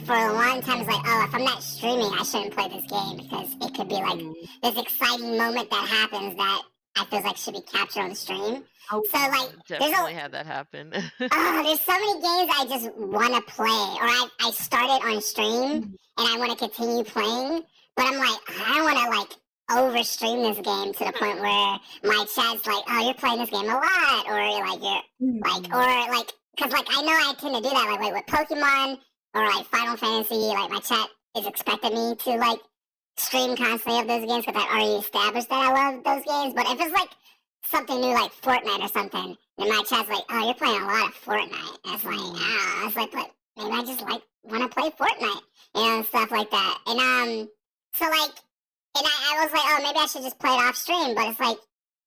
for a long time it's like, oh, if I'm not streaming, I shouldn't play this game because it could be like mm. this exciting moment that happens that I feel like should be captured on the stream. Oh So like, Definitely had that happen. there's so many games I just want to play, or I started on stream mm, and I want to continue playing, but I'm like, I don't want to like overstream this game to the point where my chat's like, oh, you're playing this game a lot, or like you're like, mm, or like, because like I know I tend to do that, like with Pokemon or like Final Fantasy, like my chat is expecting me to like stream constantly of those games because I already established that I love those games. But if it's like something new like Fortnite or something, and my chat's like, "Oh, you're playing a lot of Fortnite." And it's like, mm. ah, I was like, "But maybe I just like want to play Fortnite," and stuff like that. And so like, and I was like, "Oh, maybe I should just play it off stream." But it's like,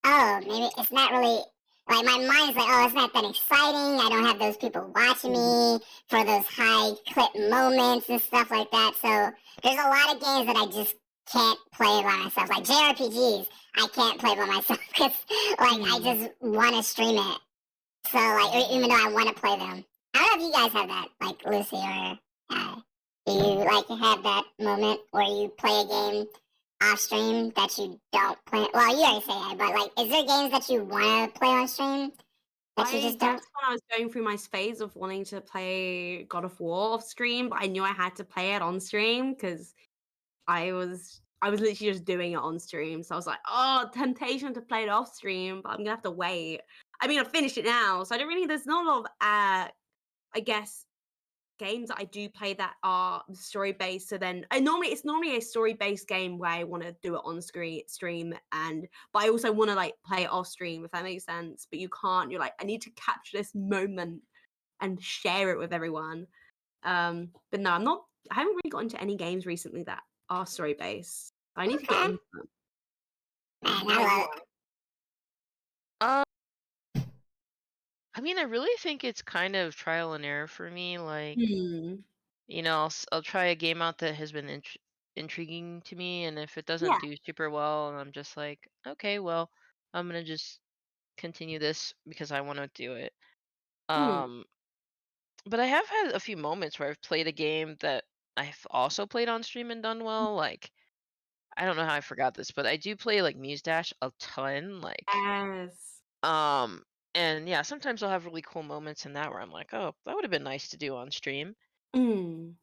oh, maybe it's not really. Like my mind's like, oh, it's not that exciting. I don't have those people watching Mm. me for those high clip moments and stuff like that. So there's a lot of games that I just can't play by myself. Like JRPGs, I can't play by myself because like I Mm. just want to stream it. So like even though I want to play them, I don't know if you guys have that, like Lucy or do you like have that moment where you play a game off stream that you don't play? Well, you already say that, but like, is there games that you want to play on stream that you I just guess don't? when I was going through my phase of wanting to play God of War off stream, but I knew I had to play it on stream because I was literally just doing it on stream. So I was like, oh, temptation to play it off stream, but I'm gonna have to wait. I mean, I've finished it now, so I don't really. There's not a lot of, I guess, games that I do play that are story based. So then, it's normally a story based game where I want to do it on screen stream, and but I also want to like play it off stream if that makes sense. But you can't. You're like, I need to capture this moment and share it with everyone. But no, I haven't really got into any games recently that are story based. I need to get Okay, into them. man, What I about you? love it. um, I mean, I really think it's kind of trial and error for me. Like, Hmm. I'll try a game out that has been intriguing to me, and if it doesn't Yeah. do super well, and I'm just like, okay, well, I'm gonna just continue this because I want to do it. Mm. Um, but I have had a few moments where I've played a game that I've also played on stream and done well. Like, I don't know how I forgot this, but I do play like Muse Dash a ton. Like, Yes. um, and yeah, sometimes I'll have really cool moments in that where I'm like, oh, that would have been nice to do on stream. Mm.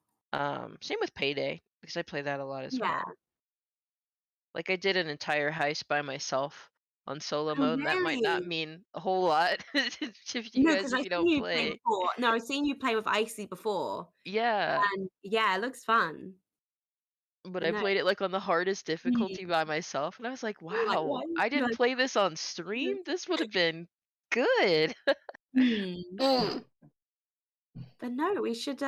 Same with Payday because I play that a lot as Yeah. well. Like, I did an entire heist by myself on solo Oh, mode, and that might not really? mean a whole lot if you No, guys because if I've you seen don't you play play. before. No, I've seen you play with Icy before, Yeah, and yeah, it looks fun. but But I no, played it, like, on the hardest mm, difficulty by myself, and I was like, you're like, "Wow, "Why I you didn't guys?" play this on stream? This would have been good." Mm. Mm. But no, we should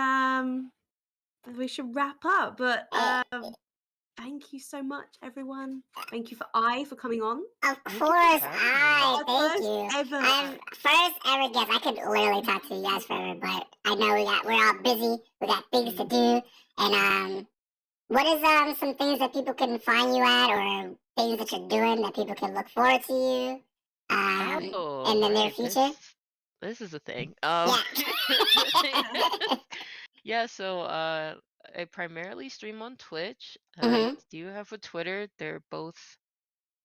wrap up. But Eh, thank you so much, everyone. Thank you for I for coming on. Of Thank you for course, having me. I Our thank first you. ever. I'm first ever guest. I could literally talk to you guys forever, but I know we're all busy. We got things to Mm. do, and what is some things that people can find you at, or things that you're doing that people can look forward to you Oh, in the near right, future? this is a thing. Yeah. Yeah, so, I primarily stream on Twitch. I Mhm. do have a Twitter. They're both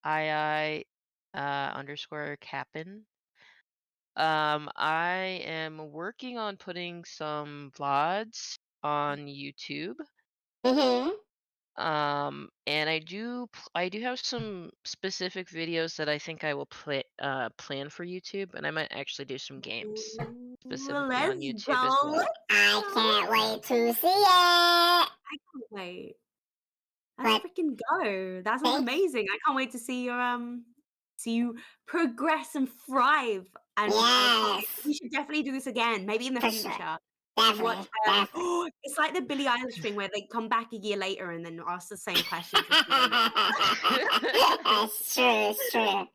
AiAi, underscore Capn. I am working on putting some VODs on YouTube. Mhm. And I do have some specific videos that I think I will plan for YouTube, and I might actually do some games Ooh, specifically on let's YouTube as go. well. Let's I can't go. wait to see it. I can't wait. Let's But freaking go. That sounds thank amazing. I can't wait to see you progress and thrive. And I can't wait. yes, We should definitely do this again, maybe in the for sure. future. And watch Definitely, definitely. it's like the Billie Eilish thing where they come back a year later and then ask the same questions and see where they It's true, it's true.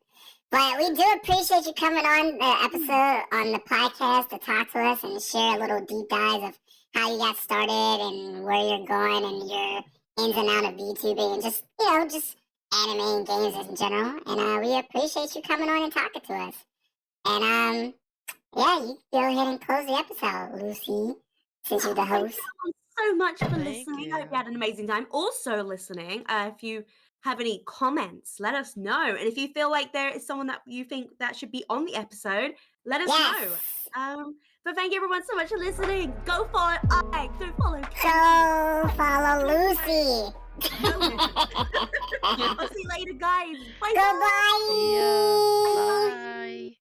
But we do appreciate you coming on the episode on the podcast to talk to us and share a little deep dive of how you got started and where you're going and your ins and out of VTubing and just just anime and games in general. And we appreciate you coming on and talking to us. And yeah, you go ahead and close the episode, Lucy, since you're the Thank host. you everyone so much for Thank listening. I hope you you. had an amazing time. Also listening, if you have any comments, let us know. And if you feel like there is someone that you think that should be on the episode, let us know. Yes. But thank you everyone so much for listening. Go follow I, go follow Kenzie. Go follow Lucy. I'll see you later, guys. Bye. See ya. Goodbye. Bye. Bye.